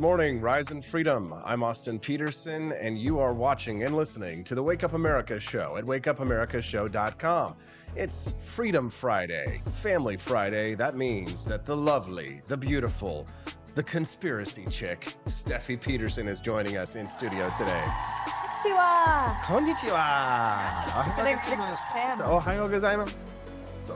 morning, rise in freedom. I'm Austin Peterson, and you are watching and listening to the Wake Up America Show at wakeupAmericaShow.com. It's Freedom Friday, Family Friday. That means that the lovely, the beautiful, the conspiracy chick, Steffi Peterson, is joining us in studio today. Konnichiwa! Konnichiwa! Ohio gozaimasu.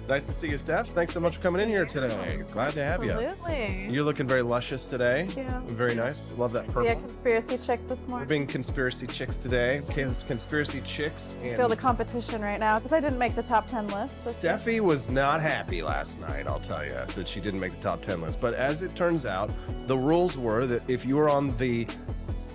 Nice to see you, Steph. Thanks so much for coming in here today. Glad to have you. Absolutely. You're looking very luscious today. Yeah. Very nice. Love that purple. Be a conspiracy chick this We're morning. being conspiracy chicks today. Okay, it's conspiracy chicks. I And feel the competition right now because I didn't make the top 10 list. Steffi was not happy last night, I'll tell you, that she didn't make the top 10 list. But as it turns out, the rules were that if you were on the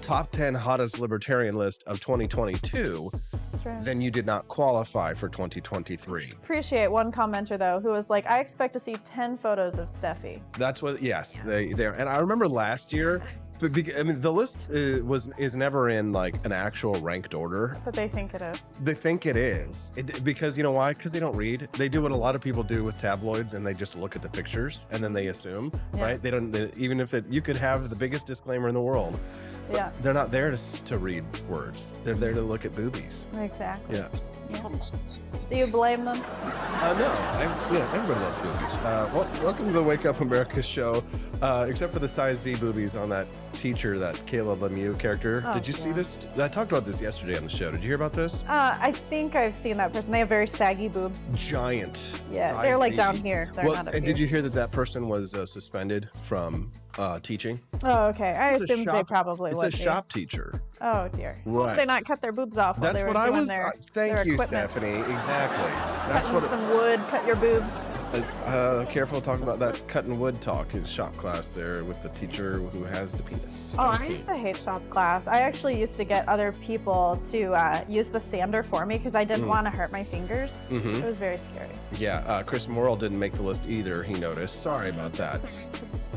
top 10 hottest libertarian list of 2022, That's right. then you did not qualify for 2023. Appreciate one commenter though who was like, I expect to see 10 photos of Steffi. That's what, yes, they're. And I remember last year, I mean, the list is never in like an actual ranked order. But they think it is. They think it is because you know why? Because they don't read. They do what a lot of people do with tabloids, and they just look at the pictures and then they assume, Yeah. right? They don't. Even if you could have the biggest disclaimer in the world, Yeah, they're not there to read words. They're there to look at boobies. exactly. Yeah. Do you blame them? No, everybody loves boobies. Welcome to the Wake Up America show, except for the size Z boobies on that teacher, that Kayla Lemieux character. Oh, Did you see yeah. this? I talked about this yesterday on the show. Did you hear about this? I think I've seen that person. They have very saggy boobs. Giant. Yeah, size they're like Z. down here. They're Well, not up and here. did you hear that person was suspended from teaching? Oh, okay. I It's a assumed they shop- probably It's would a be. shop teacher. Oh dear. Right. Hope they not cut their boobs off while That's they were what I doing was. their Thank you, equipment. Stephanie. Exactly. That's Cutting what. some wood, cut your boob. Careful talking about that cutting wood talk in shop class there with the teacher who has the penis. Oh, I used to hate shop class. I actually used to get other people to use the sander for me because I didn't want to hurt my fingers. Mhm. It was very scary. Yeah, Chris Morrill didn't make the list either, he noticed. Sorry about that.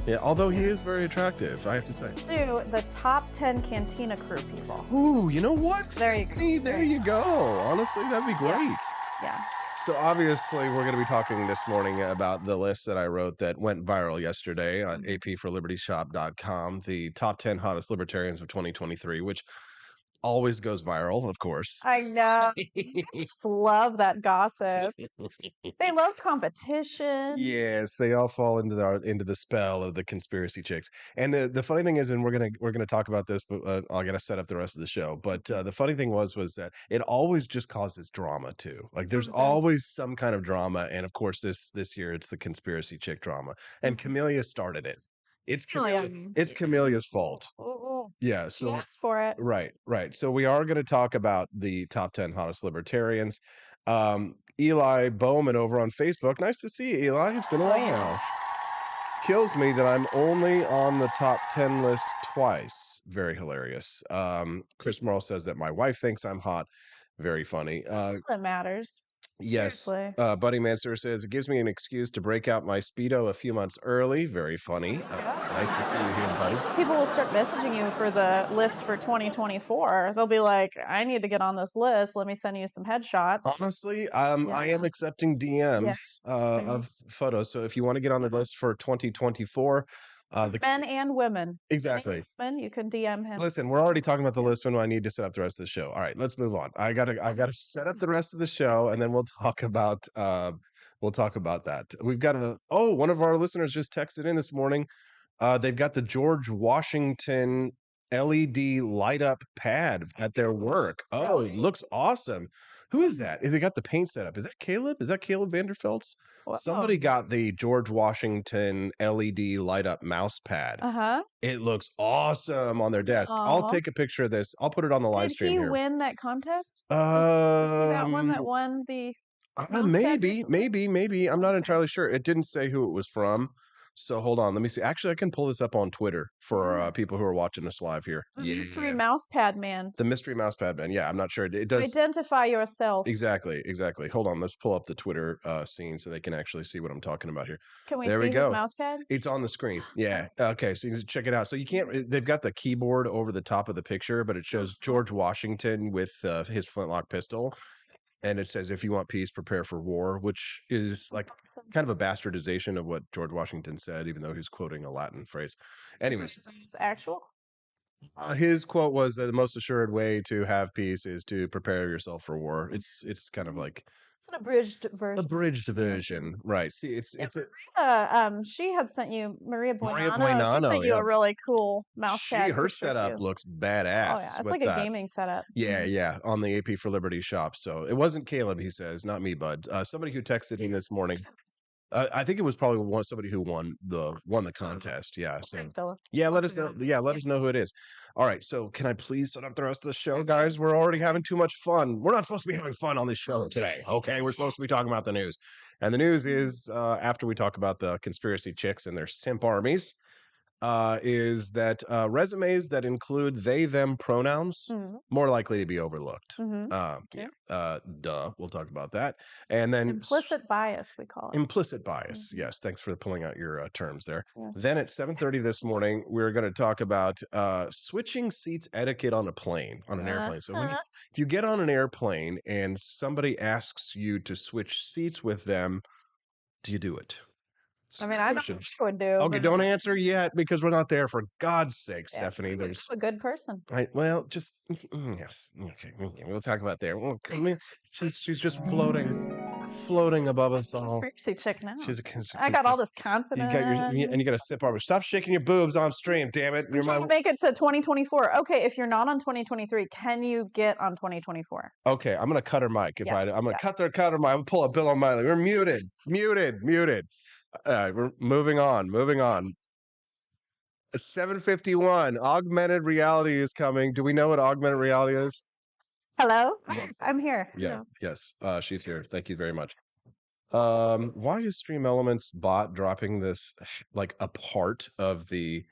Yeah, although he is very attractive, I have to say. Let's do the top 10 Cantina crew people. Ooh, you know what? There you go. Hey, there you go. Honestly, that'd be great. Yeah. So obviously, we're going to be talking this morning about the list that I wrote that went viral yesterday on apforlibertyshop.com, the top 10 hottest libertarians of 2023, which always goes viral, of course. I know. I just love that gossip. They love competition. Yes, they all fall into the spell of the conspiracy chicks. And the funny thing is, and we're gonna talk about this, but I gotta set up the rest of the show. But the funny thing was that it always just causes drama too. Like there's It does. always some kind of drama, and of course this year it's the conspiracy chick drama. And Camellia started it. It's Camellia. It's Camelia's fault. Ooh, Yeah. she So asked for it. right. So we are going to talk about the top 10 hottest libertarians. Eli Bowman over on Facebook. Nice to see you, Eli. It's been a Oh, while. yeah. Kills me that I'm only on the top 10 list twice. Very hilarious. Chris Morrill says that my wife thinks I'm hot. Very funny. That's all that matters. Yes. Seriously. Buddy Mansour says it gives me an excuse to break out my Speedo a few months early. Very funny. Nice to see you here, buddy. People will start messaging you for the list for 2024. They'll be like, I need to get on this list. Let me send you some headshots. Honestly, I am accepting DMs of photos. So if you want to get on the list for 2024, Men and women. exactly. Men, you can DM him. Listen, we're already talking about the list when I need to set up the rest of the show. All right, let's move on. I gotta set up the rest of the show, and then we'll talk about that. We've got one of our listeners just texted in this morning. They've got the George Washington LED light up pad at their work. Oh, it looks awesome. Who is that? They got the paint set up. Is that Caleb? Is that Caleb Vanderfelt's? Whoa. Somebody got the George Washington LED light up mouse pad. Uh-huh. It looks awesome on their desk. I'll Aw. take a picture of this. I'll put it on the live Did stream he here. win that contest? Is he that one that won the mouse pad Maybe. recently? I'm not Okay. entirely sure. It didn't say who it was from. So hold on. Let me see. Actually, I can pull this up on Twitter for Yeah. people who are watching us live here. The mystery mouse pad man. The mystery mouse pad man. Yeah, I'm not sure. It does. Identify yourself. Exactly. Hold on. Let's pull up the Twitter scene so they can actually see what I'm talking about here. Can we There we see go. his mouse pad? It's on the screen. Yeah. Okay. So you can check it out. So you can't, they've got the keyboard over the top of the picture, but it shows George Washington with his flintlock pistol. and it says, if you want peace, prepare for war, which is like Awesome. kind of a bastardization of what George Washington said, even though he's quoting a Latin phrase. Anyways, It's actual. his quote was that the most assured way to have peace is to prepare yourself for war. It's kind of like It's an abridged version. abridged version, right? See, it's She had sent you Maria Maria Buenano. She Buenano, sent you yeah. a really cool mouse pad Her picture setup too. looks Oh badass yeah, it's with like a that. gaming setup. Yeah, yeah, on the AP for Liberty shop. So it wasn't Caleb, he says, not me, bud. Somebody who texted me this morning. I think it was probably somebody who won the contest. Yeah. So Philip. yeah, let us know. Yeah, let us know who it is. All right. So can I please set up the rest of the show, guys? We're already having too much fun. We're not supposed to be having fun on this show today. Okay, we're supposed to be talking about the news, and the news is after we talk about the conspiracy chicks and their simp armies. Is that resumes that include they them pronouns more likely to be overlooked. Duh. We'll talk about that. And then implicit bias, we call it. Implicit bias. Yes. Thanks for pulling out your terms there. Yes. Then at 7:30 this morning, we're going to talk about switching seats etiquette on a plane, on an airplane. So if you get on an airplane and somebody asks you to switch seats with them, do you do it? I mean, I would do. Okay, don't answer yet because we're not there. For God's sake, yeah, Stephanie. There's a good person. Right. Well, just yes. Okay. We'll talk about there. Well, she's just floating above us all. Conspiracy chick now. She's I got all this confidence. You got a sip arbor. Stop shaking your boobs on stream, damn it. You're trying to make it to 2024. Okay, if you're not on 2023, can you get on 2024? Okay, I'm gonna cut her mic. I'm gonna cut her mic. I'm gonna pull a Bill O'Malley. We're muted. We're moving on. 7:51. Augmented reality is coming. Do we know what augmented reality is? Hello, I'm here. Yeah. Yes. She's here. Thank you very much. Why is Stream Elements bot dropping this like a part of the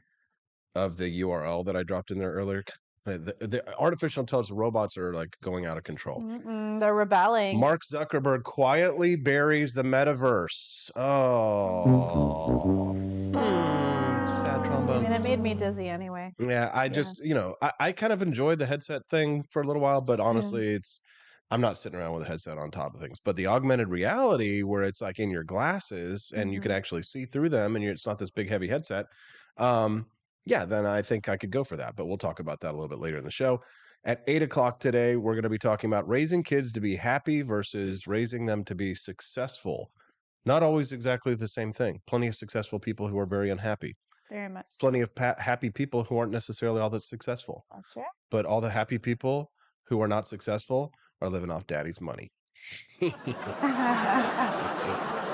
URL that I dropped in there earlier? The artificial intelligence robots are like going out of control. They're rebelling. Mark Zuckerberg quietly buries the metaverse. Oh, sad trombone. I mean, it made me dizzy anyway. Yeah, I just, I kind of enjoyed the headset thing for a little while, but honestly, I'm not sitting around with a headset on top of things. But the augmented reality where it's like in your glasses and you can actually see through them and it's not this big heavy headset. Yeah, then I think I could go for that. But we'll talk about that a little bit later in the show. At 8 o'clock today, we're going to be talking about raising kids to be happy versus raising them to be successful. Not always exactly the same thing. Plenty of successful people who are very unhappy. Very much. Plenty of happy people who aren't necessarily all that successful. That's right. But all the happy people who are not successful are living off daddy's money.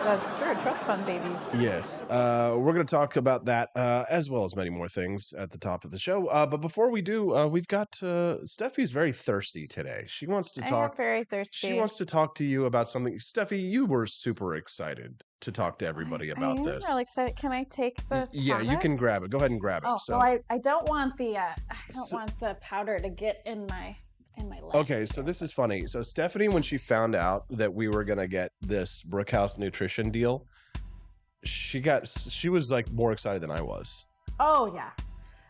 That's true. Trust fund babies. Yes. We're going to talk about that as well as many more things at the top of the show. But before we do, we've got Steffi's very thirsty today. She wants to talk. I am very thirsty. She wants to talk to you about something. Steffi, you were super excited to talk to everybody about this. I'm really excited. Can I take the Yeah, you can grab it. Go ahead and grab it. Oh, so. Well, I don't want the powder to get in my leg. Okay, so this is funny. So Stephanie, when she found out that we were gonna get this Brookhouse nutrition deal, she was like more excited than I was. Oh yeah.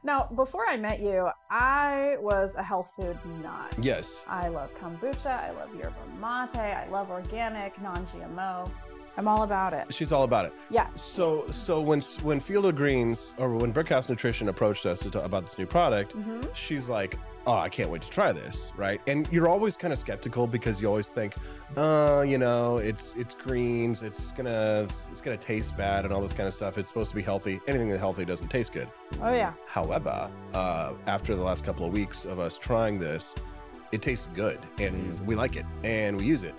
Now, before I met you, I was a health food nut. Yes. I love kombucha. I love yerba mate. I love organic, non-GMO. I'm all about it. She's all about it. Yeah. So when Field of Greens or when Brookhouse Nutrition approached us to talk about this new product, she's like, "Oh, I can't wait to try this," right? And you're always kind of skeptical because you always think, it's greens, it's gonna taste bad and all this kind of stuff. It's supposed to be healthy. Anything that's healthy doesn't taste good. Oh yeah. However, after the last couple of weeks of us trying this, it tastes good and we like it and we use it.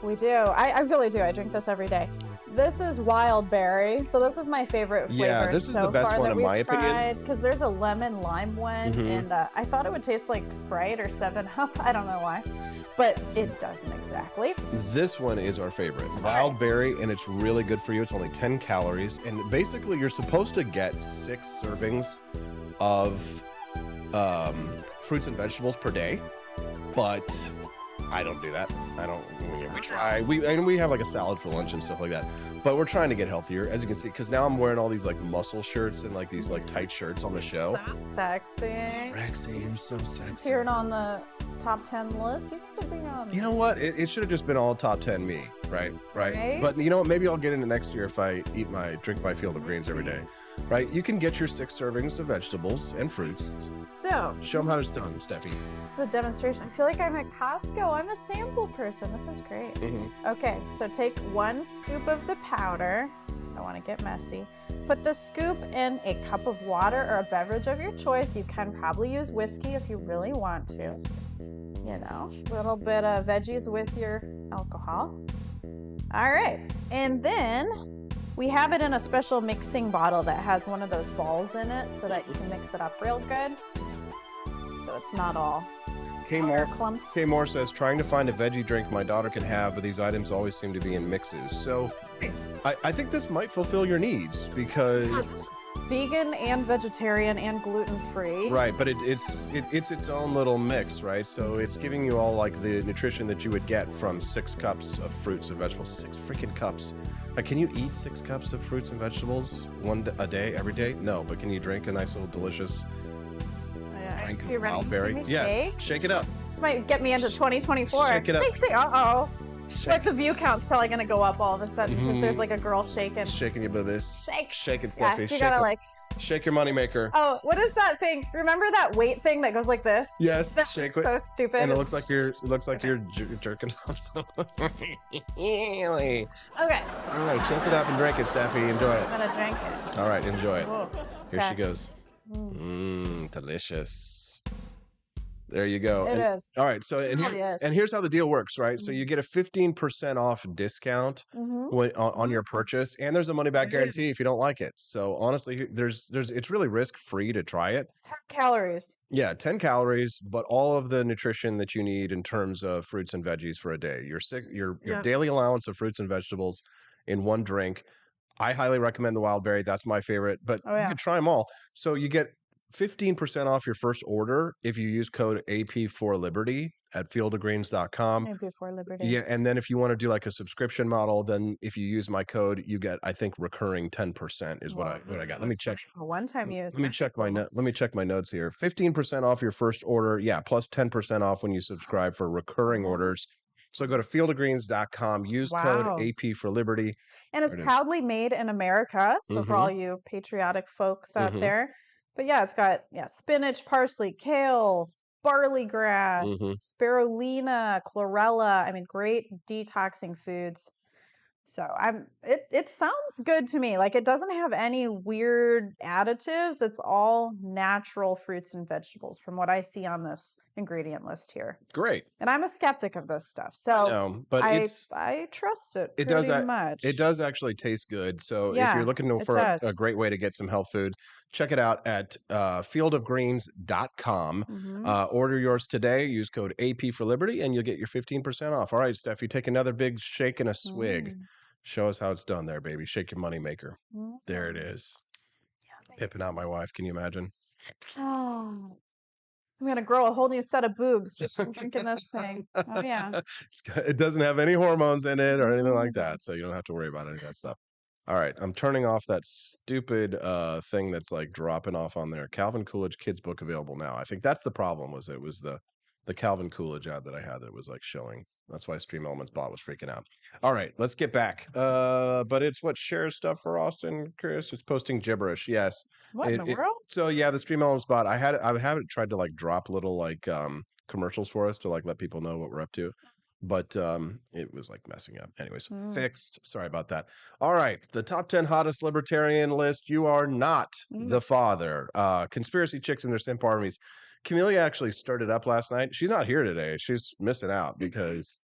We do. I really do. I drink this every day. This is wild berry. So this is my favorite flavor. Yeah, this is the best one in my opinion. Because there's a lemon lime one, and I thought it would taste like Sprite or 7-Up. I don't know why, but it doesn't exactly. This one is our favorite. Wild berry, and it's really good for you. It's only 10 calories, and basically you're supposed to get 6 servings of fruits and vegetables per day, but I don't do that. I don't. We try. We have like a salad for lunch and stuff like that. But we're trying to get healthier, as you can see, because now I'm wearing all these like muscle shirts and like these like tight shirts on the show. So sexy. Rexy, you're so sexy. Appearing on the top 10 list. You need to be on. You know what? It should have just been all top 10 me, right? But you know what? Maybe I'll get into next year if I drink my field of greens every day, right? You can get your 6 servings of vegetables and fruits. So Show them how it's done, Steffi. this is a demonstration. I feel like I'm at Costco. I'm a sample person. This is great. Okay, so take 1 scoop of the powder. I want to get messy. Put the scoop in a cup of water or a beverage of your choice. You can probably use whiskey if you really want to. You know, a little bit of veggies with your alcohol. All right, and then we have it in a special mixing bottle that has one of those balls in it so that you can mix it up real good. So it's not all powder clumps. K Moore says, trying to find a veggie drink my daughter can have, but these items always seem to be in mixes. So I think this might fulfill your needs because It's vegan and vegetarian and gluten-free. right, but it's its own little mix, right? So it's giving you all like the nutrition that you would get from 6 cups of fruits and vegetables. 6 freaking cups. Like, can you eat 6 cups of fruits and vegetables a day, every day? No, but can you drink a nice little delicious drink You of ready wild to berry? see me shake? Shake it up. This might get me into 2024. Shake it up. Shake. Uh-oh. Shake, Like the view count's probably gonna go up all of a sudden because there's like a girl shaking. shaking your boobies. Shake. Shake it, Yes, Steffi. you Shake gotta it. like. Shake your moneymaker. Oh, what is that thing? Remember that weight thing that goes like this? Yes, That's shake it. so stupid. And it looks like you're jerking off. Really? Okay, All right, shake it up and drink it, Steffi. Enjoy it. I'm gonna drink it. All right, enjoy it. Whoa. Here she Okay. goes. Delicious. There you go. It And- is. All right, so It really is. and here's how the deal works, right? So you get a 15% off discount Mm-hmm. on your purchase, and there's a money back guarantee if you don't like it. So honestly, there's it's really risk free to try it. 10 calories. Yeah, 10 calories, but all of the nutrition that you need in terms of fruits and veggies for a day. Your Yep. daily allowance of fruits and vegetables in one drink. I highly recommend the wild berry. That's my favorite, but Oh, you yeah. can try them all. So you get 15% off your first order if you use code AP4Liberty at fieldofgreens.com. Maybe before Liberty. Yeah, and then if you want to do like a subscription model, then if you use my code, you get, I think, recurring 10% is what I got. Let me check. A one-time use. Let me check my let me check my notes here. 15% off your first order. Yeah, plus 10% off when you subscribe for recurring orders. So go to fieldofgreens.com, use code Wow. AP for Liberty. And it's There it is. proudly made in America. So for Mhm. all you patriotic folks out Mhm. there. But yeah, it's got spinach, parsley, kale, barley grass, Mhm. spirulina, chlorella. I mean, great detoxing foods. So it sounds good to me. Like it doesn't have any weird additives. It's all natural fruits and vegetables from what I see on this ingredient list here. Great. And I'm a skeptic of this stuff. So No, but I trust it it does pretty much. it does actually taste good. So if Yeah, you're looking it for does. a great way to get some health food, check it out at fieldofgreens.com. Mhm. Order yours today. Use code AP for Liberty, and you'll get your 15% off. All right, Steph, you take another big shake and a swig. Mm. Show us how it's done there, baby. Shake your moneymaker. There it is. Pipping out my wife. Can you imagine? Oh, I'm gonna grow a whole new set of boobs just from drinking this thing. Oh yeah. It doesn't have any hormones in it or anything like Mm. that, so you don't have to worry about any of that stuff. All right, I'm turning off that stupid thing that's like dropping off on there. Calvin Coolidge kids book available now. I think that's the problem. Was it was the Calvin Coolidge ad that I had that was like showing. That's why Stream Elements bot was freaking out. All right, let's get back. But it's what shares stuff for Austin, Chris. It's posting gibberish. Yes. What in the world? So yeah, the Stream Elements bot. I have it tried to like drop little like commercials for us to like let people know what we're up to. But it was like messing up. Anyways, fixed. Sorry about that. All right, the top 10 hottest libertarian list. You are not the father. Conspiracy chicks and their simp armies. Camelia actually started up last night. She's not here today. She's missing out because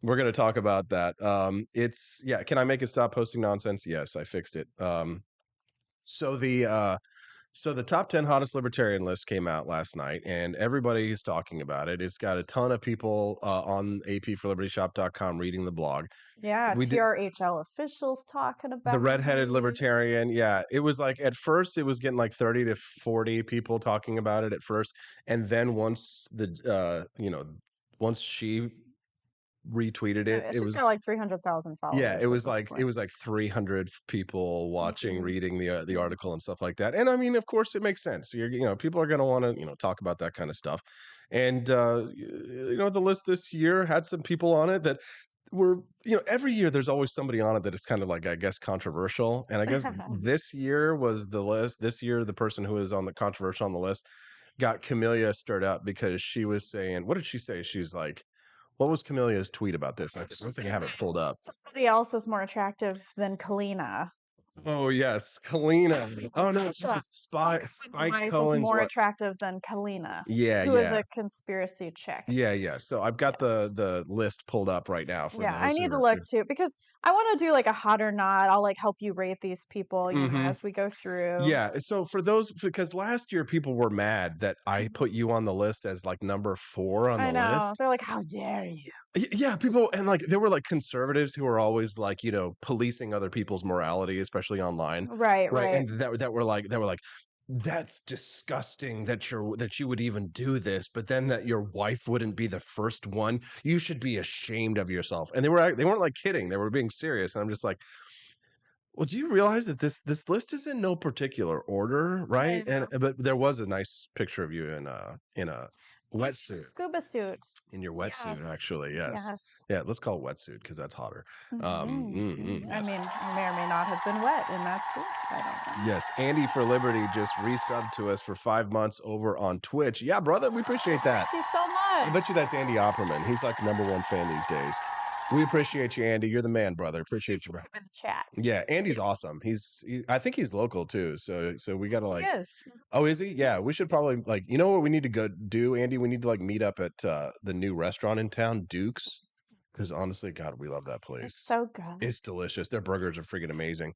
we're going to talk about that. Can I make it stop posting nonsense? Yes, I fixed it. So the top 10 hottest libertarian list came out last night, and everybody's talking about it. It's got a ton of people on apforlibertyshop.com reading the blog. Yeah, We did- TRHL officials talking about The redheaded it. libertarian, yeah. It was like at first it was getting like 30 to 40 people talking about it at first, and then once once she retweeted it. It She's was got like 300,000 yeah, followers at this it point. was like 300 people watching, Mhm. reading the Mhm. article and stuff like that. And I mean, of course, it makes sense. People are going to want to, talk about that kind of stuff. And the list this year had some people on it that were, every year there's always somebody on it that is kind of like, I guess, controversial. And I guess this year was the list. This year, the person who was on the controversial on the list got Camellia stirred up because she was saying, what did she say? She's like, what was Camelia's tweet about this? I don't think I have it pulled up. Somebody else is more attractive than Kalina. Oh yes, Kalina. Oh no, it's Yeah. Spike Wife is Cohen's more what? attractive than Kalina, Yeah, who is yeah, a conspiracy chick. yeah. So I've got Yes. the list pulled up right now for Yeah, I those who need to are. look too because I want to do like a hot or not. I'll like help you rate these people, Mm-hmm. as we go through. Yeah. So for those, because last year people were mad that I Mhm. put you on the list as like number 4 on I the know. list. They're like, "How dare you?" Yeah, people, and like there were like conservatives who are always like, policing other people's morality, especially online, Right, right? right. And that were like, that's disgusting that you would even do this, but then that your wife wouldn't be the first one. You should be ashamed of yourself. And they weren't like kidding; they were being serious. And I'm just like, well, do you realize that this list is in no particular order, right? I And know. but there was a nice picture of you in a wetsuit. Scuba suit. In your wetsuit, Yes. actually, yes. Yes. Yeah, let's call it wetsuit because that's hotter. I Yes. mean, I may or may not have been wet in that suit. I don't know. Yes, Andy for Liberty just resubbed to us for 5 months over on Twitch. Yeah, brother, we appreciate that. Thank you so I much. bet you that's Andy Opperman. He's like number 1 fan these days. We appreciate you, Andy. You're the man, brother. Appreciate you, bro. In the chat. Yeah, Andy's awesome. I think he's local too. So we got to He like. is. Oh, is he? Yeah, we should probably like, what we need to go do, Andy? We need to like meet up at the new restaurant in town, Duke's, because honestly, God, we love that It's place. so good. It's delicious. Their burgers are freaking amazing.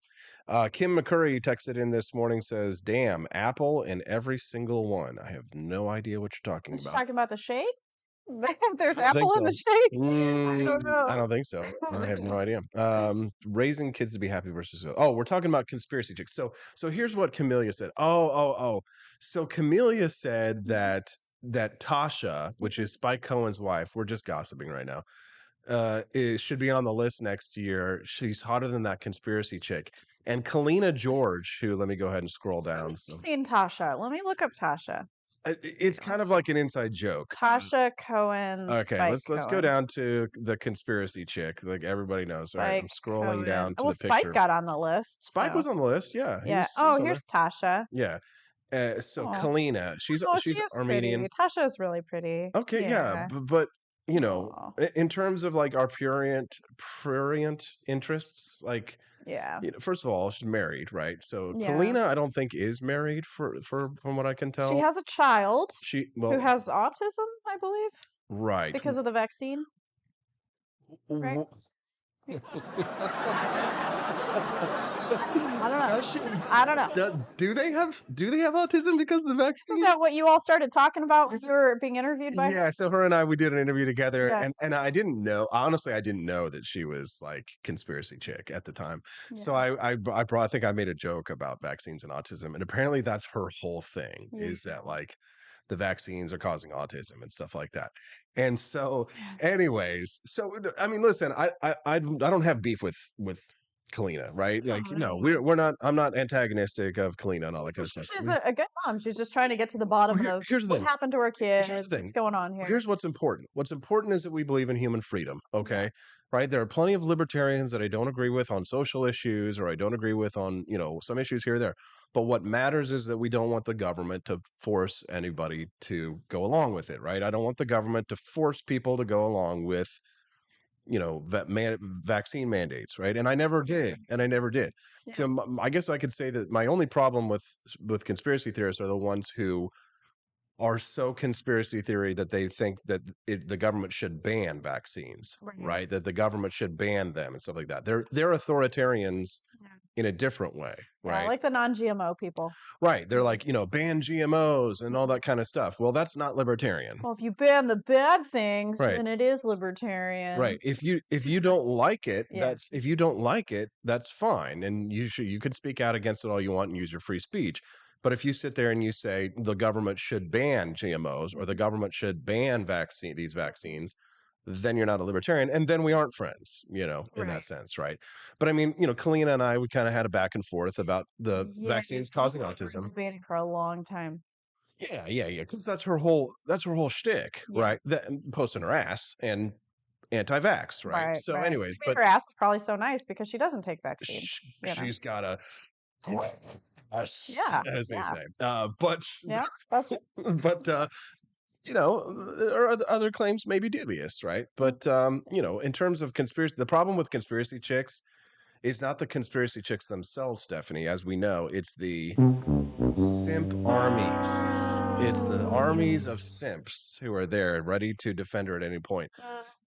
Kim McCurry texted in this morning, says, "Damn, Apple in every single one." I have no idea what you're talking Is she about. talking about the shade? There's I don't think apple in the so. shade? I don't I know. don't think so. I have no idea. Raising kids to be happy versus oh, we're talking about conspiracy chicks. So here's what Camellia said. Oh. So Camellia said that Tasha, which is Spike Cohen's wife, we're just gossiping right now, should be on the list next year. She's hotter than that conspiracy chick. And Kalina George, who let me go ahead and scroll down. I've So seen Tasha. Let me look up Tasha. it's kind of like an inside joke. Tasha Cohen, Okay, Spike let's go Cohen. down to the conspiracy chick. Like everybody knows. All right, I'm Spike scrolling Cohen. down to Well, the Spike picture. got on the list, Spike so was on the list. Yeah, yeah. he Oh, was on there. here's Tasha. Yeah. So Oh, Kalina, oh, she she's is Armenian. pretty. Tasha is really pretty. Okay, yeah, Yeah. but Oh, in terms of like our prurient interests, like yeah. first of all, she's married, right? So Yeah. Kalina, I don't think is married for from what I can She tell. has a child She who well, has autism, I believe, right. because of the vaccine, right? I don't know. Does she, I don't know. do they have autism because of the Isn't vaccine? that what you all started talking about when you were being interviewed by Yeah, her? so her and I we did an interview together, and Yes. I didn't know, honestly, I didn't know that she was like conspiracy chick at the time. So Yeah. I think I made a joke about vaccines and autism, and apparently that's her whole thing is Yeah. that like the vaccines are causing autism and stuff like that. And so, Yeah. anyways, so I mean, listen, I don't have beef with Kalina, right? Like, Oh, no, no. we're not. I'm not antagonistic of Kalina and all that kind of stuff. She's a good mom. She's just trying to get to the Well, bottom of here's the what thing. happened to her Here's kids, the thing. what's going on here. Here's what's important. What's important is that we believe in human freedom. Yeah. Okay. Right. There are plenty of libertarians that I don't agree with on social issues, or I don't agree with on, some issues here or there. But what matters is that we don't want the government to force anybody to go along with it. Right. I don't want the government to force people to go along with, vaccine mandates. Right. And I never did. And I never did. Yeah. So I guess I could say that my only problem with conspiracy theorists are the ones who are so conspiracy theory that they think that the government should ban vaccines, right? That the government should ban them and stuff like that. They're authoritarians Yeah. in a different way, Yeah, right? like the non-GMO people. Right. They're like, ban GMOs and all Mhm. that kind of stuff. Well, that's not libertarian. Well, if you ban the bad things, Right. then it is libertarian. Right. If you don't like it, Yeah. if you don't like it, that's fine. And you could speak out against it all you want and use your free speech. But if you sit there and you say the government should ban GMOs or the government should ban these vaccines, then you're not a libertarian, and then we aren't friends, in Right. that sense, right? But I mean, Kalina and I, we kind of had a back and forth about the Yeah, vaccines causing we were autism. debating for a long time. Yeah, because that's her whole shtick, Yeah. right? That and posting her ass and anti-vax, right? Right, So, right. anyways, I mean, but her ass is probably so nice because she doesn't take sh- vaccines, she's got a great ass, Yeah, as they yeah, say. But yeah. That's but other claims may be dubious, right? But in terms of conspiracy, the problem with conspiracy chicks is not the conspiracy chicks themselves, Stephanie. As we know, it's the simp armies. It's the armies of simps who are there ready to defend her at any point.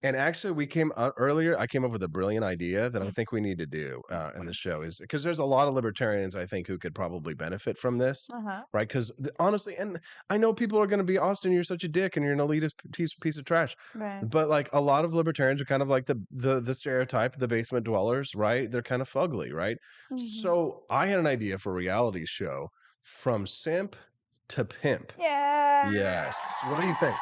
And actually, we came earlier. I came up with a brilliant idea that I think we need to do in the show is because there's a lot of libertarians I think who could probably benefit from this, uh-huh. right? Because honestly, and I know people are going to be Austin, you're such a dick, and you're an elitist piece of trash. Right. But like a lot of libertarians are kind of like the stereotype, the basement dwellers, right? They're kind of fugly, right? Mhm. So I had an idea for a reality show from simp to pimp. Yeah. Yes. What do you think?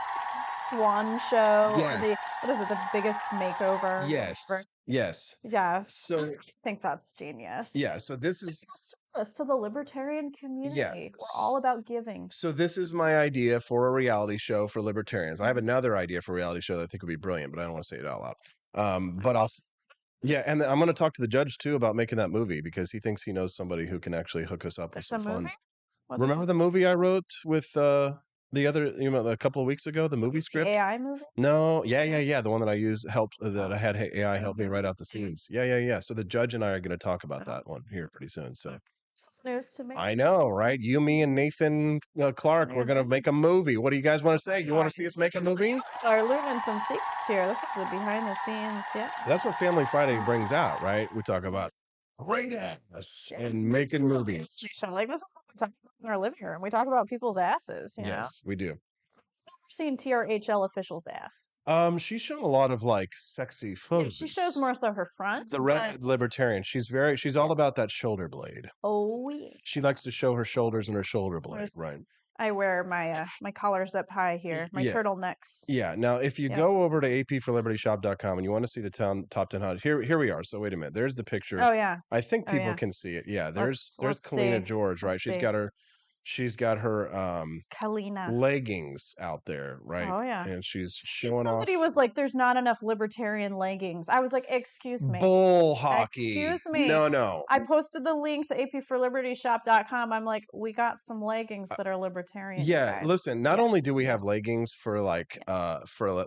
Swan show. Or Yes. what is it? The biggest makeover. Yes. Whatever. Yes. Yes. So I think that's genius. yeah, so this is Service to the libertarian yeah. community. We're all about giving. So this is my idea for a reality show for libertarians. I have another idea for a reality show that I think would be brilliant, but I don't want to say it out loud. But yeah, and I'm going to talk to the judge too about making that movie because he thinks he knows somebody who can actually hook us up with It's a some movie? funds. What is Remember this? the movie I wrote with the other, a couple of weeks ago, the movie The script? AI movie? No, yeah. The one that I used helped that Oh. I had AI help me write out the scenes. Yeah. So the judge and I are going to talk about that one here pretty soon. So This is news to me. I know, right? You, me, and Nathan Clark, we're going to make a movie. What do you guys want to say? You want to see us make a movie? Are learning some secrets here. This is the behind the scenes. Yeah. That's what Family Friday brings out, right? We talk about great ass and making movies. Show. Like this is what we talk about in our living room. We talk about people's asses. Yes, we do. I've seen TRHL official's ass. She's shown a lot of like sexy photos. She shows more so her front. The red libertarian. She's all about that shoulder blade. Oh yeah. She likes to show her shoulders and her shoulder blade, right? I wear my my collars up high here, my turtlenecks. Yeah. Now, if you go over to apforlibertyshop.com and you want to see the top 10 hot, here we are. So wait a minute. There's the picture. Oh yeah. I think people can see it. Yeah. There's Kalina George, right? She's got her Kalina leggings out there, right? Oh yeah. And she's showing Somebody was like, "There's not enough libertarian leggings." I was like, "Excuse me." Bull hockey. Excuse me. No. I posted the link to apforlibertyshop.com. I'm like, we got some leggings that are libertarian. Yeah, guys. listen, not only do we have leggings for like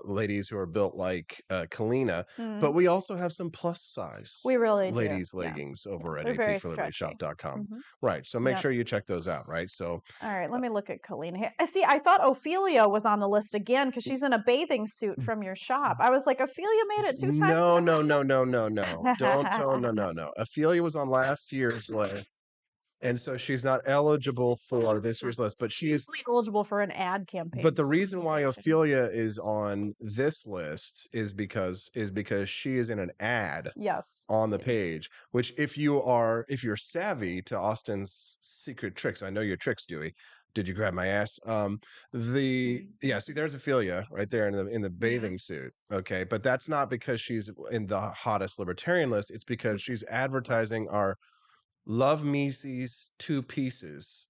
ladies who are built like Kalina, but we also have some plus size we really ladies leggings over at apforlibertyshop.com. Right. So make sure you check those out, right? So all right, let me look at Kalina here. See, I thought Ophelia was on the list again because she's in a bathing suit from your shop. I was like, Ophelia made it 2 times. No. Don't no. Ophelia was on last year's list. And so she's not eligible for this year's list, but she is eligible for an ad campaign. But the reason why Ophelia is on this list is because she is in an ad on the page, which if you're savvy to Austin's secret tricks, I know your tricks, Dewey. Did you grab my ass? See, there's Ophelia right there in the bathing suit. Okay, but that's not because she's in the hottest libertarian list. It's because she's advertising our Love Macy's 2 pieces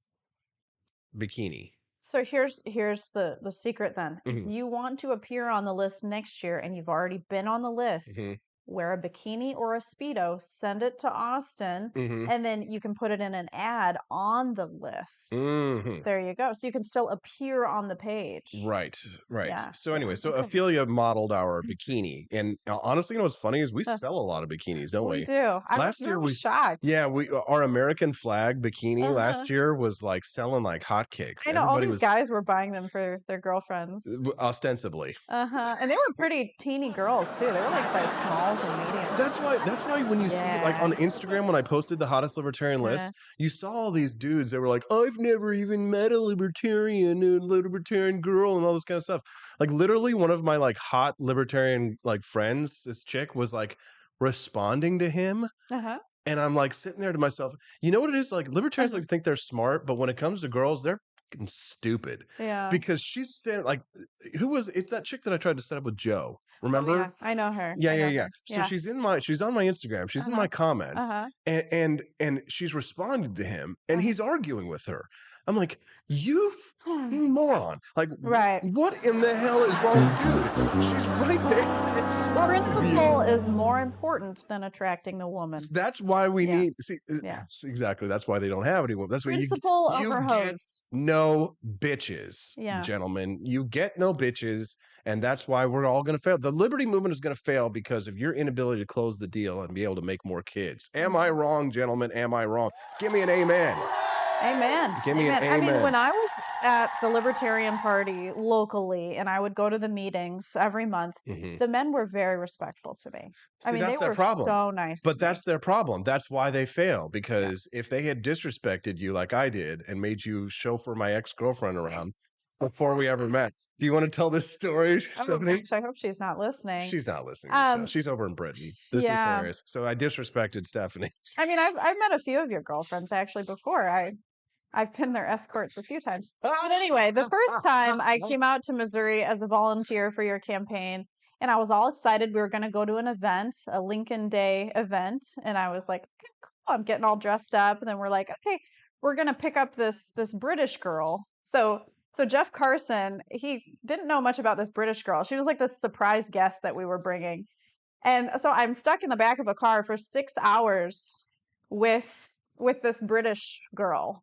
bikini. So here's the secret then. If you want to appear on the list next year and you've already been on the list, wear a bikini or a Speedo, send it to Austin, and then you can put it in an ad on the list. There you go. So you can still appear on the page. Right. Yeah. So anyway, Ophelia modeled our bikini. And honestly, what's funny is we sell a lot of bikinis, don't we? We do. Last year we shocked. Yeah, our American flag bikini last year was like selling like hotcakes. I know all these guys were buying them for their girlfriends. Ostensibly. And they were pretty teeny girls too. They were like size smalls and mediums. That's why when you see like on Instagram when I posted the hottest libertarian list, you saw all these dudes that were like, I've never even met a libertarian girl and all this kind of stuff. Like literally one of my like hot libertarian like friends, this chick was like responding to him. And I'm like sitting there to myself, you know what it is? Like libertarians like to think they're smart, but when it comes to girls, they're stupid. Yeah. Because she's saying like it's that chick that I tried to set up with Joe. Remember? yeah, I know her. Yeah, I yeah, know yeah. her. So Yeah. she's on my Instagram. She's in Uh-huh. my comments, Uh-huh. and she's responded to him, and Uh-huh. he's arguing with her. I'm like, you moron! Like, Right. what in the hell is wrong, dude? She's right there in front of Principle you. is more important than attracting the woman. That's why we Yeah. need see Yeah. exactly. That's why they don't have anyone. That's why Principle you over get hose. no bitches, Yeah. gentlemen. You get no bitches, and that's why we're all going to fail. The liberty movement is going to fail because of your inability to close the deal and be able to make more kids. Am I wrong, gentlemen? Am I wrong? Give me an amen. Amen. Give me Amen. an I mean, amen. when I was at the Libertarian Party locally and I would go to the meetings every month, the men were very respectful to me. I See, mean, they that's their were problem. so nice But to me. that's their problem. That's why they fail. Yeah. Because if they had disrespected you like I did and made you chauffeur my ex-girlfriend around before we ever met. Do you want to tell this story, Oh, Stephanie? gosh, I hope she's not listening. She's not listening to the show. Um, She's over in Britain. This is yeah. hilarious. So I disrespected Stephanie. I mean, I've met a few of your girlfriends actually before. I've been their escorts a few times. But anyway, the first time I came out to Missouri as a volunteer for your campaign, and I was all excited. We were going to go to an event, a Lincoln Day event, and I was like, okay, cool. I'm getting all dressed up, and then we're like, okay, we're going to pick up this British girl. So Jeff Carson, he didn't know much about this British girl. She was like this surprise guest that we were bringing. And so I'm stuck in the back of a car for 6 hours with this British girl,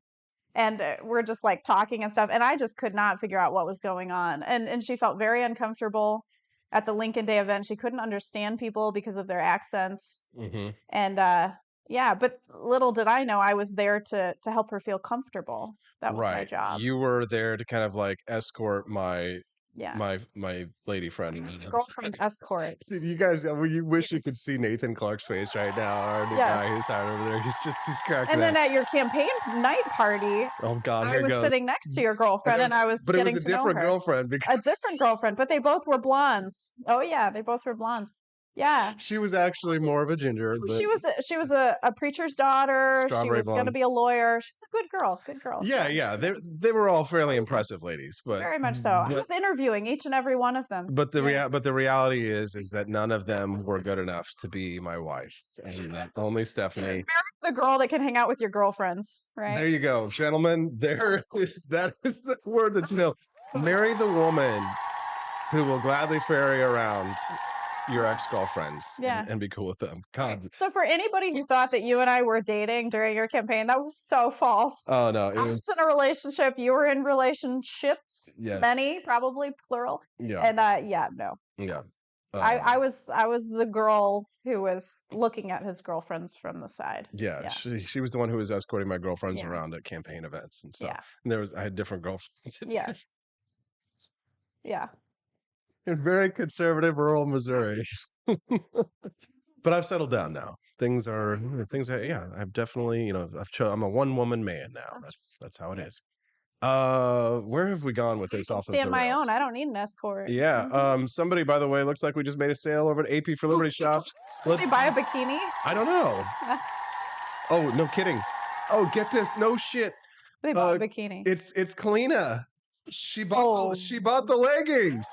and we're just like talking and stuff, and I just could not figure out what was going on, and she felt very uncomfortable at the Lincoln Day event. She couldn't understand people because of their accents. And yeah, but little did I know I was there to help her feel comfortable. That was my Right. job. You were there to kind of like escort Yeah. my lady friend. Girlfriend escort. See, you guys, you wish you could see Nathan Clark's face right now. Or the Yes. guy who's hiding over there. He's cracking And then up. at your campaign night party, Oh God, I here was goes. sitting next to your girlfriend, and I was But it was getting a to know different her. girlfriend because A different girlfriend, but they both were blondes. Oh yeah, they both were blondes. Yeah. she was actually more of a ginger. But She was a preacher's daughter. She strawberry was going to blonde. be a lawyer. She was a good girl. Good girl. Yeah, yeah. They were all fairly impressive ladies, but Very much so. I was interviewing each and every one of them. but the reality is that none of them were good enough to be my wife. And only Stephanie. The girl that can hang out with your girlfriends, right? There you go, gentlemen. That is the word that you know. Marry the woman who will gladly ferry around your ex-girlfriends Yeah. and be cool with them. God. So for anybody who thought that you and I were dating during your campaign, that was so false. Oh no, it I was in a relationship. You were in relationships, Yes. many, probably plural. Yeah. And yeah, no. Yeah. I was the girl who was looking at his girlfriends from the side. Yeah, she was the one who was escorting my girlfriends Yeah. around at campaign events and stuff. Yeah. And I had different girlfriends. Yes. Yeah. In very conservative rural Missouri. But I've settled down now. Yeah, I've definitely, I'm a one woman man now. That's how it is. Where have we gone with this I'll off of stand the my rails? own. I don't need an escort. Yeah. Somebody, by the way, looks like we just made a sale over at AP for Liberty shop. Did they buy a bikini? I don't know. Oh, no kidding. Oh, get this. No shit. They bought a bikini. It's Kalina. She bought the leggings.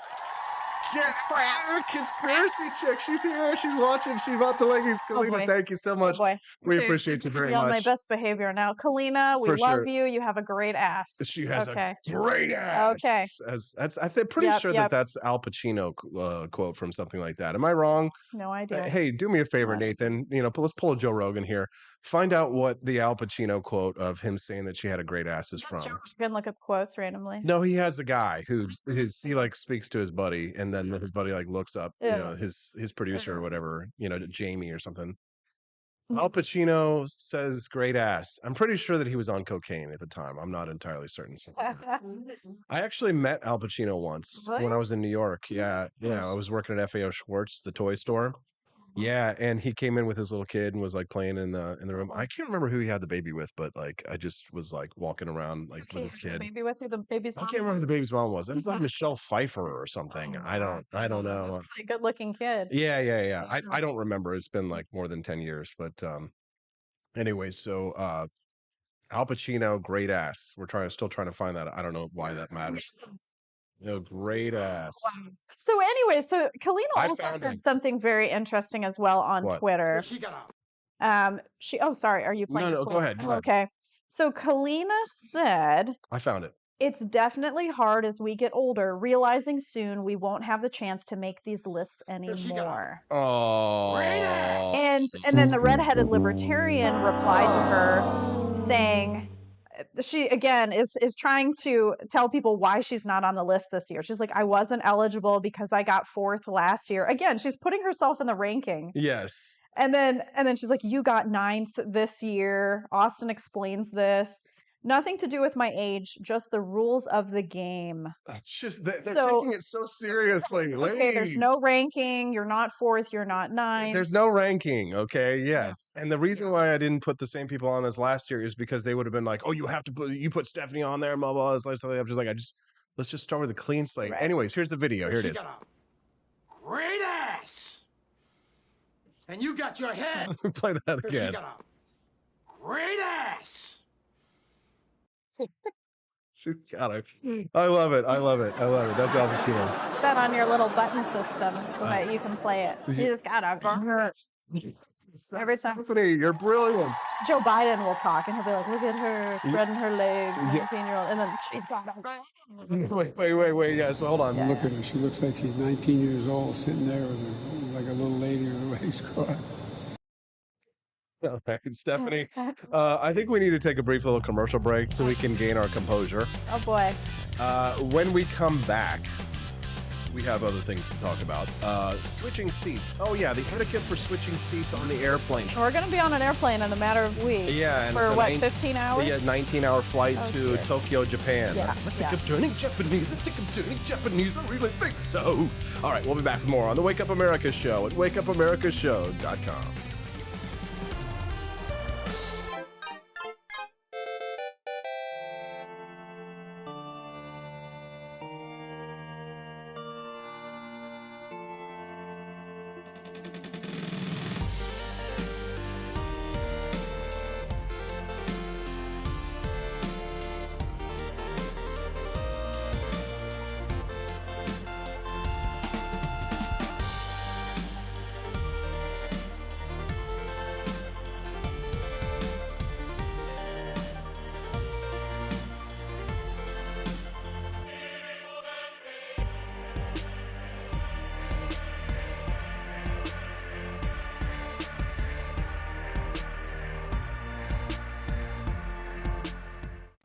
Yeah, conspiracy chick. She's here. She's watching. She bought the leggings. Kalina, thank you so much. Boy. We appreciate you very Be on my much. best behavior now. Kalina, we For love sure. you. You have a great ass. She has a great ass. Okay. I'm pretty sure that's Al Pacino quote from something like that. Am I wrong? No idea. Hey, do me a favor, Nathan. Let's pull a Joe Rogan here. Find out what the Al Pacino quote of him saying that she had a great ass is from. You can look up quotes randomly. No, he has a guy he like speaks to his buddy, and then his buddy like looks up, his producer or whatever, Jamie or something. Al Pacino says great ass. I'm pretty sure that he was on cocaine at the time. I'm not entirely certain. I actually met Al Pacino once when I was in New York. Yeah. I was working at FAO Schwartz, the toy store. Yeah, and he came in with his little kid and was like playing in the room. I can't remember who he had the baby with, but like I just was like walking around like with his kid. The baby with who the baby's mom? I can't remember who the baby's mom was. It was like Michelle Pfeiffer or something. I don't know. A good looking kid. Yeah. I don't remember. It's been like more than 10 years, but anyway, so Al Pacino, great ass. We're still trying to find that. I don't know why that matters. Oh, great ass. So anyway, so Kalina I also found said it. something very interesting as well on What? Twitter. Oh, sorry, are you playing? No, go ahead. Go ahead. Okay. So Kalina said, I found it. it's definitely hard as we get older, realizing soon we won't have the chance to make these lists anymore. Oh. And then the redheaded libertarian replied to her saying, she again is trying to tell people why she's not on the list this year. She's like, I wasn't eligible because I got 4th last year. Again, she's putting herself in the ranking. Yes. And then she's like, you got 9th this year. Austin explains this. Nothing to do with my age, just the rules of the game. It's just they're taking it so seriously. Okay, there's no ranking. You're not 4th. You're not 9th. There's no ranking. Okay. Yes. And the reason why I didn't put the same people on as last year is because they would have been like, oh, you have to put Stephanie on there, blah, blah, blah. I'm just like, let's just start with a clean slate. Right. Anyways, here's the video. Here it is. Great ass. And you got your head. Play that again. She got a great ass. I love it. I love it. I love it. That's Al Pacino. Put that on your little button system so that you can play it. You just gotta. Every time. Stephanie, you're brilliant. Joe Biden will talk and he'll be like, look at her spreading her legs, 19-year-old. And then she's got Wait. Yeah, so hold on. Look at her. She looks like she's 19 years old, sitting there with her, like a little lady with her legs crossed. All right, Stephanie, I think we need to take a brief little commercial break so we can gain our composure. Oh, boy. When we come back, we have other things to talk about. Switching seats. Oh, yeah, the etiquette for switching seats on the airplane. We're going to be on an airplane in a matter of weeks. Yeah. And for what, 15 hours? Yeah, 19-hour flight to Tokyo, Japan. Yeah. I think I'm turning Japanese. I really think so. All right, we'll be back with more on the Wake Up America Show at wakeupAmericaShow.com.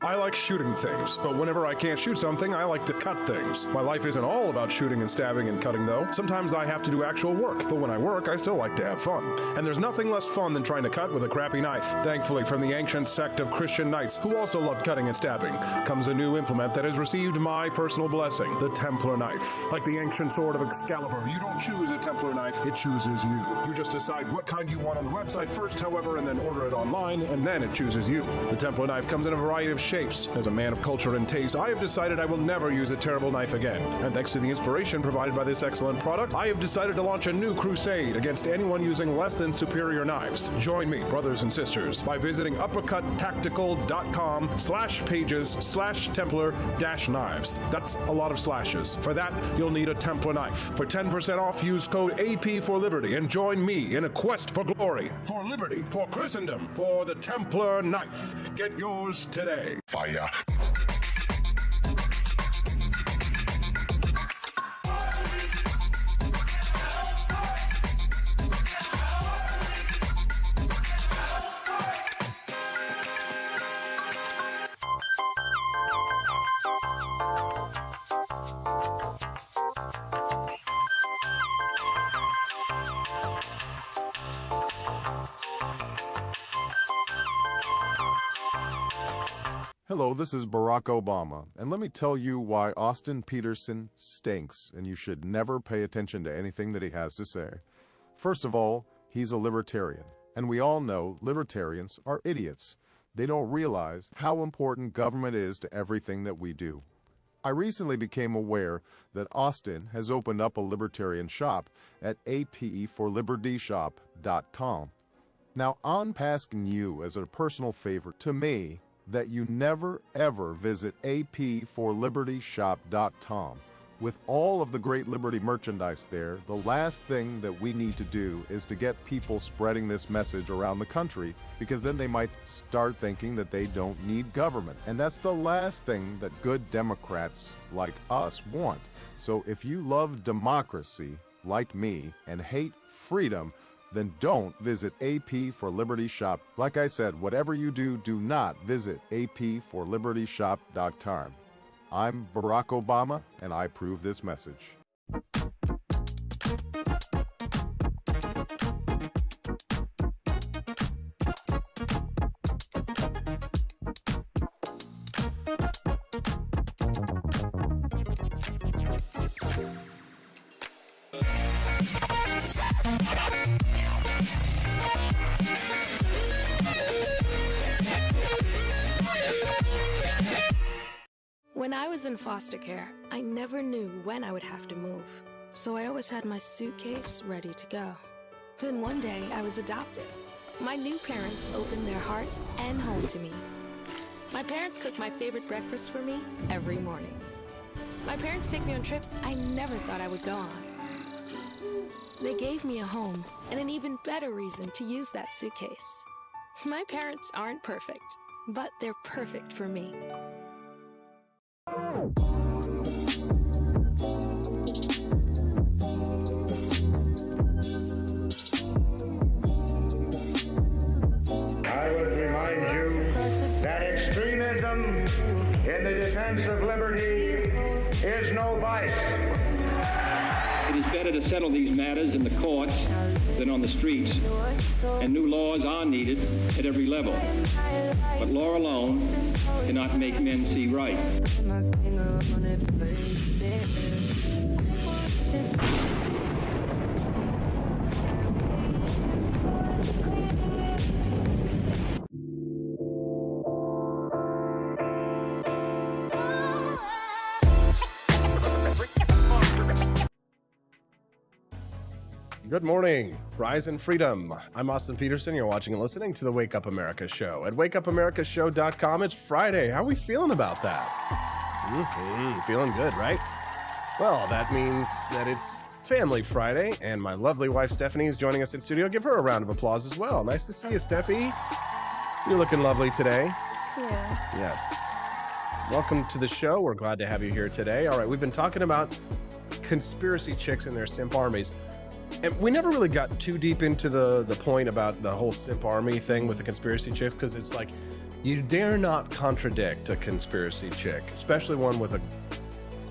I like shooting things, but whenever I can't shoot something, I like to cut things. My life isn't all about shooting and stabbing and cutting, though. Sometimes I have to do actual work, but when I work, I still like to have fun. And there's nothing less fun than trying to cut with a crappy knife. Thankfully, from the ancient sect of Christian knights, who also loved cutting and stabbing, comes a new implement that has received my personal blessing, the Templar knife. Like the ancient sword of Excalibur, you don't choose a Templar knife, it chooses you. You just decide what kind you want on the website first, however, and then order it online, and then it chooses you. The Templar knife comes in a variety of shapes. As a man of culture and taste, I have decided I will never use a terrible knife again. And thanks to the inspiration provided by this excellent product, I have decided to launch a new crusade against anyone using less than superior knives. Join me, brothers and sisters, by visiting uppercuttactical.com/pages/Templar-knives. That's a lot of slashes. For that, you'll need a Templar knife. For 10% off, use code AP for Liberty and join me in a quest for glory, for liberty, for Christendom, for the Templar knife. Get yours today. Fire. Hello, this is Barack Obama, and let me tell you why Austin Peterson stinks, and you should never pay attention to anything that he has to say. First of all, he's a libertarian, and we all know libertarians are idiots. They don't realize how important government is to everything that we do. I recently became aware that Austin has opened up a libertarian shop at apeforlibertyshop.com. Now, I'm asking you as a personal favor to me, that you never ever visit apforlibertyshop.com. With all of the great Liberty merchandise there, the last thing that we need to do is to get people spreading this message around the country, because then they might start thinking that they don't need government. And that's the last thing that good Democrats like us want. So if you love democracy, like me, and hate freedom, then don't visit AP for Liberty Shop. Like I said, whatever you do, do not visit apforlibertyshop.com. I'm Barack Obama, and I approve this message. When I was in foster care, I never knew when I would have to move, so I always had my suitcase ready to go. Then one day, I was adopted. My new parents opened their hearts and home to me. My parents cook my favorite breakfast for me every morning. My parents take me on trips I never thought I would go on. They gave me a home and an even better reason to use that suitcase. My parents aren't perfect, but they're perfect for me. I would remind you that extremism in the defense of liberty is no vice. It is better to settle these matters in the courts than on the streets, and new laws are needed at every level. But law alone cannot make men see right. Good morning, rise and freedom. I'm Austin Peterson. You're watching and listening to the Wake Up America Show at wakeupAmericaShow.com. It's Friday. How are we feeling about that? Feeling good, right? Well, that means that it's Family Friday, and my lovely wife Stephanie is joining us in studio. Give her a round of applause as well. Nice to see you, Steffi. You're looking lovely today. Yeah. Yes. Welcome to the show. We're glad to have you here today. All right, we've been talking about conspiracy chicks and their simp armies. And we never really got too deep into the point about the whole simp army thing with the conspiracy chicks, because it's like, you dare not contradict a conspiracy chick, especially one with a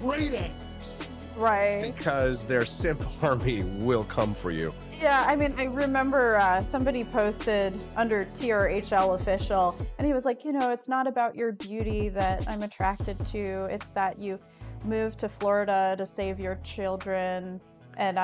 great ass. Right. Because their simp army will come for you. Yeah, I mean, I remember somebody posted under TRHL official, and he was like, it's not about your beauty that I'm attracted to. It's that you moved to Florida to save your children. And,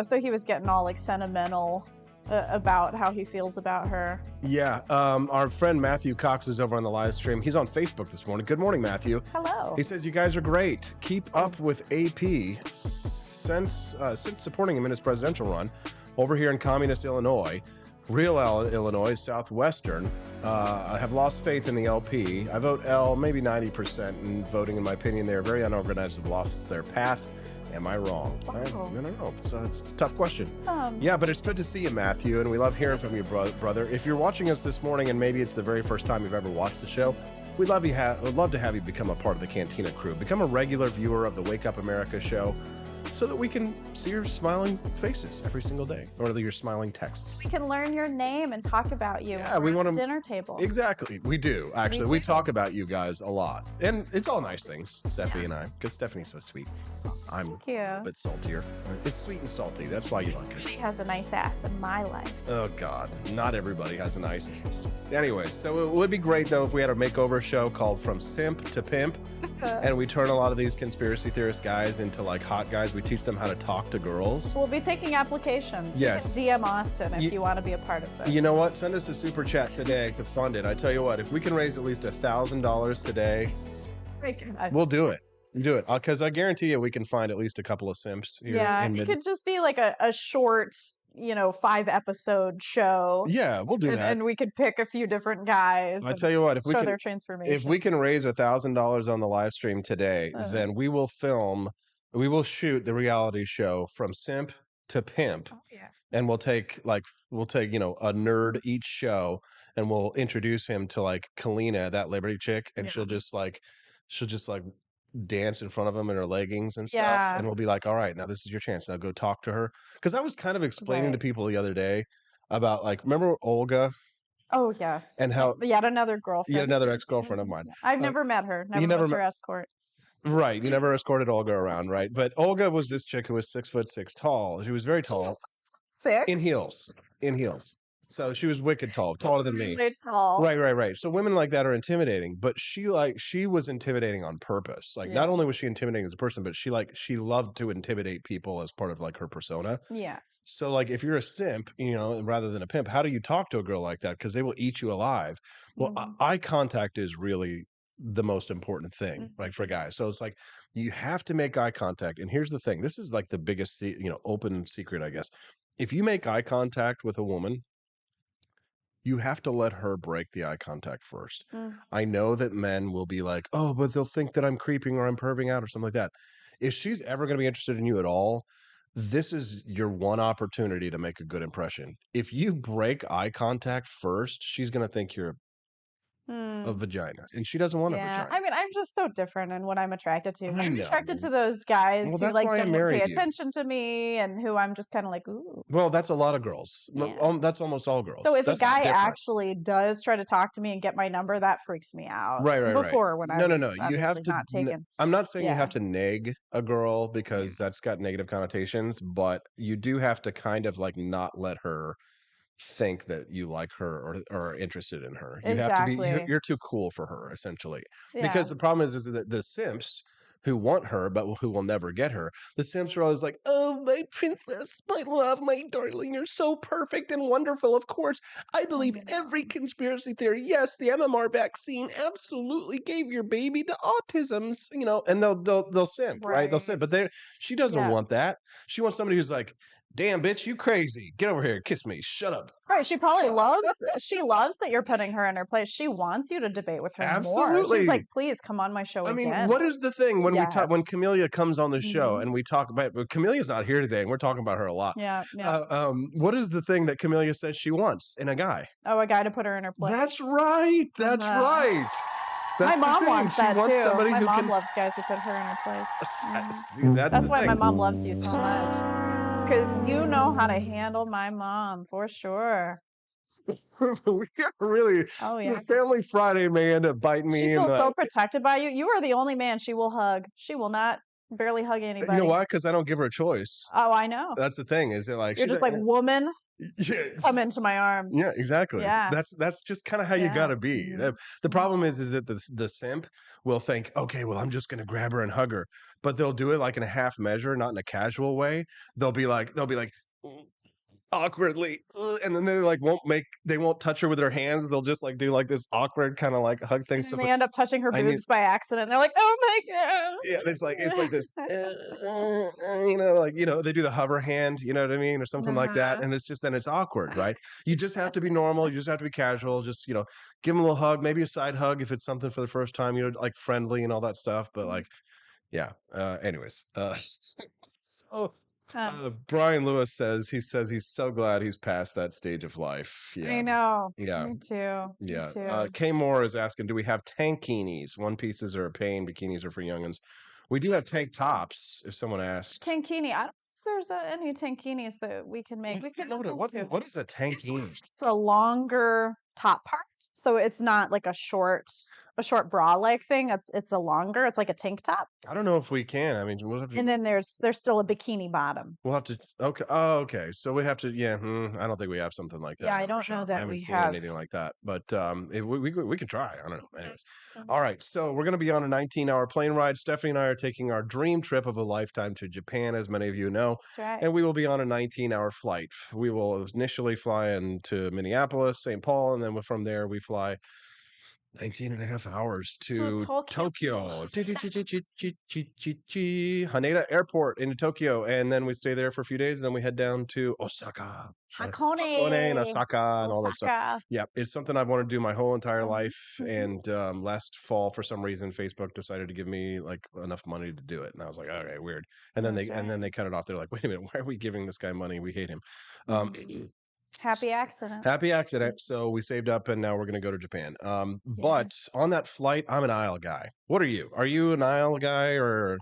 so he was getting all like sentimental about how he feels about her. Yeah. Our friend Matthew Cox is over on the live stream. He's on Facebook this morning. Good morning, Matthew. Hello. He says, you guys are great. Keep up with AP since supporting him in his presidential run over here in communist Illinois. Real Illinois, Southwestern. I have lost faith in the LP. I vote L, maybe 90% in voting. In my opinion, they are very unorganized, have lost their path. Am I wrong? Wow. I don't know. So it's a tough question. Awesome. Yeah, but it's good to see you, Matthew, and we love hearing from you, brother. If you're watching us this morning, and maybe it's the very first time you've ever watched the show, we'd love to have you become a part of the Cantina crew. Become a regular viewer of the Wake Up America show, so that we can see your smiling faces every single day, or your smiling texts. We can learn your name and talk about you. Yeah, we want to dinner table. Exactly, we do. Actually, we talk about you guys a lot, and it's all nice things, Steffi and I, because Stephanie's so sweet. I'm a bit saltier. It's sweet and salty. That's why you like us. She has a nice ass in my life. Oh God, not everybody has a nice ass. Anyway, so it would be great though if we had a makeover show called From Simp to Pimp, and we turn a lot of these conspiracy theorist guys into like hot guys. We teach them how to talk to girls. We'll be taking applications. Yes. You can DM Austin if you want to be a part of this. You know what? Send us a super chat today to fund it. I tell you what, if we can raise at least $1,000 today, we'll do it. Do it, because I guarantee you we can find at least a couple of simps here. Yeah, it could just be like a short, 5-episode show. Yeah, we'll do that. And we could pick a few different guys. I tell you what, show their transformation. if we can raise $1,000 on the live stream today, then we will shoot the reality show from simp to pimp. Oh, yeah. And we'll take a nerd each show, and we'll introduce him to like Kalina, that Liberty chick, and she'll just like dance in front of him in her leggings and stuff, and we'll be like, all right, now this is your chance. Now go talk to her. Because I was kind of explaining to people the other day about remember Olga? Oh yes. And how yet another girlfriend. Yet another ex-girlfriend of mine. I've never met her. Never was her escort. Right. You never escorted Olga around, right? But Olga was this chick who was 6'6" tall. She was very tall. 6? In heels. So she was wicked tall, taller than me. Tall. Right. So women like that are intimidating, but she was intimidating on purpose. Not only was she intimidating as a person, but she loved to intimidate people as part of her persona. Yeah. So if you're a simp, rather than a pimp, how do you talk to a girl like that? Because they will eat you alive. Well, eye contact is really the most important thing, for guys. So it's you have to make eye contact. And here's the thing. This is the biggest, open secret, I guess. If you make eye contact with a woman, you have to let her break the eye contact first. I know that men will be like, oh, but they'll think that I'm creeping or I'm perving out or something like that. If she's ever going to be interested in you at all, this is your one opportunity to make a good impression. If you break eye contact first, she's going to think you're a vagina, and she doesn't want a vagina. I mean, I'm just so different in what I'm attracted to. I'm attracted to those guys who don't pay attention to me, and who I'm just kind of like, ooh. Well, that's a lot of girls. That's almost all girls. So if that's a guy actually does try to talk to me and get my number, that freaks me out. Right. Before when I was no. You have to. not taken. I'm not saying you have to neg a girl, because that's got negative connotations, but you do have to kind of not let her think that you like her or are interested in her. You have to be you're too cool for her, essentially. Because the problem is that the simps who want her but who will never get her, the simps are always like, oh, my princess, my love, my darling, you're so perfect and wonderful. Of course, I believe every conspiracy theory. Yes, the MMR vaccine absolutely gave your baby the autisms, and they'll simp, right? They'll simp, but she doesn't want that. She wants somebody who's like, damn, bitch, you crazy. Get over here. Kiss me. Shut up. Right. She probably loves that you're putting her in her place. She wants you to debate with her more. She's like, please come on my show again. I mean, what is the thing when when Camellia comes on the show and we talk about, but Camelia's not here today and we're talking about her a lot. Yeah. What is the thing that Camellia says she wants in a guy? Oh, a guy to put her in her place. That's right. That's right. My mom wants that too. My mom loves guys who put her in her place. See, that's why my mom loves you so much. Because you know how to handle my mom, for sure. We are really, the Family Friday may end up biting me. She feels so protected by you. You are the only man she will hug. She will not barely hug anybody. You know why? Because I don't give her a choice. Oh, I know. That's the thing. Is it you're just like, woman, come into my arms. Yeah, exactly. Yeah. That's just kind of how you gotta be. The problem is that the simp will think, okay, well, I'm just gonna grab her and hug her, but they'll do it in a half measure, not in a casual way. They'll be like awkwardly, and then they won't touch her with their hands. They'll just do this awkward kind of hug thing. And they end up touching her boobs by accident. They're like, oh my god. Yeah, it's like this, they do the hover hand, you know what I mean, or something like that, and it's just then it's awkward, right? You just have to be normal. You just have to be casual. Just give them a little hug, maybe a side hug if it's something for the first time, friendly and all that stuff. But anyways, so. Brian Lewis says he's so glad he's past that stage of life. Yeah, I know. Yeah, me too. Yeah. Me too. Kay Moore is asking, do we have tankinis? One pieces are a pain. Bikinis are for youngins. We do have tank tops. If someone asked, tankini. I don't know if there's any tankinis that we can make. We can. What is a tankini? It's a longer top part, so it's not like a short bra like thing. It's a longer. It's like a tank top. I don't know if we can. I mean, we'll have to. And then there's still a bikini bottom. We'll have to. Okay. Oh, okay. So we'd have to. Yeah. I don't think we have something like that. Yeah, I don't know that we have anything like that. But we can try. I don't know. Anyways. All right. So we're gonna be on a 19-hour plane ride. Stephanie and I are taking our dream trip of a lifetime to Japan, as many of you know. That's right. And we will be on a 19-hour flight. We will initially fly into Minneapolis, St. Paul, and then from there we fly 19 and a half hours To to Tokyo. Tokyo. Haneda Airport into Tokyo. And then we stay there for a few days. And then we head down to Osaka. Hakone and Hakone. Osaka and all that stuff. Osaka. Yeah, it's something I've wanted to do my whole entire life. Mhm. And last fall, for some reason, Facebook decided to give me like enough money to do it. And I was like, okay, weird. And then they cut it off. They're like, wait a minute, why are we giving this guy money? We hate him. Happy accident. Happy accident. So we saved up and now we're going to go to Japan. But on that flight, I'm an aisle guy. What are you? Are you an aisle guy or?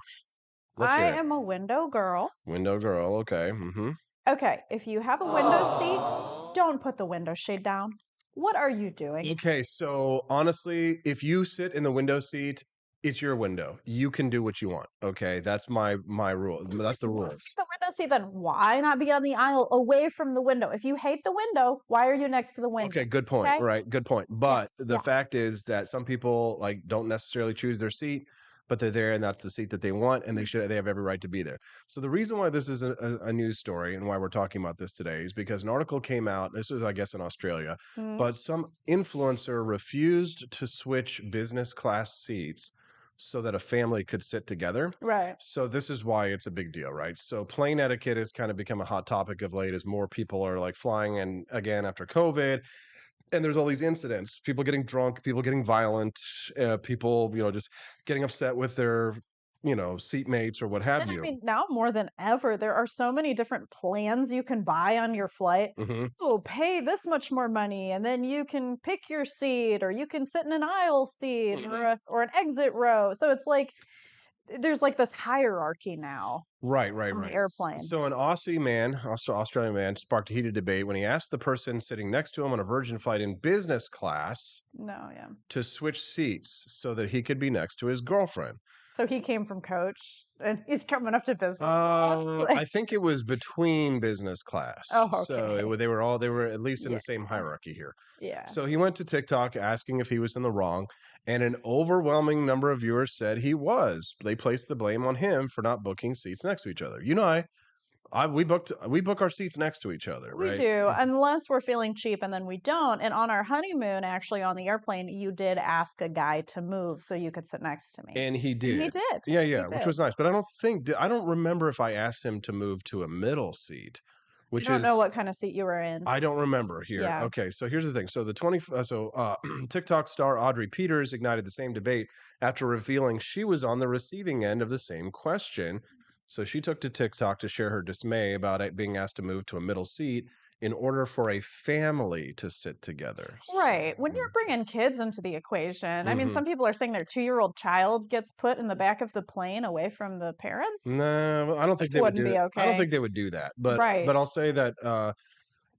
I am a window girl. Window girl. Okay. Mm-hmm. Okay. If you have a window seat, don't put the window shade down. What are you doing? Okay. So honestly, if you sit in the window seat, it's your window. You can do what you want. Okay. That's my rule. That's the rules. The window seat, then why not be on the aisle away from the window? If you hate the window, why are you next to the window? Okay, good point. Okay? Right, good point. But the fact is that some people like don't necessarily choose their seat, but they're there and that's the seat that they want, and they have every right to be there. So the reason why this is a news story and why we're talking about this today is because an article came out. This was, I guess, in Australia, but some influencer refused to switch business class seats so that a family could sit together. Right. So this is why it's a big deal, right? So plane etiquette has kind of become a hot topic of late as more people are like flying in again after COVID. And there's all these incidents, people getting drunk, people getting violent, people, just getting upset with their, seatmates or what have And you. I mean, now more than ever, there are so many different plans you can buy on your flight. Oh, pay this much more money, and then you can pick your seat, or you can sit in an aisle seat, or an exit row. So it's like there's like this hierarchy now. Right. On the airplane. So an Australian man sparked a heated debate when he asked the person sitting next to him on a Virgin flight in business class to switch seats so that he could be next to his girlfriend. So he came from coach and he's coming up to business class. I think it was between business class. Oh, okay. So they were at least in the same hierarchy here. Yeah. So he went to TikTok asking if he was in the wrong, and an overwhelming number of viewers said he was. They placed the blame on him for not booking seats next to each other. We book our seats next to each other, right? We do, unless we're feeling cheap, and then we don't. And on our honeymoon, actually on the airplane, you did ask a guy to move so you could sit next to me. And he did. And he did. Yeah, which was nice. But I don't remember if I asked him to move to a middle seat. I don't know what kind of seat you were in. I don't remember here. Yeah. Okay, so here's the thing. So TikTok star Audrey Peters ignited the same debate after revealing she was on the receiving end of the same question. So she took to TikTok to share her dismay about it being asked to move to a middle seat in order for a family to sit together. Right. When you're bringing kids into the equation, I mean, some people are saying their 2-year-old child gets put in the back of the plane away from the parents. No, I don't think they would do that. Okay. I don't think they would do that. But right. But I'll say that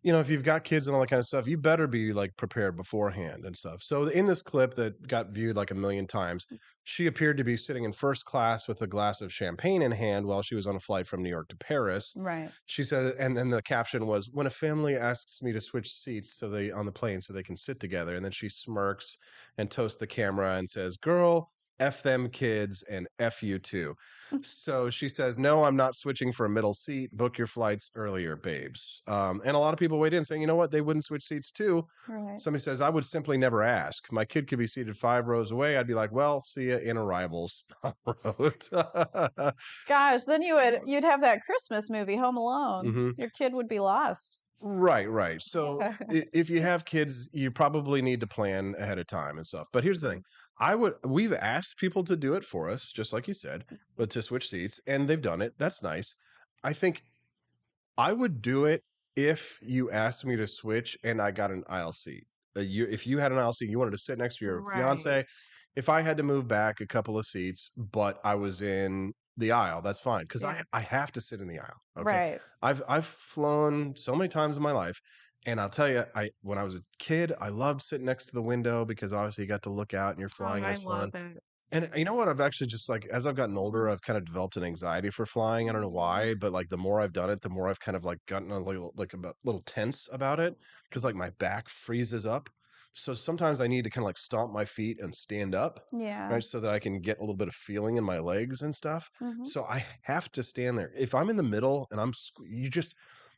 if you've got kids and all that kind of stuff, you better be like prepared beforehand and stuff. So in this clip that got viewed like 1 million times, she appeared to be sitting in first class with a glass of champagne in hand while she was on a flight from New York to Paris. Right. She said, and then the caption was, "When a family asks me to switch seats on the plane so they can sit together," and then she smirks and toasts the camera and says, "Girl, F them kids and F you too." So she says, "No, I'm not switching for a middle seat. Book your flights earlier, babes." And a lot of people weighed in saying, you know what? They wouldn't switch seats too. Right. Somebody says, "I would simply never ask. My kid could be seated 5 rows away. I'd be like, well, see ya in arrivals." Gosh, then you'd have that Christmas movie, Home Alone. Your kid would be lost. Right. So if you have kids, you probably need to plan ahead of time and stuff. But here's the thing. We've asked people to do it for us, just like you said, but to switch seats, and they've done it. That's nice. I think I would do it if you asked me to switch and I got an aisle seat. If you had an aisle seat, you wanted to sit next to your fiance. If I had to move back a couple of seats, but I was in the aisle, that's fine, because I have to sit in the aisle. Okay? Right. I've flown so many times in my life, and I'll tell you, when I was a kid, I loved sitting next to the window because obviously you got to look out and you're flying. It's fun. And you know what? I've actually just like, as I've gotten older, I've kind of developed an anxiety for flying. I don't know why, but like the more I've done it, the more I've kind of like gotten a little tense about it because like my back freezes up. So sometimes I need to kind of like stomp my feet and stand up, Yeah. right? So that I can get a little bit of feeling in my legs and stuff. Mhm. So I have to stand there. If I'm in the middle and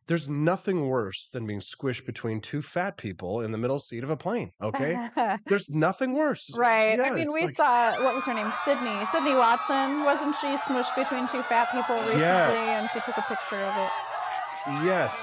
There's nothing worse than being squished between two fat people in the middle seat of a plane. Okay, there's nothing worse. Right. Yeah, I mean, it's we like, saw, what was her name? Sydney Watson. Wasn't she smushed between two fat people recently? Yes. And she took a picture of it. Yes.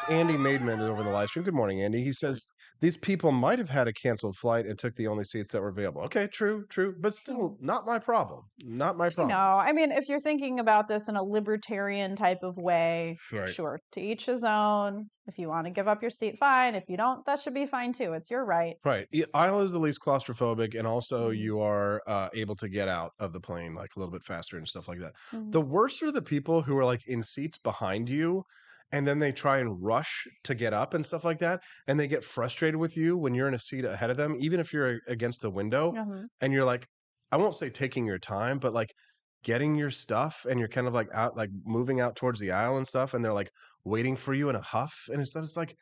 Andy Maidman is over the live stream. Good morning, Andy. He says these people might have had a canceled flight and took the only seats that were available. Okay, true, but still not my problem. Not my problem. No, I mean, if you're thinking about this in a libertarian type of way, Right. sure, to each his own. If you want to give up your seat, fine. If you don't, that should be fine too. It's your right. Right. Aisle is the least claustrophobic, and also you are able to get out of the plane like a little bit faster and stuff like that. The worst are the people who are like in seats behind you, and then they try and rush to get up and stuff like that, and they get frustrated with you when you're in a seat ahead of them, even if you're against the window, and you're like, I won't say taking your time, but like getting your stuff, and you're kind of like out, like moving out towards the aisle and stuff, and they're like waiting for you in a huff, and it's like,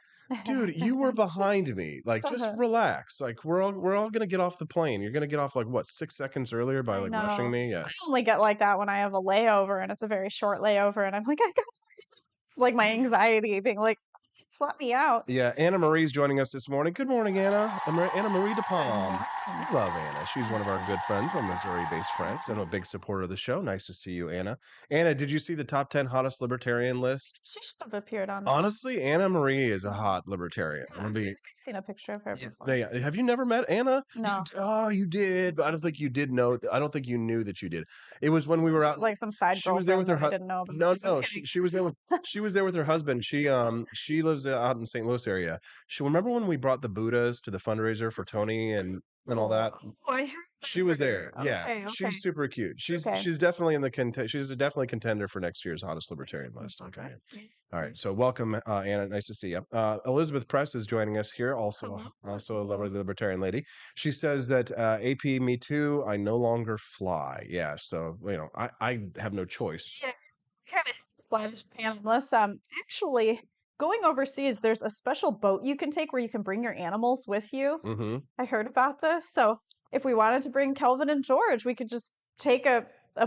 dude, you were behind me. Like, just relax. Like, we're all gonna get off the plane. You're gonna get off like what, 6 seconds earlier by like rushing me? Yeah. I only get like that when I have a layover and it's a very short layover, and I'm like, it's like my anxiety being like, just let me out. Yeah, Anna Marie's joining us this morning. Good morning, Anna. Anna Marie DePalm. I love Anna. She's one of our good friends, our Missouri-based friends, and a big supporter of the show. Nice to see you, Anna. Anna, did you see the top 10 hottest libertarian list? She should have appeared on that. Honestly, Anna Marie is a hot libertarian. I've seen a picture of her before. Yeah. Have you never met Anna? No. You did, but I don't think you did know. I don't think you knew that you did. It was when we were out. It was like some side She was there with her husband. I didn't know. No. She was there with her husband. She lives out in St. Louis area. She remember when we brought the Buddhas to the fundraiser for Tony and all that. Oh, I heard. She was there. Yeah, Okay. she's super cute. She's definitely in the she's definitely a contender for next year's hottest libertarian list. Okay. All right. So welcome, Anna. Nice to see you. Elizabeth Press is joining us here. Also a lovely libertarian lady. She says that AP me too. I no longer fly. Yeah. So I have no choice. Yeah, kind of flattish paneless. Actually, going overseas, there's a special boat you can take where you can bring your animals with you. Mm-hmm. I heard about this. So if we wanted to bring Kelvin and George, we could just take a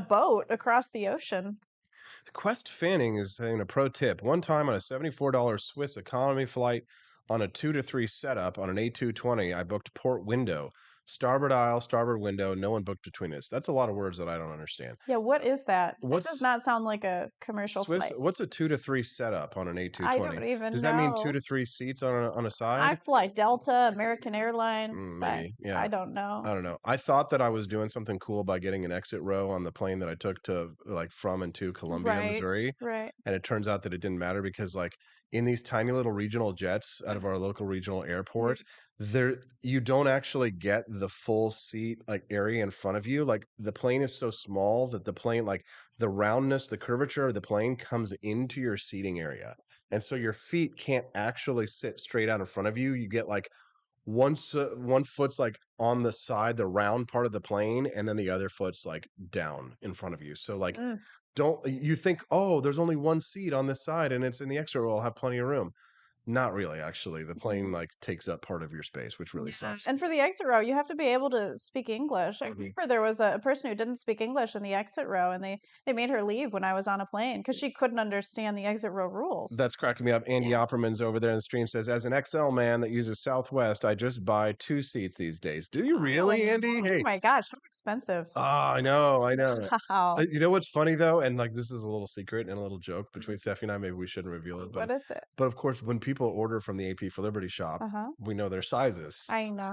boat across the ocean. Quest Fanning is saying a pro tip. One time on a $74 Swiss economy flight on a 2 to 3 setup on an A220, I booked port window. Starboard aisle, starboard window, no one booked between us. That's a lot of words that I don't understand. Yeah, what is that? That does not sound like a commercial flight. What's a 2 to 3 setup on an A220? I don't even know. Does that mean 2 to 3 seats on a side? I fly Delta, American Airlines. Maybe, yeah. I don't know. I don't know. I thought that I was doing something cool by getting an exit row on the plane that I took to from and to Columbia, Missouri. Right. And it turns out that it didn't matter because like in these tiny little regional jets out of our local regional airport, you don't actually get the full seat like area in front of you. Like the plane is so small that the plane, like the roundness, the curvature of the plane comes into your seating area. And so your feet can't actually sit straight out in front of you. You get like one foot's like on the side, the round part of the plane, and then the other foot's like down in front of you. So like don't you think, oh, there's only one seat on this side and it's in the extra row, I'll have plenty of room. Not really, actually. The plane like takes up part of your space, which really sucks. And for the exit row, you have to be able to speak English. I remember there was a person who didn't speak English in the exit row, and they made her leave when I was on a plane because she couldn't understand the exit row rules. That's cracking me up. Andy Opperman's over there in the stream says, as an XL man that uses Southwest, I just buy 2 seats these days. Do you really, Andy? Hey. Oh my gosh, how expensive. Oh, I know. Wow. You know what's funny though? And like this is a little secret and a little joke between Steffi and I. Maybe we shouldn't reveal it. But what is it? But of course, when people order from the AP for Liberty shop, we know their sizes. I know.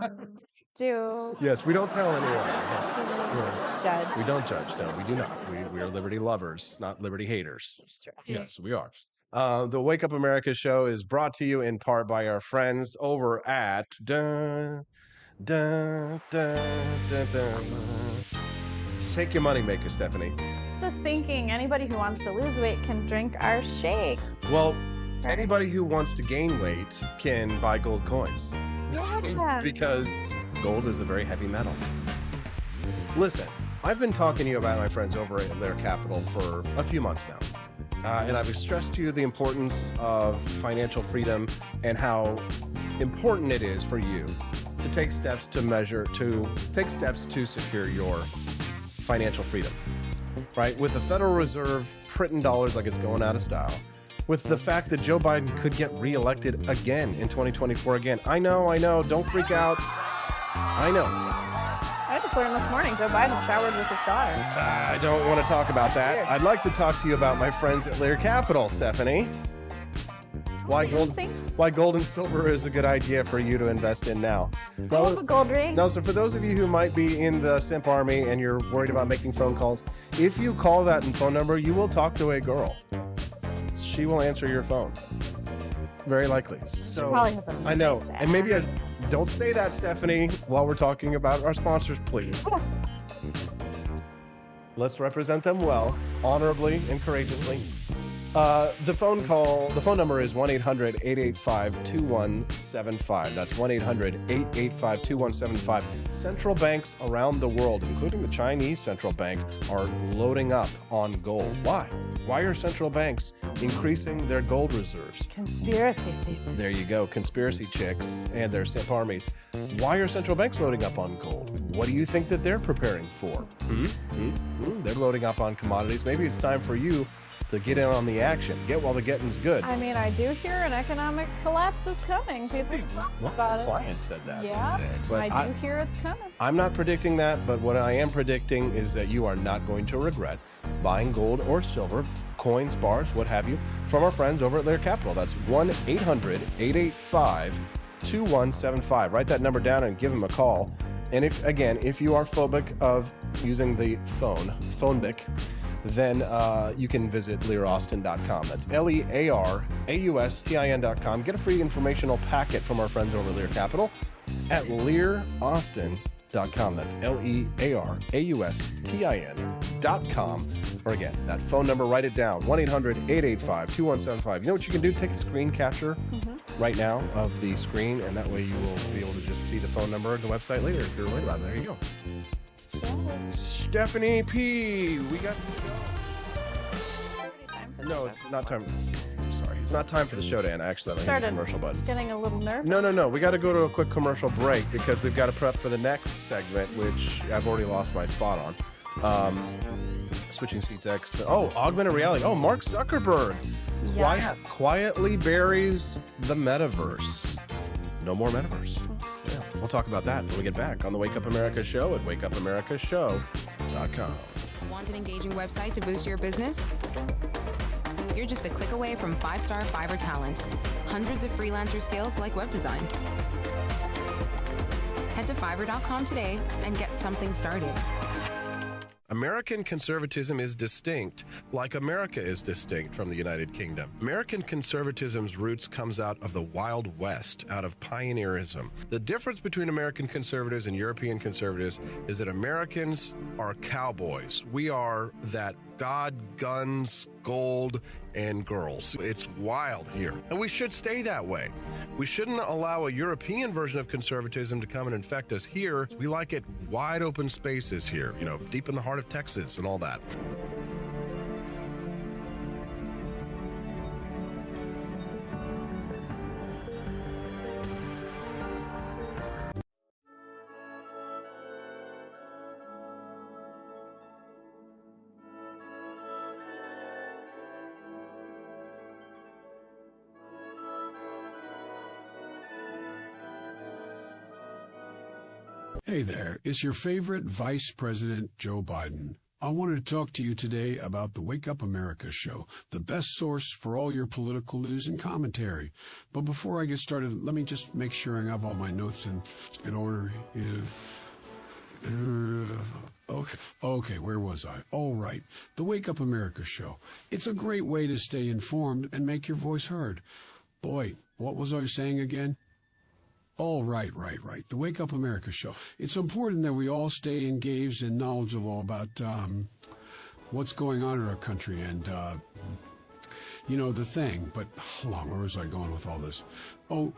Do. Yes, we don't tell anyone. Yes. Judge. We don't judge. No, we do not. We are Liberty lovers, not Liberty haters. That's right. Yes, we are. The Wake Up America show is brought to you in part by our friends over at Shake Your Money Maker, Stephanie. Just thinking, anybody who wants to lose weight can drink our shake. Well, anybody who wants to gain weight can buy gold coins. Yeah. Because gold is a very heavy metal. Listen, I've been talking to you about my friends over at Lair Capital for a few months now. And I've stressed to you the importance of financial freedom and how important it is for you to take steps to secure your financial freedom. Right? With the Federal Reserve printing dollars like it's going out of style, with the fact that Joe Biden could get reelected again in 2024 again. I know. Don't freak out. I know. I just learned this morning Joe Biden showered with his daughter. I don't want to talk about that. Weird. I'd like to talk to you about my friends at Lear Capital, Stephanie. Why gold and silver is a good idea for you to invest in now. I love a gold ring. No, so for those of you who might be in the simp army and you're worried about making phone calls, if you call that phone number, you will talk to a girl. She will answer your phone. Very likely. So Probably has a I know. nice And maybe ass. don't say that, Stephanie, while we're talking about our sponsors, please. Let's represent them well, honorably and courageously. The phone number is 1-800-885-2175. That's 1-800-885-2175. Central banks around the world, including the Chinese central bank, are loading up on gold. Why? Why are central banks increasing their gold reserves? Conspiracy theory. There you go, conspiracy chicks and their simp armies. Why are central banks loading up on gold? What do you think that they're preparing for? They're loading up on commodities. Maybe it's time for you to get in on the action. Get while the getting's good. I mean, I do hear an economic collapse is coming. People talk about it. Client said that. Yeah, But I do hear it's coming. I'm not predicting that, but what I am predicting is that you are not going to regret buying gold or silver, coins, bars, what have you, from our friends over at Lear Capital. That's 1-800-885-2175. Write that number down and give them a call. And if you are phobic of using the phonebic, then you can visit learaustin.com. That's LEARAUSTIN.com. Get a free informational packet from our friends over Lear Capital at learaustin.com. That's LEARAUSTIN.com. Or again, that phone number, write it down, 1-800-885-2175. You know what you can do? Take a screen capture right now of the screen, and that way you will be able to just see the phone number and the website later if you're worried about it. There you go. Stephanie P, we got to go. No, it's not time. I'm sorry. It's not time for the show to end. I actually have a commercial button. Getting a little nervous. No. We got to go to a quick commercial break because we've got to prep for the next segment, which I've already lost my spot on. Switching seats X. Oh, augmented reality. Oh, Mark Zuckerberg quietly buries the metaverse. No more metaverse. Yeah, we'll talk about that when we get back on the Wake Up America show at wakeupAmericaShow.com. Want an engaging website to boost your business? You're just a click away from 5-star Fiverr talent. Hundreds of freelancer skills like web design. Head to Fiverr.com today and get something started. American conservatism is distinct, like America is distinct from the United Kingdom. American conservatism's roots comes out of the Wild West, out of pioneerism. The difference between American conservatives and European conservatives is that Americans are cowboys. We are that God, guns, gold, and girls. It's wild here. And we should stay that way. We shouldn't allow a European version of conservatism to come and infect us here. We like it wide open spaces here, deep in the heart of Texas and all that. Hey there, it's your favorite Vice President Joe Biden. I wanted to talk to you today about the Wake Up America show, the best source for all your political news and commentary. But before I get started, let me just make sure I have all my notes in order. Okay, where was I? All right, the Wake Up America show. It's a great way to stay informed and make your voice heard. Boy, what was I saying again? Oh, right. The Wake Up America show. It's important that we all stay engaged and knowledgeable about what's going on in our country and, the thing. But hold on, where was I going with all this? Oh,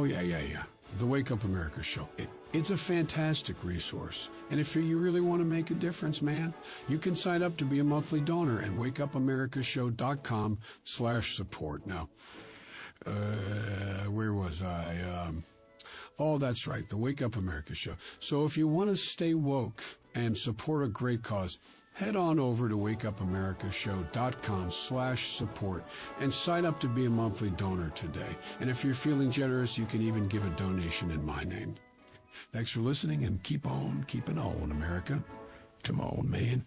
yeah. The Wake Up America show. It's a fantastic resource. And if you really want to make a difference, man, you can sign up to be a monthly donor at wakeupAmericaShow.com/support. Now, where was I? Oh, that's right, the Wake Up America show. So if you want to stay woke and support a great cause, head on over to wakeupamericashow.com/support and sign up to be a monthly donor today. And if you're feeling generous, you can even give a donation in my name. Thanks for listening, and keep on keeping on, America. Come on, man.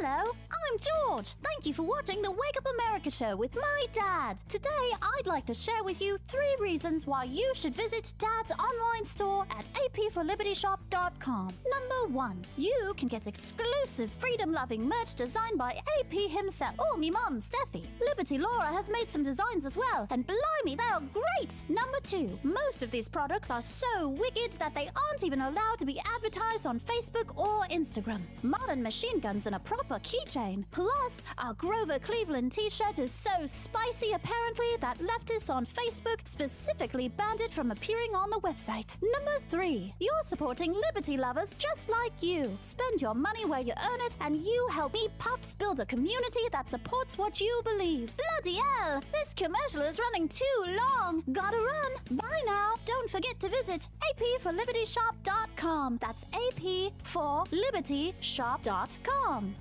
Hello, I'm George. Thank you for watching the Wake Up America show with my dad. Today, I'd like to share with you 3 reasons why you should visit Dad's online store at apforlibertyshop.com. Number 1, you can get exclusive freedom-loving merch designed by AP himself or me mum, Steffi. Liberty Laura has made some designs as well, and blimey, they are great. Number 2, most of these products are so wicked that they aren't even allowed to be advertised on Facebook or Instagram. Modern machine guns and a proper keychain. Plus, our Grover Cleveland t-shirt is so spicy apparently that leftists on Facebook specifically banned it from appearing on the website. Number 3, you're supporting liberty lovers just like you. Spend your money where you earn it, and you help me Pops build a community that supports what you believe. Bloody hell, this commercial is running too long. Gotta run. Bye now. Don't forget to visit apforlibertyshop.com. That's apforlibertyshop.com.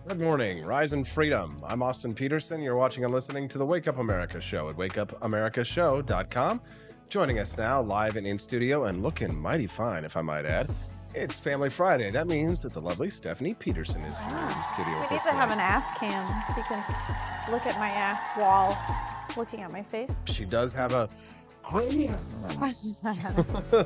Good morning, rise and freedom. I'm Austin Peterson. You're watching and listening to the Wake Up America show at wakeupamericashow.com. Joining us now live and in studio and looking mighty fine, if I might add. It's Family Friday. That means that the lovely Stephanie Peterson is here in the studio We with need us to have today. an ass cam so you can look at my ass while looking at my face. She does have a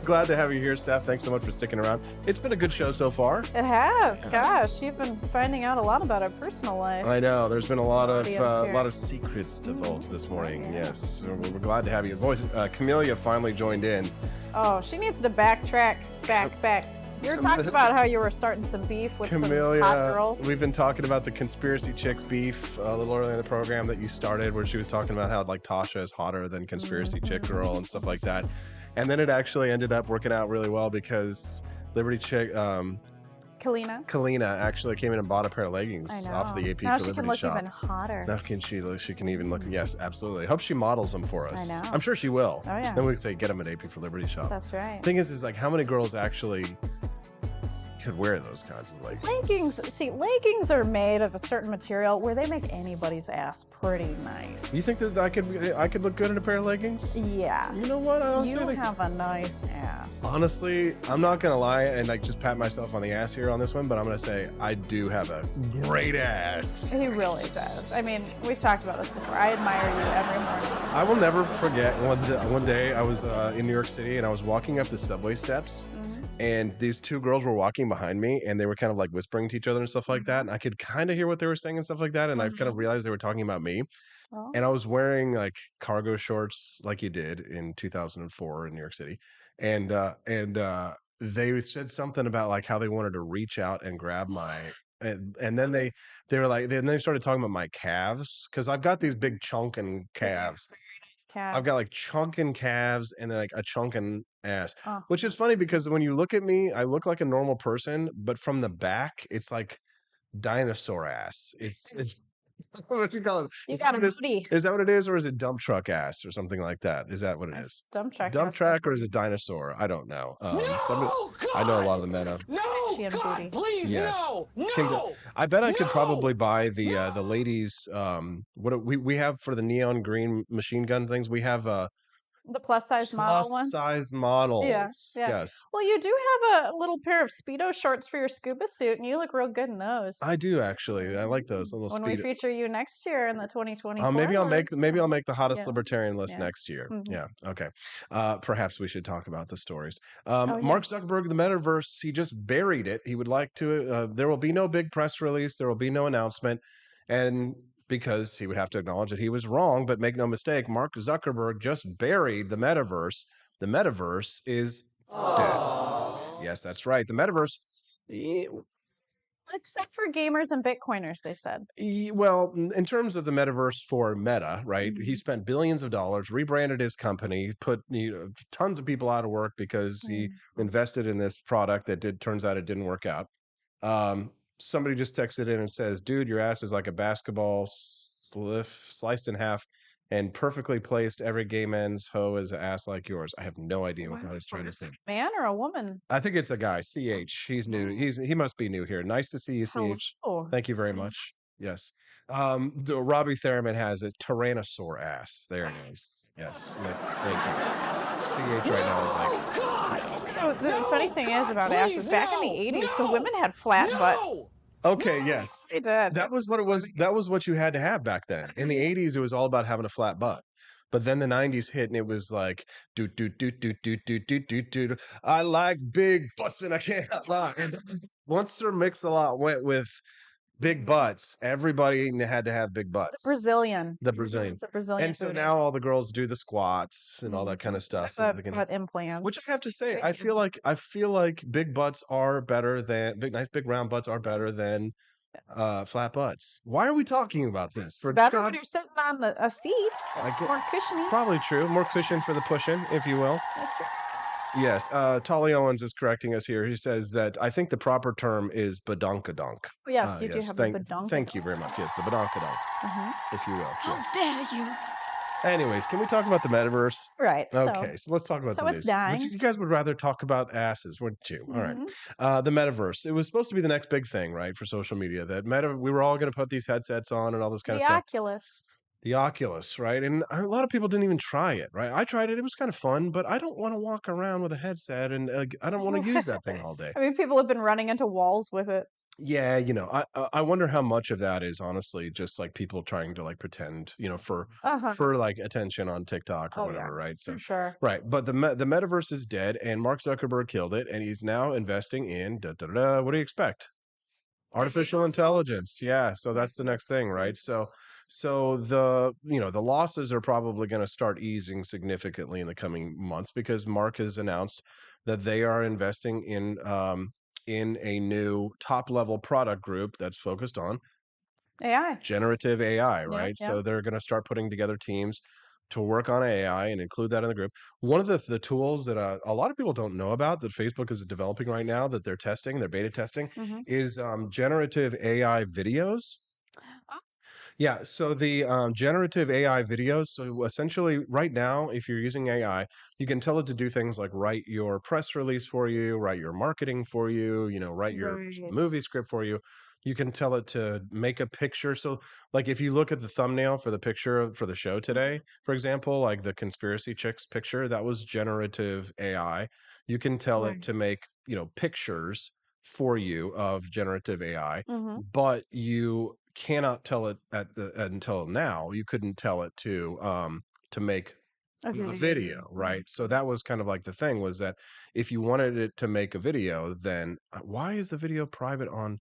glad to have you here, Steph. Thanks so much for sticking around. It's been a good show so far. It has. Gosh, you've been finding out a lot about our personal life. I know. There's been a lot of Audience here. secrets divulged this morning. Yes, so we're glad to have you. Voice Camellia finally joined in. Oh, she needs to backtrack. Back. You were talking about how you were starting some beef with Camellia, some hot girls. we've been talking about the conspiracy chicks beef a little earlier in the program that you started, where she was talking about how like Tasha is hotter than conspiracy chick girl and stuff like that. And then it actually ended up working out really well because Liberty chick, Kalina actually came in and bought a pair of leggings off the AP now for she Liberty can look shop. even hotter. Now she can even look. Yes, absolutely. Hope she models them for us. I know. I'm sure she will. Oh, yeah. Then we can say get them at AP for Liberty shop. That's right. Thing is like how many girls actually could wear those kinds of leggings? Leggings are made of a certain material where they make anybody's ass pretty nice. You think that I could look good in a pair of leggings? Yes. You know what? You have a nice ass. Honestly, I'm not gonna lie and like just pat myself on the ass here on this one, but I'm gonna say I do have a great ass. He really does. I mean, we've talked about this before. I admire you every morning. I will never forget one day I was in New York City and I was walking up the subway steps. And these 2 girls were walking behind me and they were kind of like whispering to each other and stuff like that. And I could kind of hear what they were saying and stuff like that. And I kind of realized they were talking about me. Oh. And I was wearing like cargo shorts like you did in 2004 in New York City. And they said something about like how they wanted to reach out and grab my and then they were like then they started talking about my calves because I've got these big chunkin' calves. I've got like chunkin' calves and then like a chunkin' ass, which is funny because when you look at me, I look like a normal person, but from the back, it's like dinosaur ass. It's What do you call it? You Is got that a what it is? booty. Is that what it is, or is it dump truck ass or something like that? Is that what it is? Dump truck. Dump has track a or is it dinosaur? I don't know. Somebody, No, I know a lot God! of the meta. No, She had a God, booty. please, Yes. no! Kingdom. No! I bet I could No! probably buy the ladies we have for the neon green machine gun things. We have The plus size model plus one. size Yeah, models. yeah. Yes. Well, you do have a little pair of Speedo shorts for your scuba suit, and you look real good in those. I do actually. I like those little When we speed. feature you next year in the 2024 Maybe I'll make list. the hottest Yeah. libertarian list Yeah. next year. Mhm. Yeah. Okay. Perhaps we should talk about the stories. Oh, Mark yes. Zuckerberg, the metaverse, he just buried it. He would like to. There will be no big press release. There will be no announcement, and because he would have to acknowledge that he was wrong. But make no mistake, Mark Zuckerberg just buried the metaverse. The metaverse is dead. Yes, that's right. The metaverse. Except for gamers and Bitcoiners, they said. Well, in terms of the metaverse for Meta, right? He Mhm. spent billions of dollars, rebranded his company, put tons of people out of work because he invested in this product that turns out it didn't work out. Somebody just texted in and says, "Dude, your ass is like a basketball sliced in half and perfectly placed. Every gay man's hoe is an ass like yours." I have no idea what the hell he's trying to say. Man or a woman? I think it's a guy, CH. He's new. He must be new here. Nice to see you, CH. Hello. Thank you very much. Yes. Robbie Thurman has a Tyrannosaur ass. There it is. Yes. Thank you. CH right now is like. So the funny thing is about asses, back in the 80s, the women had flat butt. Okay, yes. They did. That was what it was. That was what you had to have back then. In the 80s, it was all about having a flat butt. But then the 90s hit and it was like do do do do do do do do do. I like big butts and I can't lie. And once Sir Mix-a-Lot went with big butts, everybody had to have big butts. Brazilian. The Brazilian. It's a Brazilian And so booty. now all the girls do the squats and all that kind of stuff. So they can, Butt implants. which I have to say, I feel like big butts are better than nice big round butts are better than flat butts. Why are we talking about this? It's better when you're sitting on a seat. It's more cushiony. Probably true. More cushion for the pushing, if you will. That's true. Yes. Tolly Owens is correcting us here. He says that I think the proper term is badonkadonk. Oh, yes, you do have the badonkadonk. Thank you very much. Yes, the badonkadonk, if you will. How Yes. dare you? Anyways, can we talk about the metaverse? Right. Okay, so let's talk about so the it's news. dying. You guys would rather talk about asses, wouldn't you? All right. The metaverse. It was supposed to be the next big thing, right, for social media. We were all going to put these headsets on and all this kind of The stuff. Oculus. The Oculus, right? And a lot of people didn't even try it, right? I tried it. It was kind of fun, but I don't want to walk around with a headset and I don't want to use that thing all day. I mean, people have been running into walls with it. Yeah, I wonder how much of that is honestly just like people trying to like pretend, for like attention on TikTok or whatever, right? So For sure. right, but the metaverse is dead, and Mark Zuckerberg killed it, and he's now investing in what do you expect? Artificial intelligence. Yeah, so that's the next thing, right? So the the losses are probably going to start easing significantly in the coming months because Mark has announced that they are investing in a new top level product group that's focused on AI. generative AI, Yeah, right? yeah. So they're going to start putting together teams to work on AI and include that in the group. One of the tools that a lot of people don't know about that Facebook is developing right now that they're beta testing, is generative AI videos. Yeah, so the generative AI videos. So essentially, right now, if you're using AI, you can tell it to do things like write your press release for you, write your marketing for you, write your movie script for you. You can tell it to make a picture. So, like, if you look at the thumbnail for the picture for the show today, for example, like the conspiracy chicks picture, that was generative AI. You can tell it to make, pictures for you of generative AI, but you cannot tell it until now. You couldn't tell it to make a video, right? So that was kind of like the thing was that if you wanted it to make a video, then why is the video private on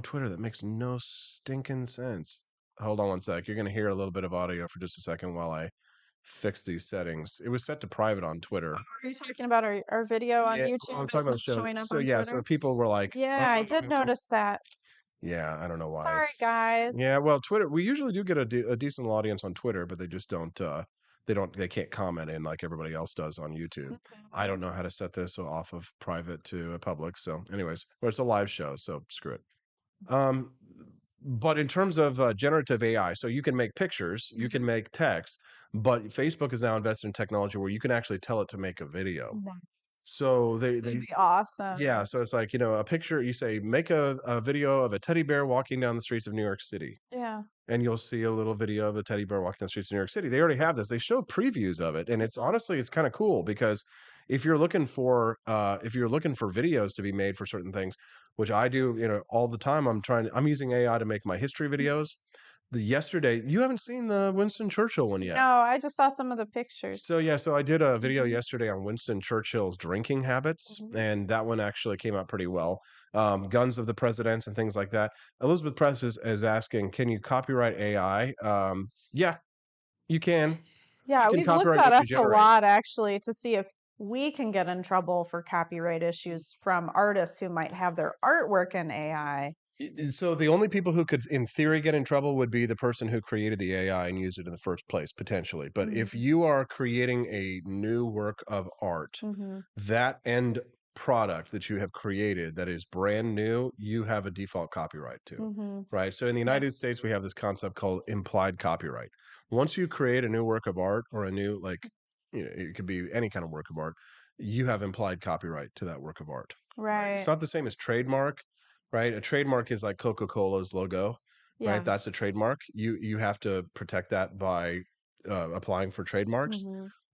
Twitter? That makes no stinking sense. Hold on one sec. You're going to hear a little bit of audio for just a second while I fix these settings. It was set to private on Twitter. Are you talking about our video on YouTube? I'm talking about the show. Showing up So on yeah, Twitter? so people were like, Yeah, I did notice that. Yeah, I don't know why. Sorry, guys. Yeah, well, Twitter. We usually do get a decent audience on Twitter, but they just don't. They can't comment in like everybody else does on YouTube. I don't know how to set this off of private to public. So, anyways, well, it's a live show, so screw it. But in terms of generative AI, so you can make pictures, you can make text, but Facebook is now invested in technology where you can actually tell it to make a video. So That'd be awesome. yeah, so it's like, a picture, you say, make a video of a teddy bear walking down the streets of New York City. Yeah. And you'll see a little video of a teddy bear walking the streets of New York City. They already have this. They show previews of it, and it's honestly it's kind of cool because if you're looking for videos to be made for certain things, which I do, all the time, I'm using AI to make my history videos. Yesterday, you haven't seen the Winston Churchill one yet. No, I just saw some of the pictures. So I did a video yesterday on Winston Churchill's drinking habits, and that one actually came out pretty well. Guns of the Presidents and things like that. Elizabeth Press is asking, can you copyright AI? Yeah, you can. Yeah, You can we've looked copyright that what up you a generate. lot actually to see if we can get in trouble for copyright issues from artists who might have their artwork in AI. So the only people who could, in theory, get in trouble would be the person who created the AI and used it in the first place, potentially. But if you are creating a new work of art, that end product that you have created that is brand new, you have a default copyright to, right? So in the United States, we have this concept called implied copyright. Once you create a new work of art or a new, it could be any kind of work of art, you have implied copyright to that work of art. Right. It's not the same as trademark. Right? A trademark is like Coca-Cola's logo, Yeah. right? That's a trademark. You have to protect that by applying for trademarks.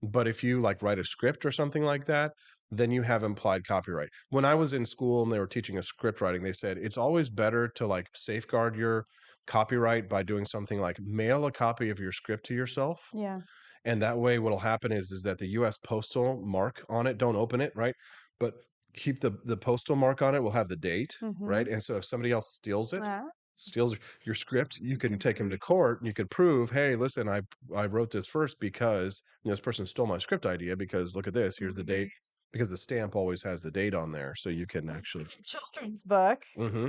But if you write a script or something like that, then you have implied copyright. When I was in school and they were teaching us script writing, they said it's always better to safeguard your copyright by doing something like mail a copy of your script to yourself. Yeah. And that way what'll happen is that the US postal mark on it, don't open it, right? But keep the postal mark on it, will have the date, right? And so if somebody else steals it, steals your script, you can take him to court and you could prove, hey, listen, I wrote this first because this person stole my script idea because look at this, here's the date, because the stamp always has the date on there, so you can actually Children's book.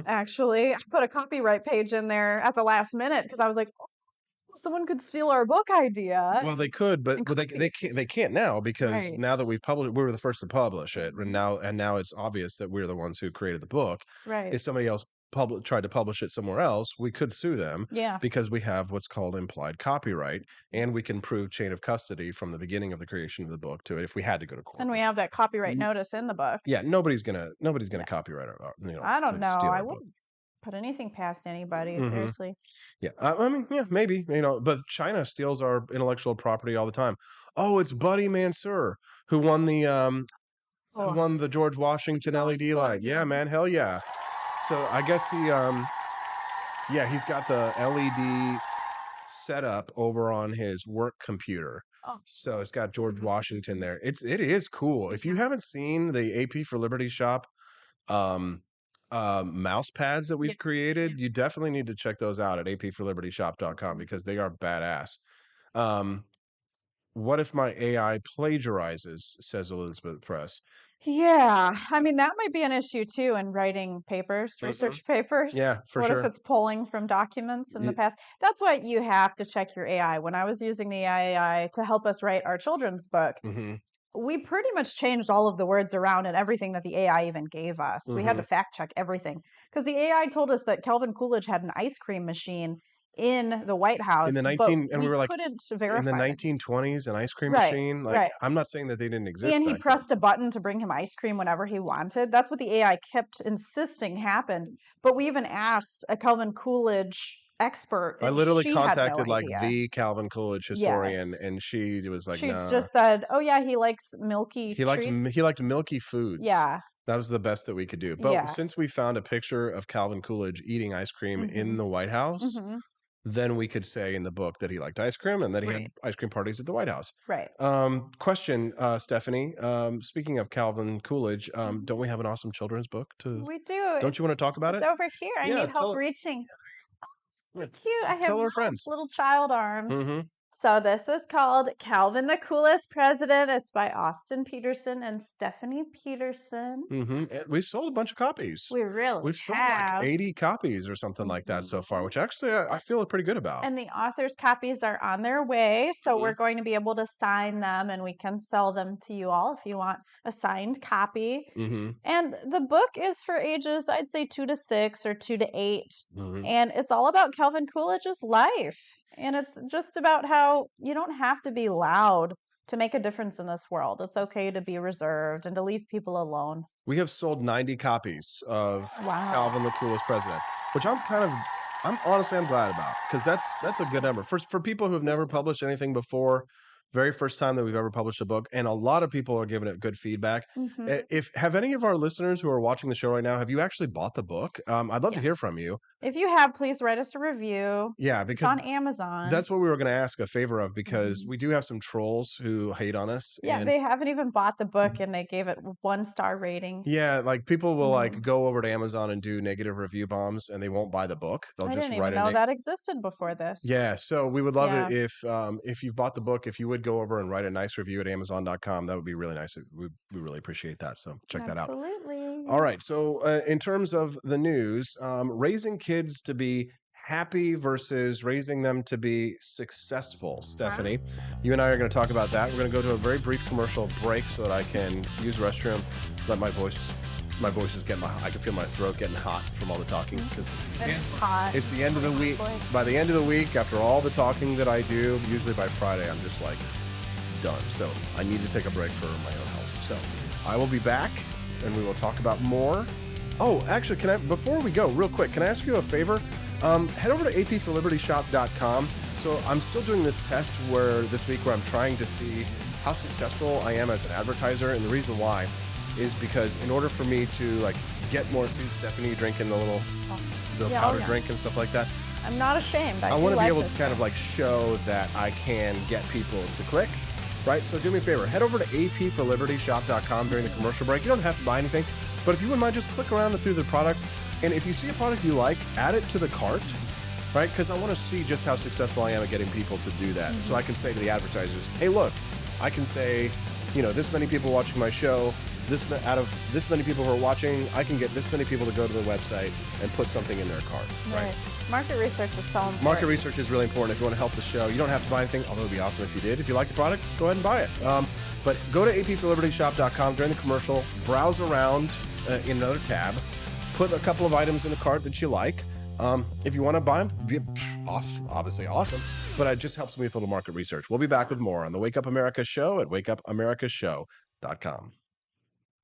Actually, I put a copyright page in there at the last minute because I was like, someone could steal our book idea. Well, they could, but they can't now because now that we've published, we were the first to publish it, and now it's obvious that we're the ones who created the book. Right. If somebody else tried to publish it somewhere else, we could sue them. Yeah. Because we have what's called implied copyright, and we can prove chain of custody from the beginning of the creation of the book to it if we had to go to court. And we have that copyright notice in the book. Yeah, nobody's gonna copyright our I don't know. I wouldn't wouldn't put anything past anybody, seriously. Yeah, I mean, yeah, maybe, but China steals our intellectual property all the time. Oh, it's Buddy Mansur who won the George Washington LED light. Yeah, man, hell yeah. So I guess he's got the LED set up over on his work computer. So it's got George Washington there. It is cool. If you haven't seen the AP for Liberty shop mouse pads that we've created, you definitely need to check those out at apforlibertyshop.com because they are badass. What if my AI plagiarizes, says Elizabeth Press? Yeah, I mean, that might be an issue too in writing papers, research papers. Yeah, for what sure. if it's pulling from documents in the past? That's why you have to check your AI. When I was using the AI to help us write our children's book, we pretty much changed all of the words around and everything that the AI even gave us. We had to fact check everything because the AI told us that Calvin Coolidge had an ice cream machine in the White House, and we were like, couldn't verify in the 1920s, an ice cream machine. I'm not saying that they didn't exist. And he pressed a button to bring him ice cream whenever he wanted. That's what the AI kept insisting happened. But we even asked a Calvin Coolidge expert. I literally contacted the Calvin Coolidge historian, and she was like, she nah. just said, "Oh yeah, he likes milky. He liked milky foods. Yeah, that was the best that we could do. But since we found a picture of Calvin Coolidge eating ice cream in the White House, then we could say in the book that he liked ice cream and that he had ice cream parties at the White House. Right. Question, Stephanie. Speaking of Calvin Coolidge, don't we have an awesome children's book We do. Don't you want to talk about it's it? over here. I need help reaching. Cute. I have tell our friends. little child arms. So this is called Calvin the Coolest President. It's by Austin Peterson and Stephanie Peterson. We've sold a bunch of copies. We really We've sold have. like 80 copies or something like that so far, which actually I feel pretty good about. And the author's copies are on their way. So we're going to be able to sign them and we can sell them to you all if you want a signed copy. And the book is for ages, I'd say 2 to 6 or 2 to 8. And it's all about Calvin Coolidge's life. And it's just about how you don't have to be loud to make a difference in this world. It's okay to be reserved and to leave people alone. We have sold 90 copies of Calvin the Coolest President, which I'm honestly glad about, because that's a good number. For people who have never published anything before, very first time that we've ever published a book, and a lot of people are giving it good feedback. Have any of our listeners who are watching the show right now, have you actually bought the book? I'd love to hear from you. If you have, please write us a review. Yeah, because it's on Amazon. That's what we were going to ask a favor of, because we do have some trolls who hate on us. Yeah, they haven't even bought the book and they gave it 1-star rating. Yeah, like people will like go over to Amazon and do negative review bombs, and they won't buy the book. They'll just didn't write even know that existed before this. Yeah, so we would love it if you've bought the book, if you would go over and write a nice review at Amazon.com. That would be really nice. We really appreciate that. So check that out. Absolutely. All right. So in terms of the news, raising kids to be happy versus raising them to be successful. Stephanie, you and I are going to talk about that. We're going to go to a very brief commercial break so that I can use the restroom, let my voice is getting I can feel my throat getting hot from all the talking, because it's the end of the week. By the end of the week, after all the talking that I do, usually by Friday, I'm just like done. So I need to take a break for my own health. So I will be back and we will talk about more. Oh, actually, before we go, real quick, can I ask you a favor? Head over to apforlibertyshop.com. So I'm still doing this test this week where I'm trying to see how successful I am as an advertiser. And the reason why is because in order for me to get more, see Stephanie drinking the powder drink and stuff like that. I'm not ashamed. I want to be able to kind of show that I can get people to click. Right? So do me a favor, head over to apforlibertyshop.com during the commercial break. You don't have to buy anything, but if you wouldn't mind, just click around through the products. And if you see a product you like, add it to the cart, right? Because I want to see just how successful I am at getting people to do that. So I can say to the advertisers, hey, look, I can say, this many people watching my show, out of this many people who are watching, I can get this many people to go to the website and put something in their cart, right? Market research is so important. Market research is really important if you want to help the show. You don't have to buy anything, although it would be awesome if you did. If you like the product, go ahead and buy it. But go to apforlibertyshop.com during the commercial, browse around in another tab, put a couple of items in the cart that you like. If you want to buy them, obviously awesome, but it just helps me with a little market research. We'll be back with more on the Wake Up America show at wakeupAmericaShow.com.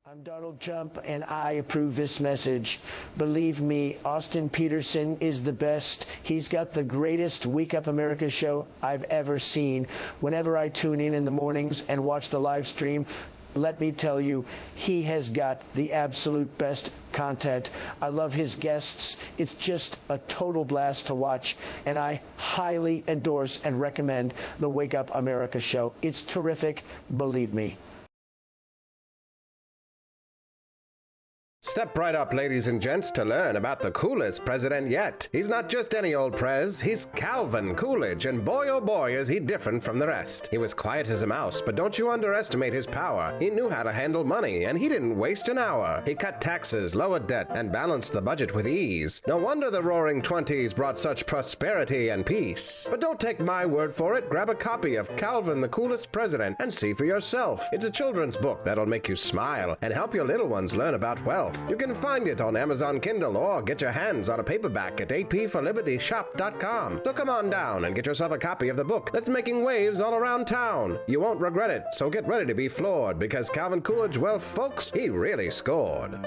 I'm Donald Trump, and I approve this message. Believe me, Austin Peterson is the best. He's got the greatest Wake Up America show I've ever seen. Whenever I tune in the mornings and watch the live stream, let me tell you, he has got the absolute best content. I love his guests. It's just a total blast to watch, and I highly endorse and recommend the Wake Up America show. It's terrific, believe me. Step right up, ladies and gents, to learn about the coolest president yet. He's not just any old prez, he's Calvin Coolidge, and boy oh boy is he different from the rest. He was quiet as a mouse, but don't you underestimate his power. He knew how to handle money, and he didn't waste an hour. He cut taxes, lowered debt, and balanced the budget with ease. No wonder the Roaring Twenties brought such prosperity and peace. But don't take my word for it. Grab a copy of Calvin the Coolest President and see for yourself. It's a children's book that'll make you smile and help your little ones learn about wealth. You can find it on Amazon Kindle or get your hands on a paperback at apforlibertyshop.com. So come on down and get yourself a copy of the book that's making waves all around town. You won't regret it, so get ready to be floored, because Calvin Coolidge, well, folks, he really scored.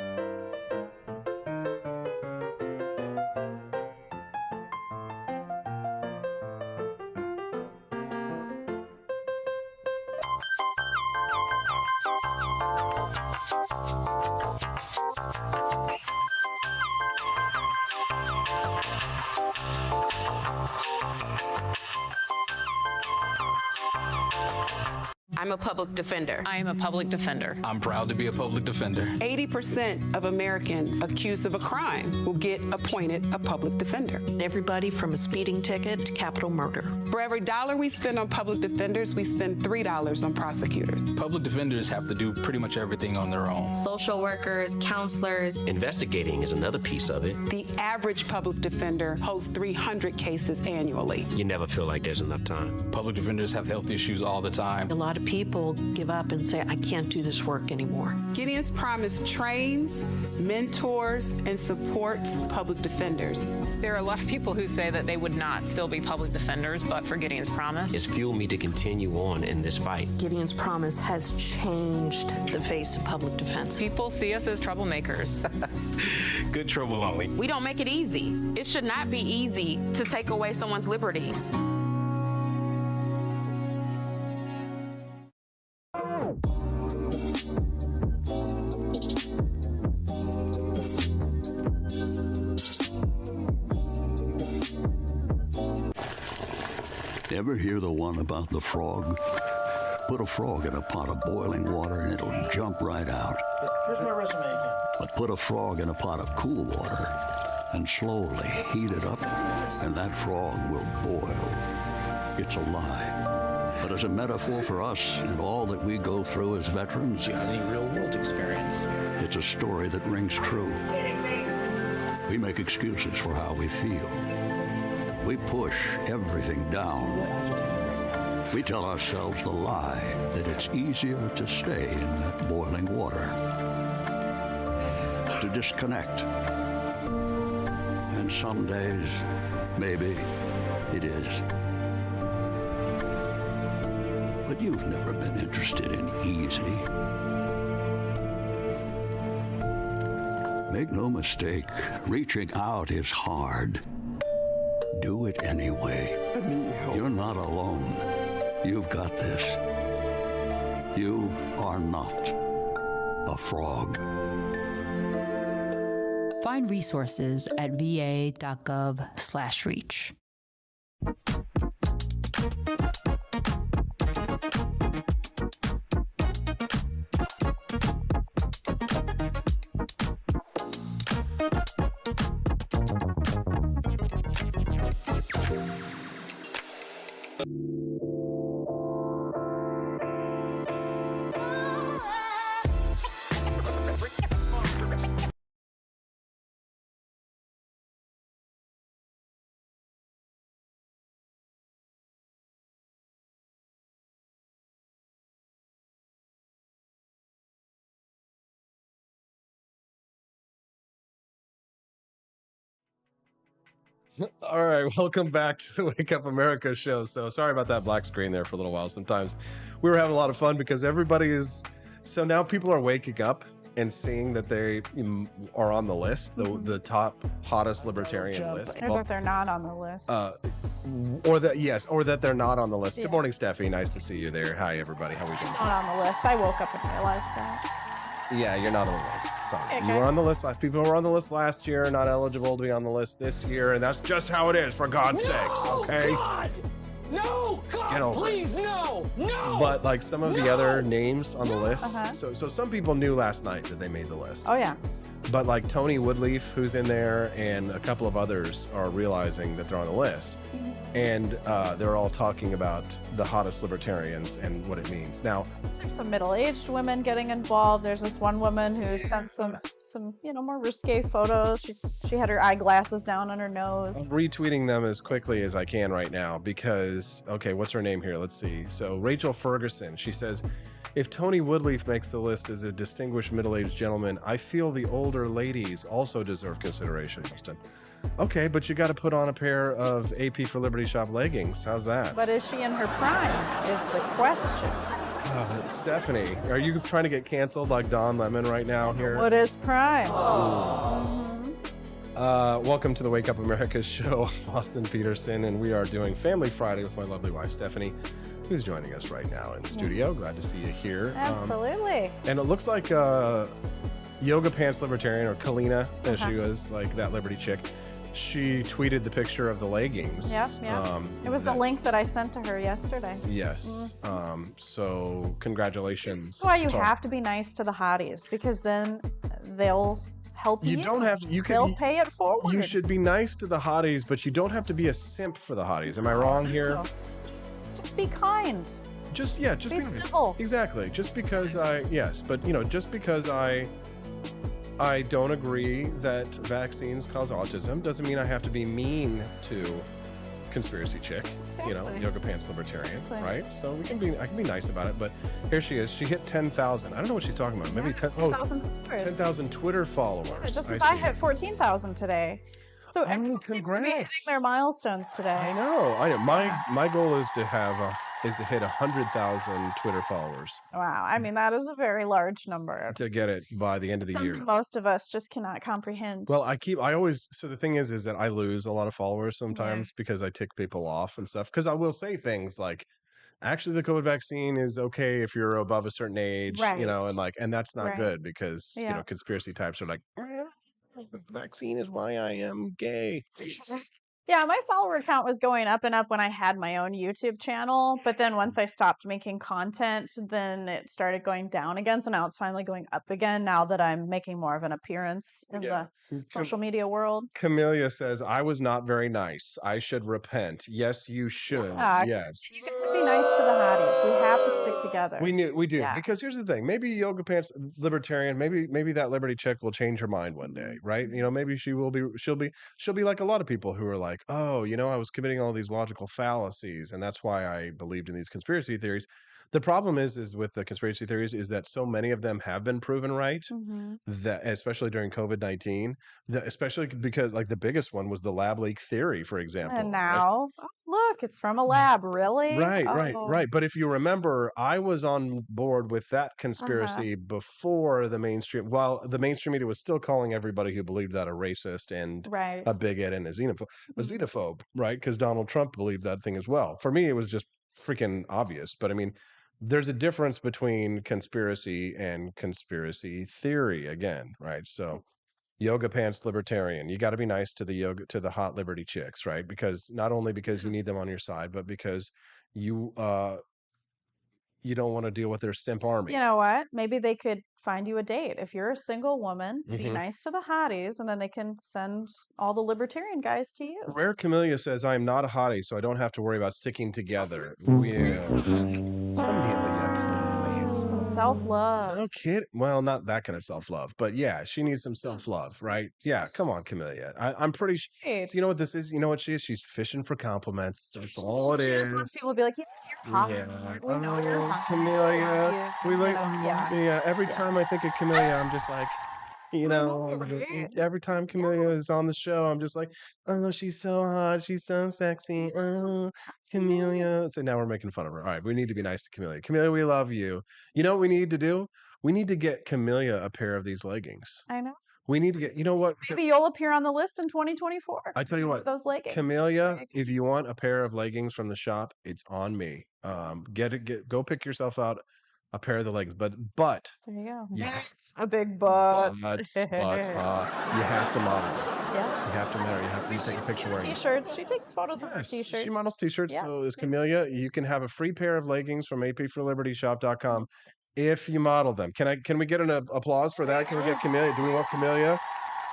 I'm a public defender. I am a public defender. I'm proud to be a public defender. 80% of Americans accused of a crime will get appointed a public defender. Everybody from a speeding ticket to capital murder. For every $1 we spend on public defenders, we spend $3 on prosecutors. Public defenders have to do pretty much everything on their own. Social workers, counselors. Investigating is another piece of it. The average public defender holds 300 cases annually. You never feel like there's enough time. Public defenders have health issues all the time. A lot of people give up and say, I can't do this work anymore. Gideon's Promise trains, mentors, and supports public defenders. There are a lot of people who say that they would not still be public defenders, but for Gideon's Promise. It's fueled me to continue on in this fight. Gideon's Promise has changed the face of public defense. People see us as troublemakers. Good trouble only. We don't make it easy. It should not be easy to take away someone's liberty. Ever hear the one about the frog? Put a frog in a pot of boiling water and it'll jump right out. Here's my resume again. But put a frog in a pot of cool water and slowly heat it up, and that frog will boil. It's a lie. But as a metaphor for us and all that we go through as veterans, Any real-world experience. it's a story that rings true. We make excuses for how we feel. We push everything down. We tell ourselves the lie that it's easier to stay in that boiling water, to disconnect. And some days, maybe it is. But you've never been interested in easy. Make no mistake, reaching out is hard. Do it anyway. You're not alone. You've got this. You are not a frog. Find resources at va.gov/reach. All right, welcome back to the Wake Up America show. So sorry about that black screen there for a little while. Sometimes we were having a lot of fun because everybody is. So now people are waking up and seeing that they are on the list, the top hottest libertarian list. Or that they're not on the list. Or that they're not on the list. Yeah. Good morning, Steffi. Nice to see you there. Hi, everybody. How are we doing? Not on the list. I woke up and realized that. Yeah, you're not on the list. Sorry. Okay. You were on the list. People who were on the list last year are not eligible to be on the list this year, and that's just how it is, for God's sakes, okay? God! No! God, Get over please, no! No! But like some of the other names on the list, Uh-huh. so some people knew last night that they made the list. Oh, yeah. But like Tony Woodleaf, who's in there, and a couple of others are realizing that they're on the list. And they're all talking about the hottest libertarians and what it means. Now, There's some middle-aged women getting involved. There's this one woman who sent some more risque photos. She had her eyeglasses down on her nose. I'm retweeting them as quickly as I can right now because, okay, what's her name here? Let's see. So Rachel Ferguson, she says, if Tony Woodleaf makes the list as a distinguished middle-aged gentleman, I feel the older ladies also deserve consideration, Justin. Okay, but you got to put on a pair of AP for Liberty Shop leggings. How's that? But is she in her prime is the question. Stephanie, are you trying to get canceled like Don Lemon right now here? What is prime? Welcome to the Wake Up America show. Austin Peterson, and we are doing Family Friday with my lovely wife, Stephanie, who's joining us right now in the studio. Glad to see you here. Absolutely. And it looks like Yoga Pants Libertarian, or Kalina, as she was, like that Liberty chick. she tweeted the picture of the leggings. Yep. It was the link that I sent to her yesterday. Yes. So congratulations. That's why you have to be nice to the hotties, because then they'll help you. You don't have to. They'll pay it forward. You should be nice to the hotties, but you don't have to be a simp for the hotties. Am I wrong here? Just be kind. Just be be nice. civil. Exactly. Just because just because I don't agree that vaccines cause autism doesn't mean I have to be mean to conspiracy chick, yoga pants libertarian, right? So I can be nice about it, but here she is. She hit 10,000. I don't know what she's talking about. Maybe 10,000 Twitter followers. Just as I hit 14,000 today. So everyone seems to be hitting their milestones today. I know. My goal is to hit 100,000 Twitter followers. Wow. I mean, that is a very large number. To get it by the end of the year. Most of us just cannot comprehend. Well, so the thing is that I lose a lot of followers sometimes because I tick people off and stuff. Because I will say things like, actually, the COVID vaccine is okay if you're above a certain age, and that's not good because, conspiracy types are like, the vaccine is why I am gay. Yeah, my follower count was going up and up when I had my own YouTube channel. But then once I stopped making content, then it started going down again. So now it's finally going up again now that I'm making more of an appearance in the social media world. Camellia says, I was not very nice. I should repent. Yes, you should. Yes. You can be nice to the hotties. We have to stick together. We do. Because here's the thing. Maybe Yoga Pants Libertarian, maybe that Liberty chick will change her mind one day, right? Maybe she'll be like a lot of people who are like, oh, I was committing all these logical fallacies, and that's why I believed in these conspiracy theories. The problem is with the conspiracy theories is that so many of them have been proven right, that especially during COVID-19, especially because like the biggest one was the lab leak theory, for example. And now, look, it's from a lab, really? Right. But if you remember, I was on board with that conspiracy before the mainstream, while the mainstream media was still calling everybody who believed that a racist and a bigot and a xenophobe, right? Because Donald Trump believed that thing as well. For me, it was just freaking obvious. But I mean, there's a difference between conspiracy and conspiracy theory again, right? So Yoga Pants Libertarian, you got to be nice to the hot liberty chicks, right? Because not only because you need them on your side, but because you don't want to deal with their simp army. You know what? Maybe they could find you a date. If you're a single woman, be nice to the hotties, and then they can send all the libertarian guys to you. Rare Camellia says, I am not a hottie, so I don't have to worry about sticking together. Camellia, please. Some self-love. No kid. Well, not that kind of self-love, but yeah, she needs some self-love, right? Yeah, come on, Camellia. I'm pretty sure. So you know what this is? You know what she is? She's fishing for compliments. That's all it is. People will be like, you're hot. We know you're hot. Camellia. Every time I think of Camellia, I'm just like, every time Camellia is on the show, I'm just like, oh, she's so hot, she's so sexy, oh, Camellia. So now we're making fun of her. All right, we need to be nice to Camellia. Camellia, we love you. You know what we need to do? We need to get Camellia a pair of these leggings. I know. We need to get, you know what? Maybe you'll appear on the list in 2024. I tell you what, those leggings. Camellia, if you want a pair of leggings from the shop, it's on me. Go pick yourself out a pair of the leggings, but there you go. Yes, a big butt. But you have to model it. Yeah, you have to marry. You have to take a picture wearing t-shirts. She takes photos of her t-shirts. She models t-shirts. Yeah. So is Camellia. You can have a free pair of leggings from apforlibertyshop.com if you model them. Can we get an applause for that? Can we get Camellia? Do we want Camellia?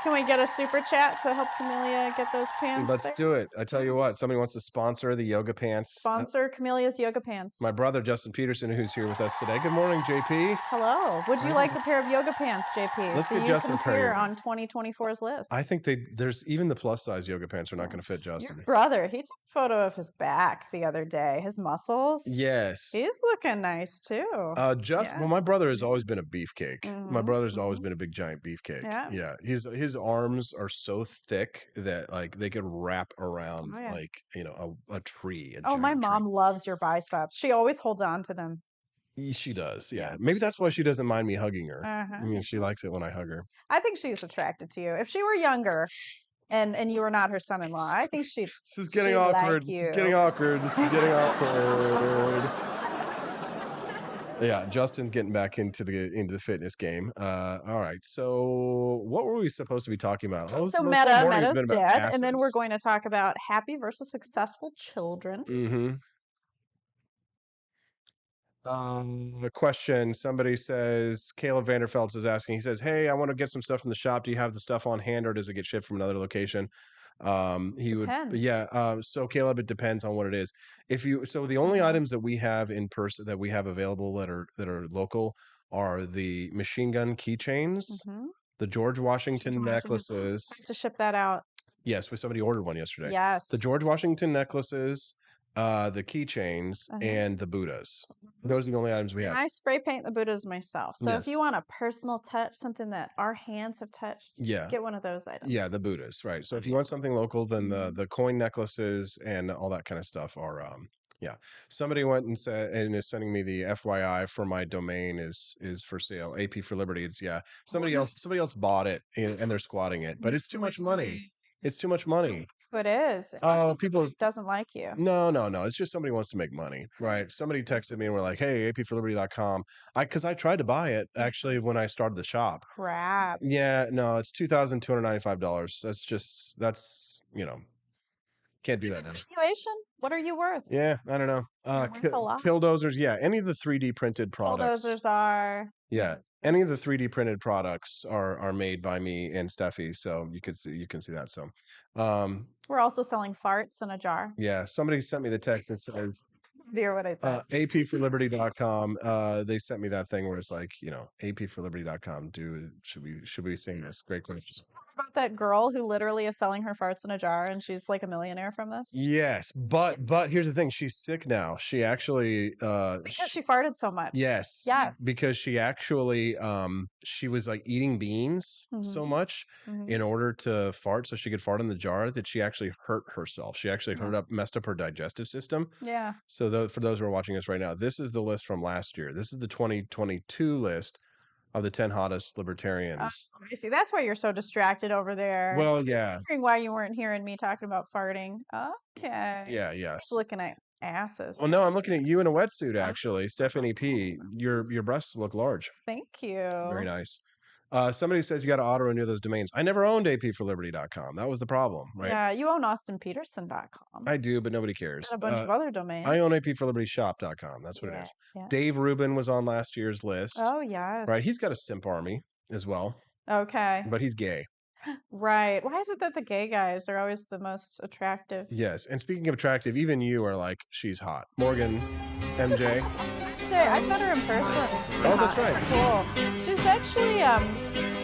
Can we get a super chat to help Camellia get those pants? Let's do it. I tell you what, somebody wants to sponsor the yoga pants. Sponsor Camellia's yoga pants. My brother, Justin Peterson, who's here with us today. Good morning, JP. Hello. Would you like the pair of yoga pants, JP? Let's get Justin a pair on 2024's list. I think there's even the plus size yoga pants are not going to fit Justin. Your brother, he took a photo of his back the other day, his muscles. Yes. He's looking nice too. Well, my brother has always been a beefcake. My brother's always been a big giant beefcake. Yeah. His arms are so thick that like they could wrap around a tree. My mom loves your biceps. She always holds on to them. She does, yeah. Maybe that's why she doesn't mind me hugging her. I mean, she likes it when I hug her. I think she's attracted to you. If she were younger and you were not her son-in-law, I think she'd. This is getting awkward. This is getting awkward. Yeah, Justin's getting back into the fitness game. All right. So what were we supposed to be talking about? Oh, So this whole morning's Meta's been about dead, and then we're asses. going to talk about happy versus successful children. Mm-hmm. A question. Somebody says, Caleb Vanderfeldt is asking, he says, hey, I want to get some stuff from the shop. Do you have the stuff on hand or does it get shipped from another location? He would, Depends. yeah. So Caleb, it depends on what it is. So the only items that we have in person that we have available that are local are the machine gun keychains, the George Washington necklaces. I have to ship that out. Yes, somebody ordered one yesterday. Yes. The George Washington necklaces, the keychains, and the Buddhas. Those are the only items we have. And I spray paint the Buddhas myself. So Yes. if you want a personal touch, something that our hands have touched, Yeah. get one of those items. Yeah, the Buddhas, right. So if you want something local, then the coin necklaces and all that kind of stuff are yeah. Somebody went and said and is sending me the FYI for my domain is for sale. AP for Liberty. It's somebody else bought it and they're squatting it, but it's too much money. It's too much money. It is. Oh, people doesn't like you. No. It's just somebody wants to make money, right? Somebody texted me and were like, "Hey, apforliberty.com." Because I tried to buy it actually when I started the shop. Crap. Yeah, no, it's $2,295. That's can't do that now. Valuation? What are you worth? Yeah, I don't know. Worth a lot. Killdozers, yeah, any of the 3D printed products. Bulldozers are. Yeah, any of the 3D printed products are made by me and Steffi, so you can see that. So, we're also selling farts in a jar. yeah, somebody sent me the text that says, Dear, what I thought. apforliberty.com. They sent me that thing where it's like, apforliberty.com. Should we sing this? Great question. About that girl who literally is selling her farts in a jar and she's like a millionaire from this? Yes, but here's the thing. She's sick now. She actually because she farted so much. Yes. Yes. Because she actually she was like eating beans so much in order to fart so she could fart in the jar that she actually hurt herself. She actually messed up her digestive system. Yeah. So for those who are watching us right now, this is the list from last year. This is the 2022 list of the 10 hottest libertarians. I see. That's why you're so distracted over there. Well, yeah. Wondering why you weren't hearing me talking about farting. Okay. Yeah, yes. Just looking at asses. Well, no, I'm looking at you in a wetsuit, actually. Stephanie P. Your breasts look large. Thank you. Very nice. Somebody says you got to auto renew those domains. I never owned apforliberty.com. That was the problem, right? Yeah, you own austinpeterson.com. I do, but nobody cares. And a bunch of other domains. I own apforlibertyshop.com. That's what it is. Yeah. Dave Rubin was on last year's list. Oh, yes. Right. He's got a simp army as well. Okay. But he's gay. Right. Why is it that the gay guys are always the most attractive? Yes. And speaking of attractive, even you are like, she's hot. Morgan, MJ. I met her in person. Oh, that's right. Cool. She's actually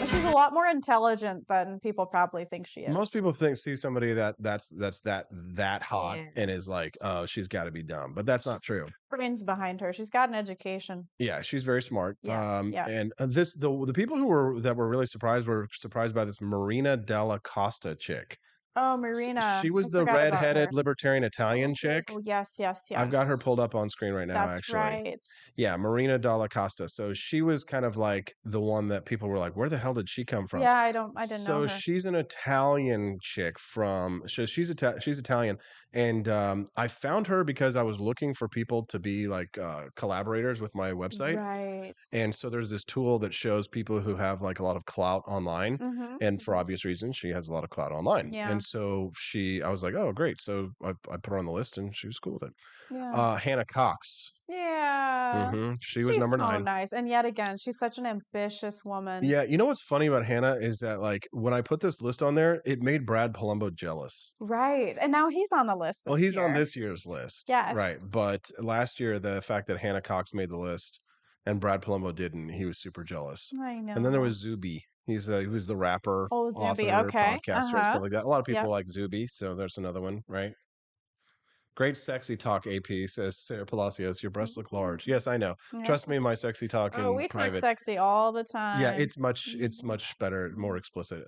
she's a lot more intelligent than people probably think she is. Most people see somebody that's that hot and is like, oh, she's got to be dumb, but that's not true. Brains behind her. She's got an education. Yeah, she's very smart. Yeah. And the people who were really surprised were surprised by this Marina Della Costa chick. Oh, Marina. She was the redheaded libertarian Italian chick. Oh, yes. I've got her pulled up on screen right now, That's actually. Right. Yeah, Marina Della Costa. So she was kind of like the one that people were like, where the hell did she come from? Yeah, I didn't know her. So she's an Italian chick she's Italian. And I found her because I was looking for people to be like collaborators with my website. Right. And so there's this tool that shows people who have like a lot of clout online. And for obvious reasons, she has a lot of clout online. Yeah. And so I was like, oh, great. So I put her on the list and she was cool with it. Yeah. Hannah Cox. Yeah. She was number 9. So nice. And yet again, she's such an ambitious woman. Yeah. You know what's funny about Hannah is that like when I put this list on there, it made Brad Palumbo jealous. Right. And now he's on the list. Well, he's on this year's list. Yes. Right. But last year, the fact that Hannah Cox made the list and Brad Palumbo didn't, he was super jealous. I know. And then there was Zuby. He was the rapper, Zuby. author, Okay. podcaster, stuff like that. A lot of people like Zuby, so there's another one, right? Great sexy talk, AP, says Sarah Palacios. Your breasts look large. Yes, I know. Yeah. Trust me, my sexy talk in we private. talk sexy all the time. Yeah, it's much better, more explicit.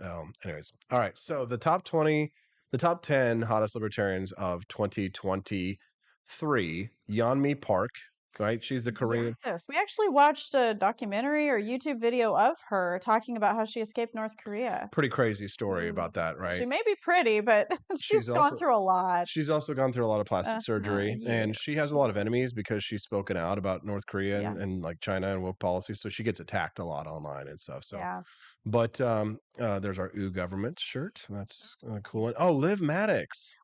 Anyways, all right. So the top 10 hottest libertarians of 2023: Yeonmi Park, right? She's the Korean. Yes, we actually watched a documentary or YouTube video of her talking about how she escaped North Korea. Pretty crazy story about that, right? She may be pretty, but she's gone through a lot. She's also gone through a lot of plastic surgery, and she has a lot of enemies because she's spoken out about North Korea and like China and woke policy. So she gets attacked a lot online and stuff. So, but there's our EU government shirt. That's a cool one. Oh, Liv Maddox.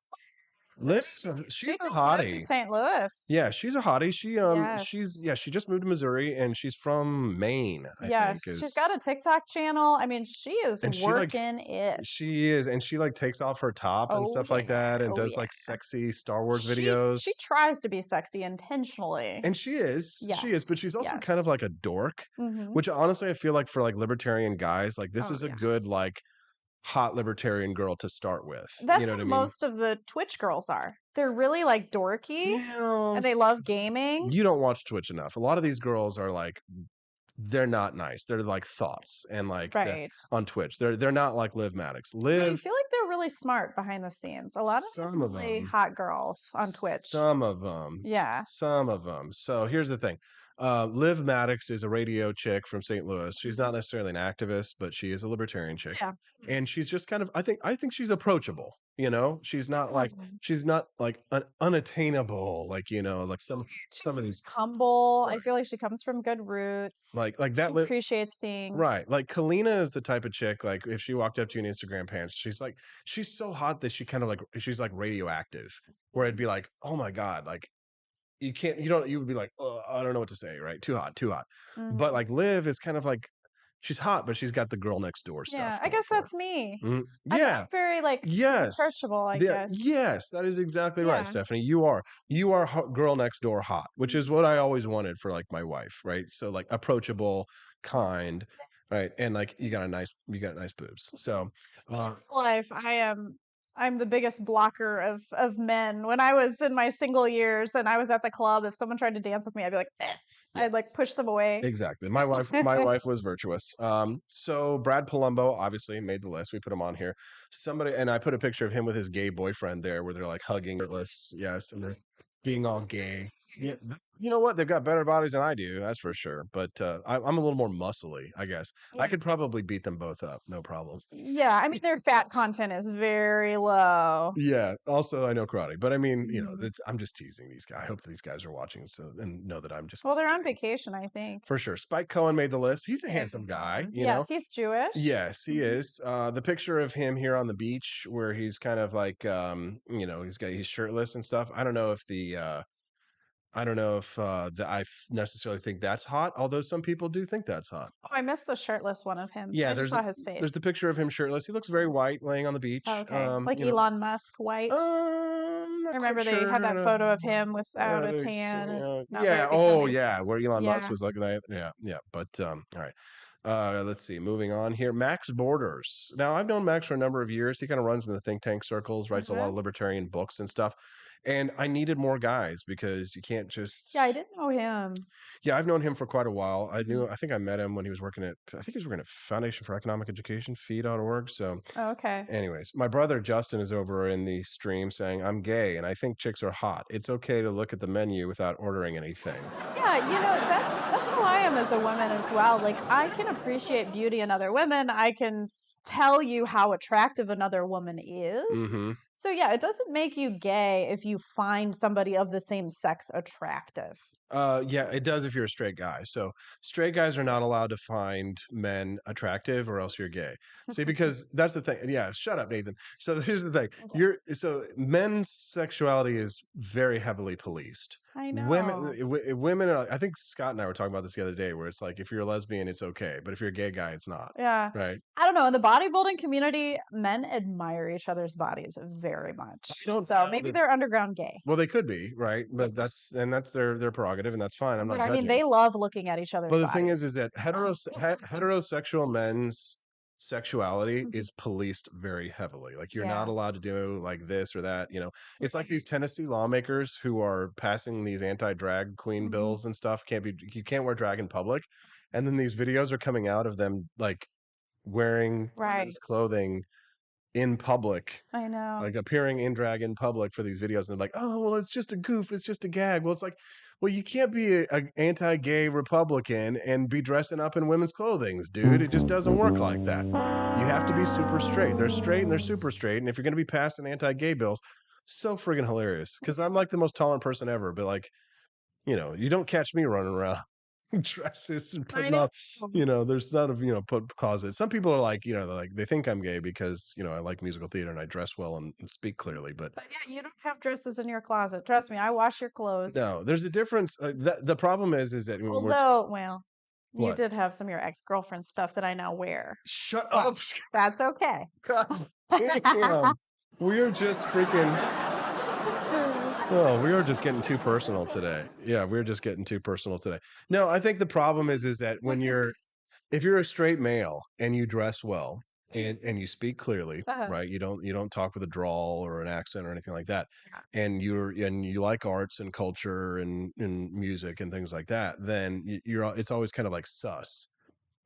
Liv, she's a hottie. Moved to St. Louis. Yeah, she's a hottie. She just moved to Missouri and she's from Maine. I think she's got a TikTok channel. I mean, she is working it. She is, and she like takes off her top and stuff like that, and does like sexy Star Wars videos. She tries to be sexy intentionally, and she is, but she's also kind of like a dork, Mhm. which honestly I feel like for like libertarian guys, like this is a good like hot libertarian girl to start with. That's you know what what I mean? most of the Twitch girls are. They're really like dorky, and they love gaming. You don't watch Twitch enough. A lot of these girls are like, they're not nice. They're like thoughts and like on Twitch. They're not like Liv Maddox. I Liv, feel like they're really smart behind the scenes. A lot of these Some of really them. hot girls on Twitch. some of them. Yeah. Some of them. So here's the thing. Liv Maddox is a radio chick from St. Louis. She's not necessarily an activist, but she is a libertarian chick. Yeah. And she's just kind of I think she's approachable, you know? She's not like unattainable like, you know, like some of these Humble. I feel like she comes from good roots. like that She appreciates things. Right. Like Kalina is the type of chick, like if she walked up to you in Instagram pants, she's so hot that she kind of like, she's like radioactive, where it'd be like, oh my God, like you would be like, oh, I don't know what to say, right? Too hot, too hot. But like Liv is kind of like, she's hot, but she's got the girl next door stuff. Yeah, I guess that's me. Mhm. I'm Yeah. not very like approachable, I guess. Yes, that is exactly right, Stephanie. You are girl next door hot, which is what I always wanted for like my wife, right? So like approachable, kind, right? And like you got nice boobs. So Life, I'm the biggest blocker of men. When I was in my single years and I was at the club, if someone tried to dance with me, I'd be like, eh. I'd like push them away. Exactly. My wife was virtuous. So Brad Palumbo obviously made the list. We put him on here. And I put a picture of him with his gay boyfriend there where they're like hugging shirtless. Yes. And they're being all gay. Yeah. You know what? They've got better bodies than I do. That's for sure. But I'm a little more muscly, I guess. I could probably beat them both up. No problem. Yeah. I mean, their fat content is very low. Yeah. Also, I know karate, but I mean, you know, I'm just teasing these guys. I hope these guys are watching and know that I'm just. Well, they're on vacation, I think. For sure. Spike Cohen made the list. He's a handsome guy. You know? He's Jewish. Yes, he is. The picture of him here on the beach where he's kind of like, you know, he's shirtless and stuff. I don't know if I necessarily think that's hot, although some people do think that's hot. Oh, I missed the shirtless one of him. Yeah, I just saw his face. There's the picture of him shirtless. He looks very white, laying on the beach. Okay. Like Elon Musk white. I remember they had that photo of him without a tan. Yeah. Oh, yeah. Where Elon Musk was looking at. Yeah. Yeah. But all right. Let's see. Moving on here. Max Borders. Now, I've known Max for a number of years. He kind of runs in the think tank circles, writes a lot of libertarian books and stuff. And I needed more guys because you can't just. Yeah, I didn't know him. Yeah, I've known him for quite a while. I think I met him when he was working at Foundation for Economic Education, fee.org. So, okay. Anyways, my brother Justin is over in the stream saying, I'm gay and I think chicks are hot. It's okay to look at the menu without ordering anything. Yeah, you know, that's how I am as a woman as well. Like, I can appreciate beauty in other women. I can tell you how attractive another woman is. Mm-hmm. So yeah, it doesn't make you gay if you find somebody of the same sex attractive. Yeah, it does if you're a straight guy. So straight guys are not allowed to find men attractive or else you're gay. See, because that's the thing. Yeah, shut up, Nathan. So here's the thing. Okay. Men's sexuality is very heavily policed. I know. Women are, I think Scott and I were talking about this the other day where it's like if you're a lesbian, it's okay. But if you're a gay guy, it's not. Yeah. Right. I don't know. In the bodybuilding community, men admire each other's bodies very much. So maybe they're underground gay. Well, they could be, right? But that's their prerogative, and that's fine. I'm not But I mean, judging. they love looking at each other's But the bodies. thing is that heterosexual men's sexuality is policed very heavily. Like you're not allowed to do like this or that. You know, it's like these Tennessee lawmakers who are passing these anti-drag queen bills and stuff. You can't wear drag in public, and then these videos are coming out of them like wearing women's clothing in public. I know. Like appearing in drag in public for these videos, and they're like, "Oh, well, it's just a goof, it's just a gag." Well, it's like, well, you can't be a anti-gay Republican and be dressing up in women's clothing, dude. It just doesn't work like that. You have to be super straight. They're straight and they're super straight, and if you're going to be passing anti-gay bills, so friggin' hilarious. Because I'm like the most tolerant person ever, but like, you don't catch me running around dresses and putting on, there's not a put closet. Some people are like, they think I'm gay because I like musical theater and I dress well and speak clearly, but yeah, you don't have dresses in your closet. Trust me, I wash your clothes. no, there's a difference. The problem is that Although, well, you What? did have some of your ex-girlfriend stuff that I now wear. Shut But up. that's okay. God damn. We are just freaking. Oh, we are just getting too personal today. Yeah, we're just getting too personal today. No, I think the problem is that if you're a straight male and you dress well and you speak clearly, right? You don't talk with a drawl or an accent or anything like that, and you like arts and culture and music and things like that, then it's always kind of like sus.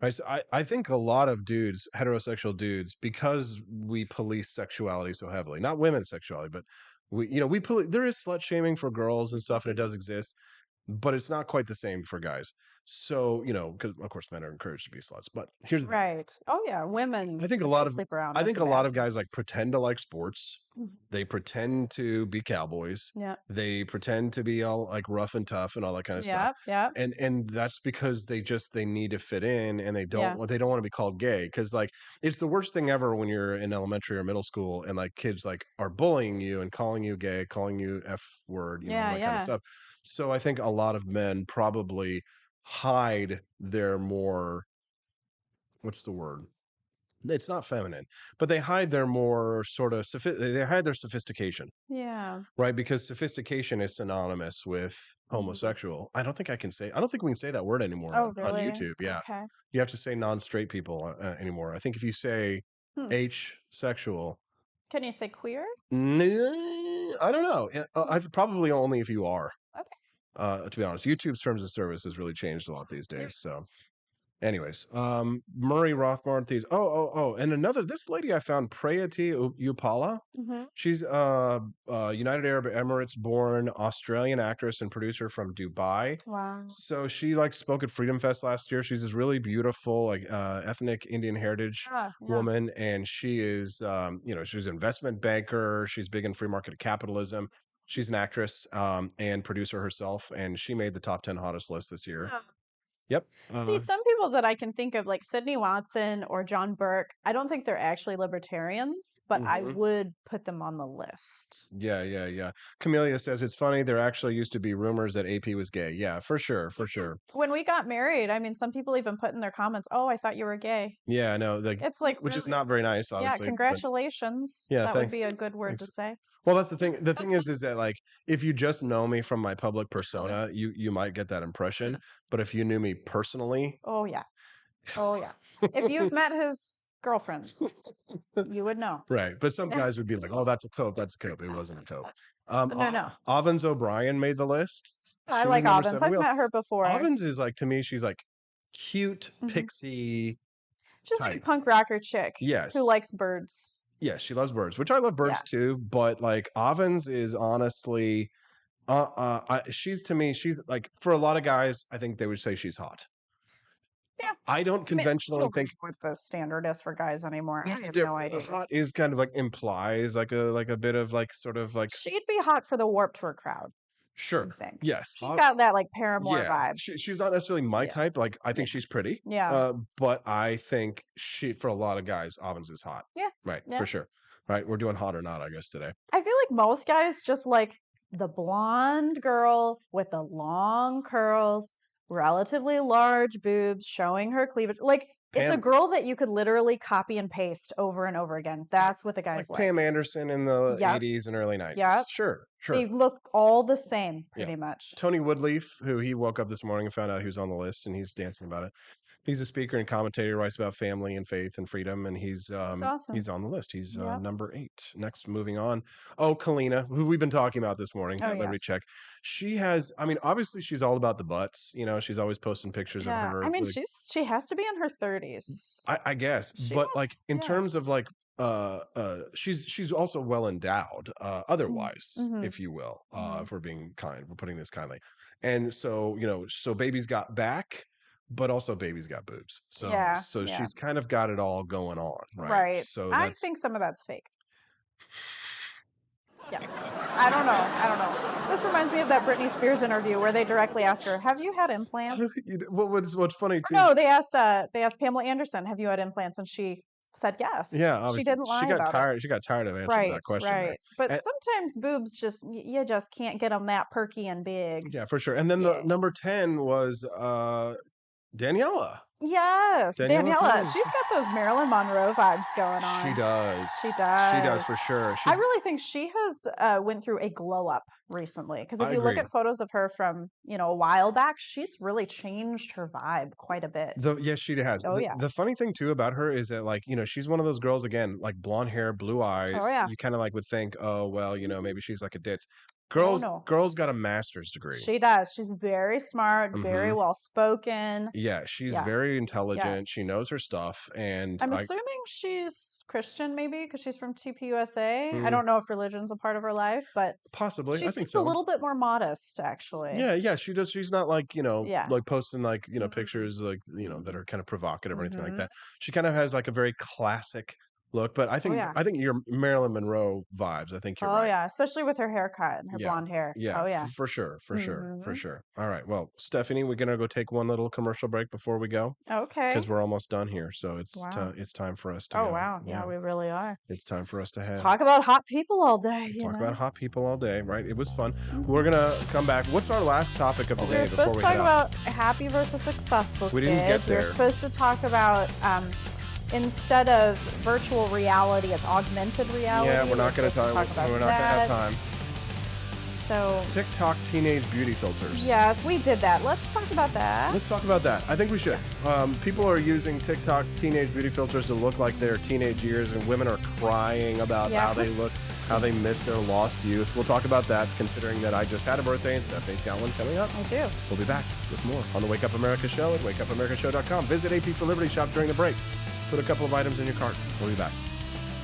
Right. So I think a lot of dudes, heterosexual dudes, because we police sexuality so heavily, not women's sexuality, but there is slut shaming for girls and stuff, and it does exist, but it's not quite the same for guys. So, because of course men are encouraged to be sluts, but here's the thing. Right. Oh yeah, women. I think a they lot of sleep around. I That's think the a lot bad of guys like pretend to like sports. Mhm. They pretend to be cowboys. Yeah. They pretend to be all like rough and tough and all that kind of stuff. Yep. And that's because they need to fit in, and they Yeah. don't want to be called gay, because like it's the worst thing ever when you're in elementary or middle school and like kids like are bullying you and calling you gay, calling you F word, all that kind of stuff. So I think a lot of men probably hide their more, what's the word? It's not feminine, but they hide their more sort of they hide their sophistication, Yeah. right? Because sophistication is synonymous with homosexual. I don't think we can say that word anymore Oh, on really? YouTube. Yeah. Okay. You have to say non-straight people anymore. I think if you say H sexual, Can you say queer? I don't know. I've probably only if you are. Okay. To be honest, YouTube's terms of service has really changed a lot these days. So, anyways, Murray Rothbard, these. And this lady I found, Prayati Upala. Mhm. She's United Arab Emirates born Australian actress and producer from Dubai. Wow. So she like spoke at Freedom Fest last year. She's this really beautiful like ethnic Indian heritage woman, and she is she's an investment banker. She's big in free market capitalism. She's an actress and producer herself, and she made the top 10 hottest list this year. Oh. Yep. See, some people that I can think of, like Sydney Watson or John Burke, I don't think they're actually libertarians, but I would put them on the list. Yeah. Camellia says it's funny. There actually used to be rumors that AP was gay. Yeah, for sure. When we got married, I mean, some people even put in their comments, "Oh, I thought you were gay." Yeah, I know. It's like, which is really? not very nice, obviously. Yeah, congratulations. Yeah, that would be a good word to say. Well, that's the thing. The thing is that like if you just know me from my public persona, you might get that impression. But if you knew me personally, Oh yeah. If you've met his girlfriends, you would know. right? But some guys would be like, "Oh, that's a cope. That's a cope. It wasn't a cope." No. Ovens O'Brien made the list. I She like was number Ovens. 7. I've met her before. Ovens is like, to me, she's like cute pixie She's like a type. punk rocker chick. Yes. Who likes birds. Yes, she loves birds, which I love birds too. But like Ovens is honestly, she's to me, she's like for a lot of guys, I think they would say she's hot. Yeah. I don't conventionally think what the standard is for guys anymore. I have no no idea. hot is kind of like implies like a bit of like sort of like She'd be hot for the Warped Tour crowd. sure. I think. Yes. She's got that like Paramore vibe. She's not necessarily my type. Like I think she's pretty. Yeah. But I think for a lot of guys, Ovens is hot. Yeah. Right. Yeah. For sure. Right. We're doing hot or not, I guess, today. I feel like most guys just like the blonde girl with the long curls, relatively large boobs, showing her cleavage. Like it's a girl that you could literally copy and paste over and over again. That's what the guys like. Pam Anderson in the 80s and early 90s. Yep. Sure. They look all the same, pretty much. Tony Woodleaf, who he woke up this morning and found out he was on the list, and he's dancing about it. He's a speaker and commentator, writes about family and faith and freedom, and he's awesome. he's on the list. He's number 8. Next, moving on. Oh, Kalina, who we've been talking about this morning. Let me check. She has, I mean, obviously she's all about the butts. She's always posting pictures of her. I mean, like, she has to be in her 30s. I guess, but like in terms of like she's also well endowed otherwise, Mhm. if you will, Mhm. if we're being kind, we're putting this kindly. And so, so baby's got back, but also baby's got boobs. So Yeah, so yeah. she's kind of got it all going on, right? Right. So I that's think some of that's fake. Yeah. I don't know. I don't know. This reminds me of that Britney Spears interview where they directly asked her, "Have you had implants?" what's funny Or too. no, they asked Pamela Anderson, "Have you had implants?" And she said yes. Yeah, She obviously didn't lie about it. she got tired of answering Right, that question there. right. But And, sometimes boobs just you just can't get them that perky and big. yeah, for sure. And then the Yeah. number 10 was Daniela. Yes, Daniela Daniela. Pérez. She's got those Marilyn Monroe vibes going on. She does. She does. She does for sure. I really think she has went through a glow up recently. Because if I you look agree. at photos of her from a while back, she's really changed her vibe quite a bit. Yes, she has. Oh yeah. The funny thing too about her is that, like, she's one of those girls, again, like blonde hair, blue eyes. Oh yeah. You kind of like would think, oh well, maybe she's like a ditz. Oh no. Girls got a master's degree. She does. She's very smart, very Mhm. well spoken. Yeah, she's Yeah. very Yeah. intelligent. She knows her stuff, and I'm assuming she's Christian, maybe because she's from TPUSA. I Mhm. don't know if religion's a part of her life, but possibly, she I think seems so. a little bit more modest, actually. Yeah, she does. She's not like, Yeah. like posting like, Mhm. pictures like, that are kind of provocative or anything like Mhm. that. She kind of has like a very classic look, but I Oh think yeah. you're Marilyn Monroe vibes. I think you're Oh right. yeah, especially with her haircut and her Yeah. blonde hair. Yeah, Oh yeah. for sure, for Mhm. sure. All right. Well, Stephanie, we're gonna go take one little commercial break before we go Okay. because we're almost done here. So Wow. it's time for us to Oh go. wow. Yeah, we really are. It's time for us to Just head. talk about hot people all day, you Talk know? about hot people all day, right? It was fun. We're gonna come back. What's our last topic of the day We're before supposed we to talk head out? about happy versus successful We kids. didn't get We're there. supposed to talk about instead of virtual reality, it's augmented reality. Yeah, we're not gonna supposed to talk. about We're not gonna have that. time. So TikTok teenage beauty filters. yes, we did that. Let's talk about that. Let's talk about that. I think we should. People are using TikTok teenage beauty filters to look like their teenage years, and women are crying about how they Yes. look, how they miss their lost youth. We'll talk about that, considering that I just had a birthday and Stephanie's got one coming up. I do. We'll be back with more on the Wake Up America Show at wakeupAmericaShow.com. Visit AP for Liberty shop during the break. Put a couple of items in your cart. We'll be back.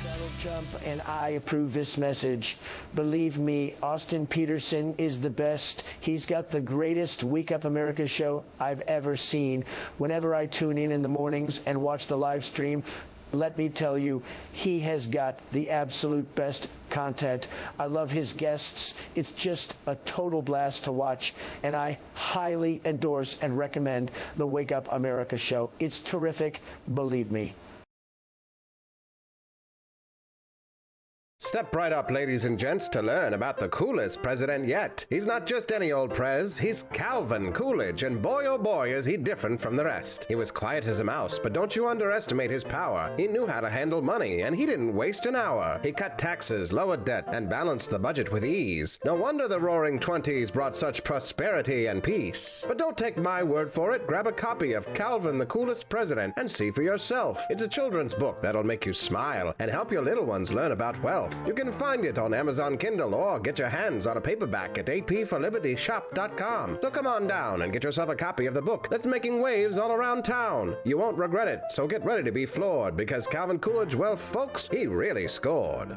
Donald Trump and I approve this message. Believe me, Austin Peterson is the best. He's got the greatest Wake Up America show I've ever seen. Whenever I tune in the mornings and watch the live stream, let me tell you, he has got the absolute best content. I love his guests. It's just a total blast to watch, and I highly endorse and recommend the Wake Up America show. It's terrific, believe me. Step right up, ladies and gents, to learn about the coolest president yet. He's not just any old prez, he's Calvin Coolidge, and boy oh boy is he different from the rest. He was quiet as a mouse, but don't you underestimate his power. He knew how to handle money, and he didn't waste an hour. He cut taxes, lowered debt, and balanced the budget with ease. No wonder the roaring 20s brought such prosperity and peace. But don't take my word for it. Grab a copy of Calvin the Coolest President and see for yourself. It's a children's book that'll make you smile and help your little ones learn about wealth. You can find it on Amazon Kindle or get your hands on a paperback at apforlibertyshop.com. So come on down and get yourself a copy of the book that's making waves all around town. You won't regret it, so get ready to be floored because Calvin Coolidge, well, folks, he really scored.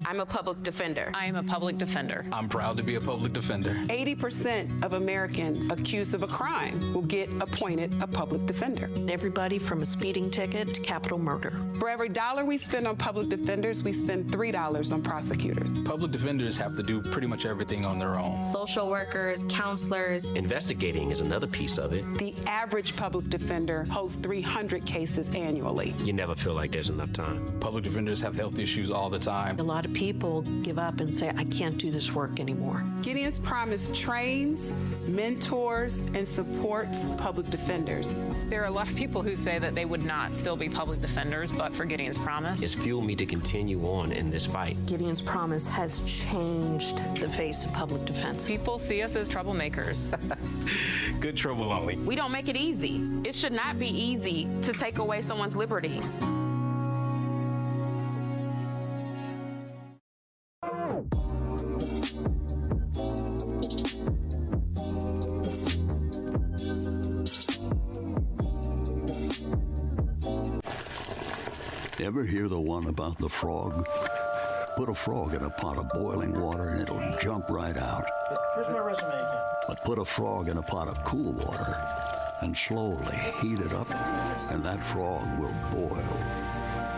I'm a public defender. I am a public defender. I'm proud to be a public defender. 80% of Americans accused of a crime will get appointed a public defender. Everybody from a speeding ticket to capital murder. For every dollar we spend on public defenders, we spend $3 on prosecutors. Public defenders have to do pretty much everything on their own. Social workers, counselors. Investigating is another piece of it. The average public defender holds 300 cases annually. You never feel like there's enough time. Public defenders have health issues all the time. A lot of people give up and say, I can't do this work anymore. Gideon's Promise trains, mentors, and supports public defenders. There are a lot of people who say that they would not still be public defenders but for Gideon's Promise. It's fueled me to continue on in this fight. Gideon's Promise has changed the face of public defense. People see us as troublemakers. Good trouble only. We don't make it easy. It should not be easy to take away someone's liberty. Ever hear the one about the frog? Put a frog in a pot of boiling water and it'll jump right out. Here's my resume again. But put a frog in a pot of cool water and slowly heat it up, and that frog will boil.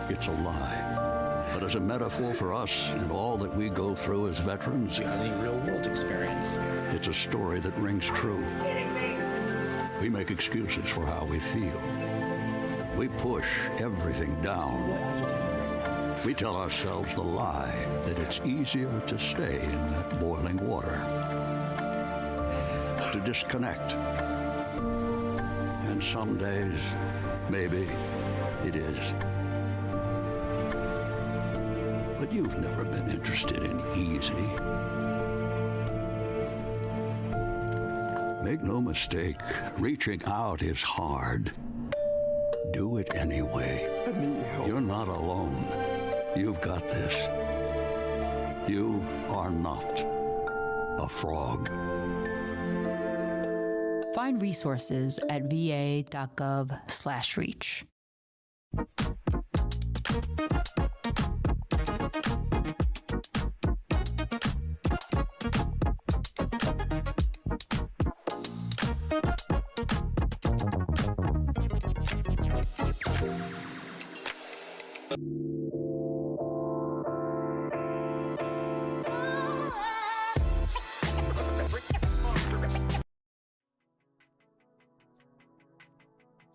It's a lie. But as a metaphor for us and all that we go through as veterans, The real world experience. it's a story that rings true. We make excuses for how we feel. We push everything down. We tell ourselves the lie that it's easier to stay in that boiling water, to disconnect. And some days, maybe it is. But you've never been interested in easy. Make no mistake, reaching out is hard. Do it anyway. You're not alone. You've got this. You are not a frog. Find resources at va.gov/reach.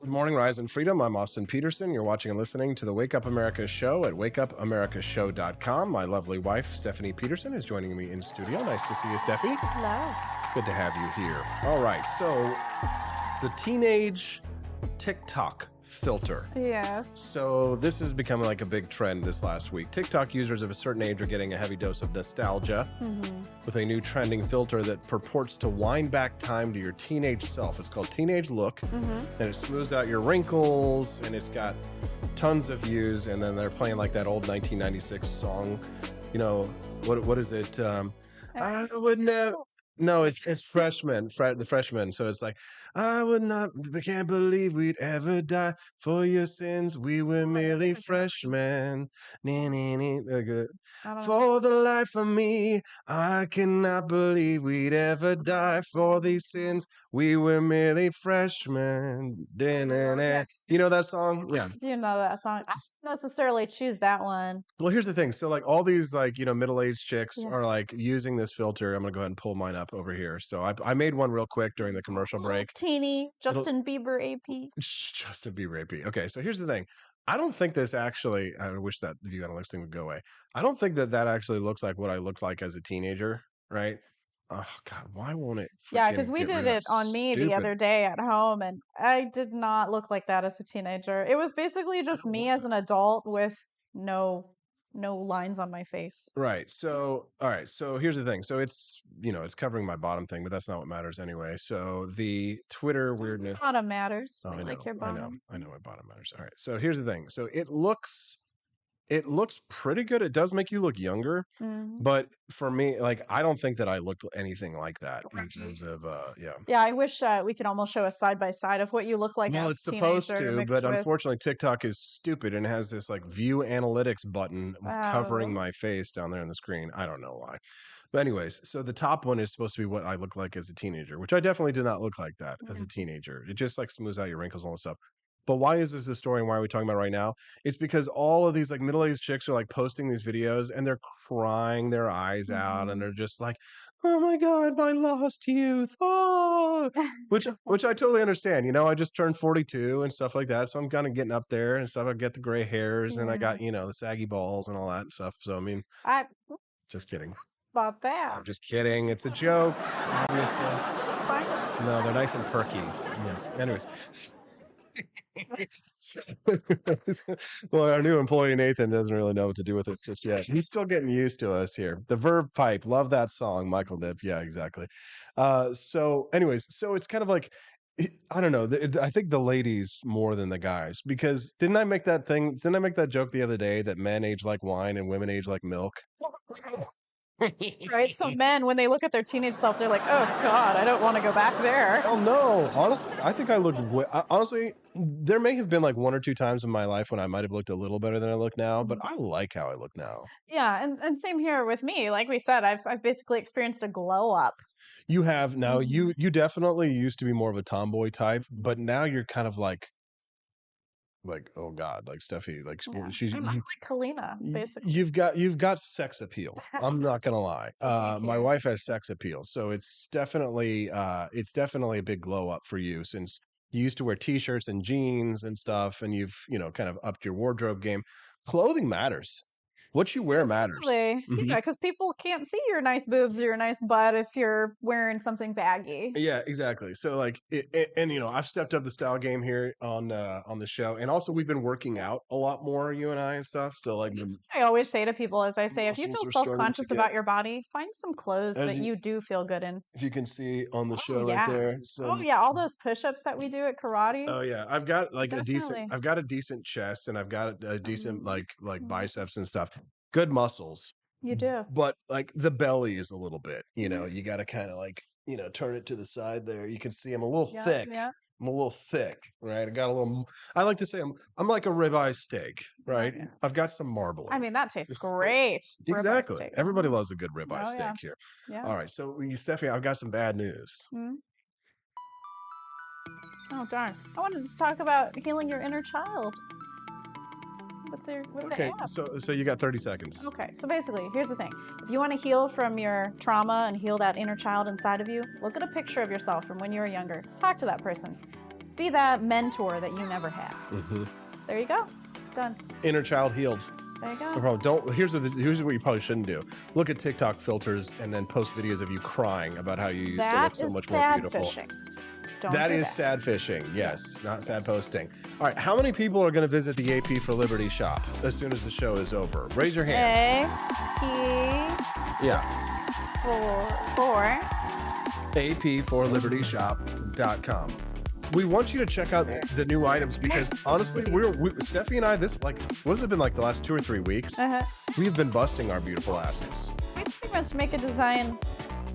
Good morning, Rise and Freedom. I'm Austin Peterson. You're watching and listening to the Wake Up America show at wakeupAmericaShow.com. My lovely wife, Stephanie Peterson, is joining me in studio. Nice to see you, Steffi. Hello. Good to have you here. All right, so the teenage TikTok filter. Yes. So this has become like a big trend this last week. TikTok users of a certain age are getting a heavy dose of nostalgia with a new trending filter that purports to wind back time to your teenage self. It's called Teenage Look, and it smooths out your wrinkles, and it's got tons of views. And then they're playing like that old 1996 song. You know, what is it? I would never. No, it's freshmen, the freshmen. So it's like, I can't believe we'd ever die for your sins. We were merely freshmen. For the life of me, I cannot believe we'd ever die for these sins. We were merely freshmen. You know that song? Yeah. Do you know that song? I don't necessarily choose that one. Well, here's the thing. So like all these like, middle-aged chicks Yeah. are like using this filter. I'm going to go ahead and pull mine up over here. So I made one real quick during the commercial break. Teeny Justin Bieber AP. Justin Bieber AP. Okay, so here's the thing. I don't think this actually, I wish that view analytics thing would go away. I don't think that actually looks like what I looked like as a teenager, right? Oh God, why won't it? Yeah, freaking because we get did rid of it on me the stupid- other day at home, and I did not look like that as a teenager. It was basically just me as an adult with no lines on my face. Right. So, all right. So here's the thing. So it's, it's covering my bottom thing, but that's not what matters anyway. So the Twitter weirdness. Bottom matters. Oh, We I like know, your bottom. I know my bottom matters. All right. So here's the thing. So it looks pretty good. It does make you look younger, but for me, like, I don't think that I looked anything like that in terms of, yeah. Yeah, I wish we could almost show a side by side of what you look like Well, as it's a supposed teenager to, mixed but with- unfortunately, TikTok is stupid and has this like view analytics button covering Oh. my face down there on the screen. I don't know why. But anyways, so the top one is supposed to be what I look like as a teenager, which I definitely did not look like that as a teenager. It just like smooths out your wrinkles and all that stuff. But why is this a story and why are we talking about it right now? It's because all of these like middle-aged chicks are like posting these videos and they're crying their eyes out and they're just like, oh my God, my lost youth. Oh, which I totally understand. You know, I just turned 42 and stuff like that. So I'm kind of getting up there and stuff. I get the gray hairs and I got, you know, the saggy balls and all that stuff. So, I mean, I just kidding. About that. I'm just kidding. It's a joke, obviously. Fine. No, they're nice and perky. Yes. Anyways. Well, our new employee Nathan doesn't really know what to do with it just yet. He's still getting used to us here. The verb pipe, love that song, Michael Dip. Yeah, exactly. So, anyways, so it's kind of like I don't know. I think the ladies more than the guys because didn't I make that joke the other day that men age like wine and women age like milk? Right? So men, when they look at their teenage self, they're like, oh God, I don't want to go back there. Oh no, honestly, I think I look. Honestly, there may have been like 1 or 2 times in my life when I might have looked a little better than I look now, but I like how I look now. Yeah, and same here with me. Like we said, I've basically experienced a glow up. You have now. You definitely used to be more of a tomboy type, but now you're kind of like oh God, like Steffi, like Yeah. she's I'm like Kalina, basically. you've got sex appeal. I'm not gonna lie. My wife has sex appeal, so it's definitely a big glow up for you since you used to wear t-shirts and jeans and stuff, and you've kind of upped your wardrobe game. Clothing matters. What you wear matters. Absolutely. Mhm. Yeah, because people can't see your nice boobs or your nice butt if you're wearing something baggy. Yeah, exactly. So like, and I've stepped up the style game here on the show, and also we've been working out a lot more, you and I, and stuff. So like, I always say to people, as I say, if you muscles feel are starting to self-conscious get- about your body, find some clothes As that you- you do feel good in. if you can see on the show yeah. right there. Oh yeah, all those push-ups that we do at karate. Oh yeah, I've got like Definitely. I've got a decent chest, and I've got a decent like biceps and stuff. Good muscles. You do. But like the belly is a little bit, you got to kind of like, turn it to the side there. You can see I'm a little Yeah, thick. yeah. I'm a little thick, right? I got a little. I like to say I'm like a ribeye steak, right? yeah. I've got some marbling. I mean, that tastes great. Ribeye Exactly. steak. Everybody loves a good ribeye Oh, steak yeah. here. Yeah. All right, so Stephanie, I've got some bad news. Mm. Oh darn! I wanted to talk about healing your inner child with the Okay, app. so you got 30 seconds. Okay, so basically, here's the thing. If you want to heal from your trauma and heal that inner child inside of you, look at a picture of yourself from when you were younger. Talk to that person. Be that mentor that you never had. Mm-hmm. There you go. Done. Inner child healed. There you go. No problem. Don't. Here's what you probably shouldn't do. Look at TikTok filters and then post videos of you crying about how you used to look That so is much more sad beautiful. fishing. Don't That do is sad fishing. Yes, not sad posting. All right, how many people are going to visit the AP for Liberty shop as soon as the show is over? Raise your hands. Yeah. For AP4libertyshop.com. We want you to check out the new items because honestly, Steffi and I, what has it been like the last 2 or 3 weeks? We've been busting our beautiful asses. We pretty much make a design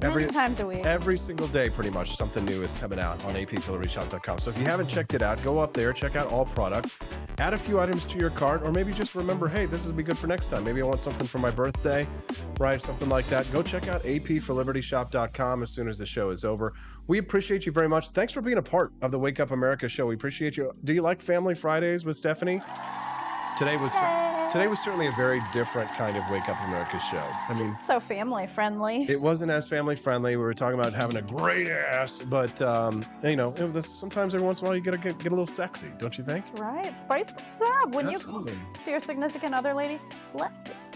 many times a week. Every single day, pretty much, something new is coming out on AP4libertyshop.com. So if you haven't checked it out, go up there, check out all products, add a few items to your cart, or maybe just remember, hey, this would be good for next time. Maybe I want something for my birthday, right? Something like that. Go check out AP4libertyshop.com as soon as the show is over. We appreciate you very much. Thanks for being a part of the Wake Up America show. We appreciate you. Do you like Family Fridays with Stephanie? Today was certainly a very different kind of Wake Up America show. I mean, So family friendly. it wasn't as family friendly. We were talking about having a great ass, but sometimes every once in a while you gotta get a little sexy, don't you think? That's right. Spice things up. When Absolutely. you to your significant other lady,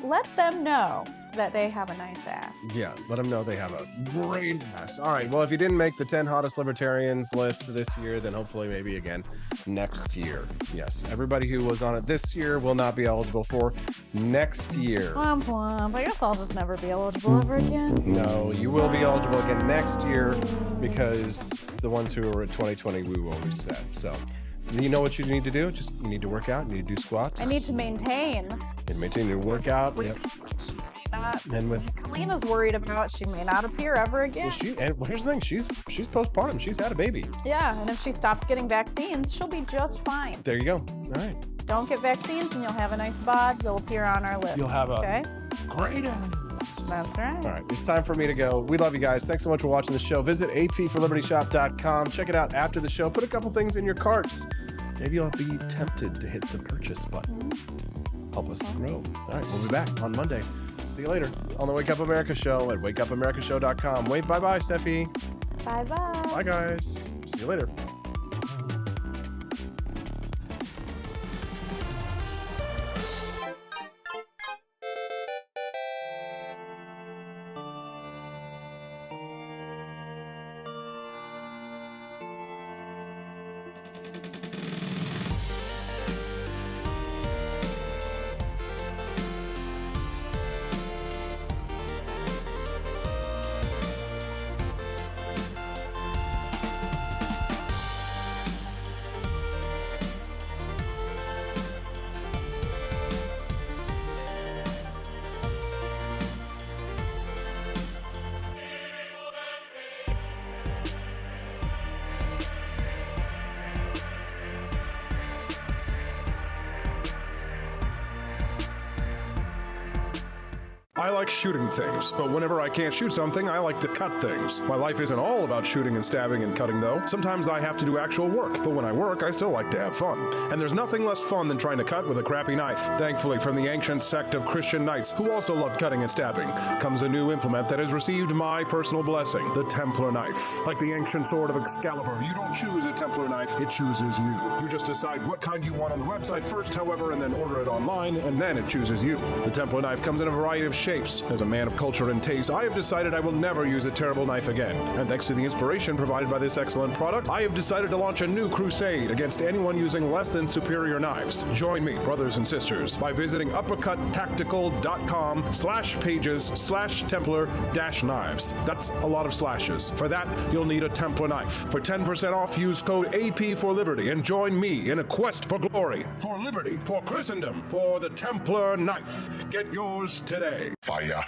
let them know that they have a nice ass. Yeah, let them know they have a great ass. All right, well, if you didn't make the 10 hottest libertarians list this year, then hopefully maybe again next year. Yes, everybody who was on it this year will not be eligible for next year. Womp womp. I guess I'll just never be eligible ever again. No, you will be eligible again next year because the ones who are at 2020, we will reset. So you know what you need to do? You need to work out. You need to do squats. I need to maintain. And maintain your workout. Yep. And with Kalina's worried about she may not appear ever again. here's the thing, she's postpartum. She's had a baby. Yeah, and if she stops getting vaccines, she'll be just fine. There you go. All right. Don't get vaccines and you'll have a nice bod. You'll appear on our list. You'll have a okay? great ass. That's right. All right, it's time for me to go. We love you guys. Thanks so much for watching the show. Visit AP4libertyshop.com. Check it out after the show. Put a couple things in your carts. Maybe you'll be tempted to hit the purchase button. Help us grow. All right, we'll be back on Monday. See you later on the Wake Up America Show at wakeupamericashow.com. Wait, bye-bye, Steffi. Bye-bye. Bye, guys. See you later. I like shooting things, but whenever I can't shoot something, I like to cut things. My life isn't all about shooting and stabbing and cutting, though. Sometimes I have to do actual work, but when I work, I still like to have fun. And there's nothing less fun than trying to cut with a crappy knife. Thankfully, from the ancient sect of Christian knights, who also loved cutting and stabbing, comes a new implement that has received my personal blessing, the Templar knife. Like the ancient sword of Excalibur, you don't choose a Templar knife, it chooses you. You just decide what kind you want on the website first, however, and then order it online, and then it chooses you. The Templar knife comes in a variety of shapes. As a man of culture and taste, I have decided I will never use a terrible knife again. And thanks to the inspiration provided by this excellent product, I have decided to launch a new crusade against anyone using less than superior knives. Join me, brothers and sisters, by visiting uppercuttactical.com/pages/Templar-knives. That's a lot of slashes. For that, you'll need a Templar knife. For 10% off, use code AP for Liberty and join me in a quest for glory, for liberty, for Christendom, for the Templar knife. Get yours today. Fire.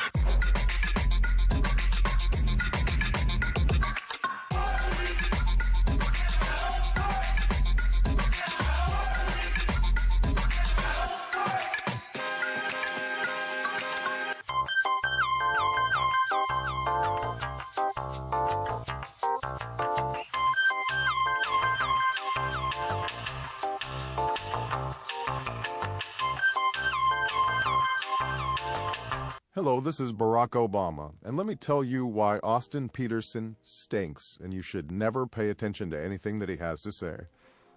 Hello, this is Barack Obama, and let me tell you why Austin Peterson stinks, and you should never pay attention to anything that he has to say.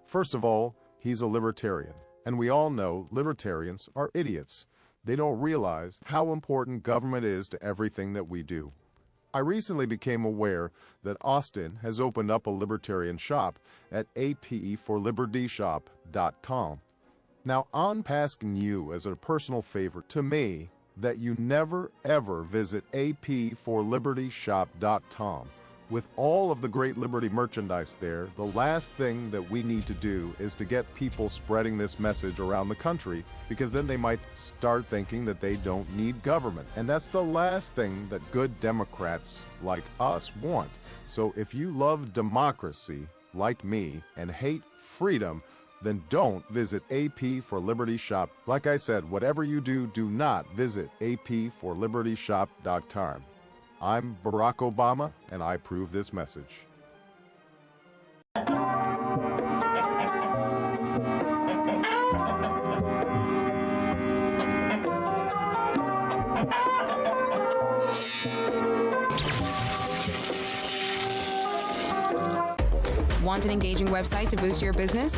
First of all, he's a libertarian, and we all know libertarians are idiots. They don't realize how important government is to everything that we do. I recently became aware that Austin has opened up a libertarian shop at apforlibertyshop.com. Now, I'm asking you as a personal favor to me that you never ever visit apforlibertyshop.com. With all of the great Liberty merchandise there, the last thing that we need to do is to get people spreading this message around the country, because then they might start thinking that they don't need government. And that's the last thing that good Democrats like us want. So if you love democracy, like me, and hate freedom, then don't visit AP for Liberty Shop. Like I said, whatever you do, do not visit apforlibertyshop.com. I'm Barack Obama, and I approve this message. Want an engaging website to boost your business?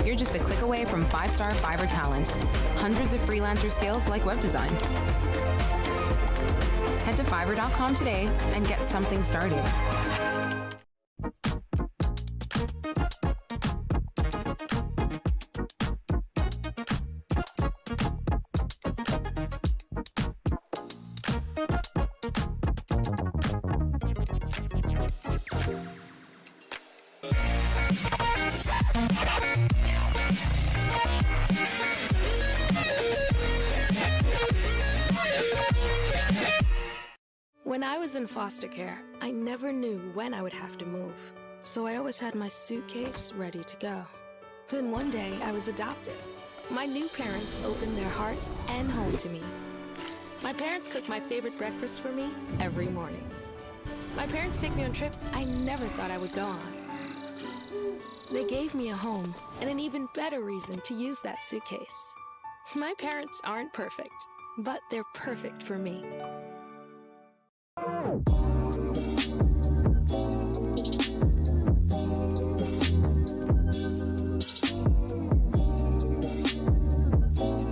You're just a click away from 5-star Fiverr talent. Hundreds of freelancer skills like web design. Head to Fiverr.com today and get something started. When I was in foster care, I never knew when I would have to move, so I always had my suitcase ready to go. Then one day, I was adopted. My new parents opened their hearts and home to me. My parents cook my favorite breakfast for me every morning. My parents take me on trips I never thought I would go on. They gave me a home and an even better reason to use that suitcase. My parents aren't perfect, but they're perfect for me.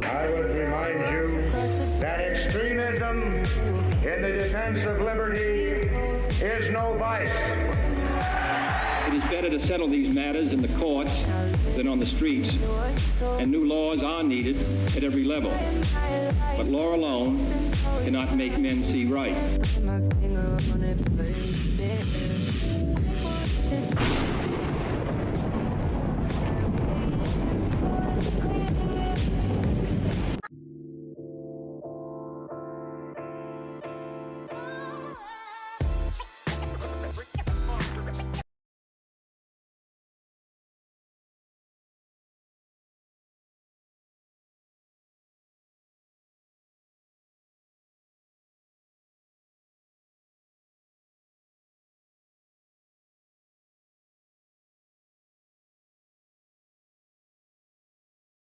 I would remind you that extremism in the defense of liberty is no vice. It is better to settle these matters in the courts than on the streets, and new laws are needed at every level. But law alone cannot make men see right.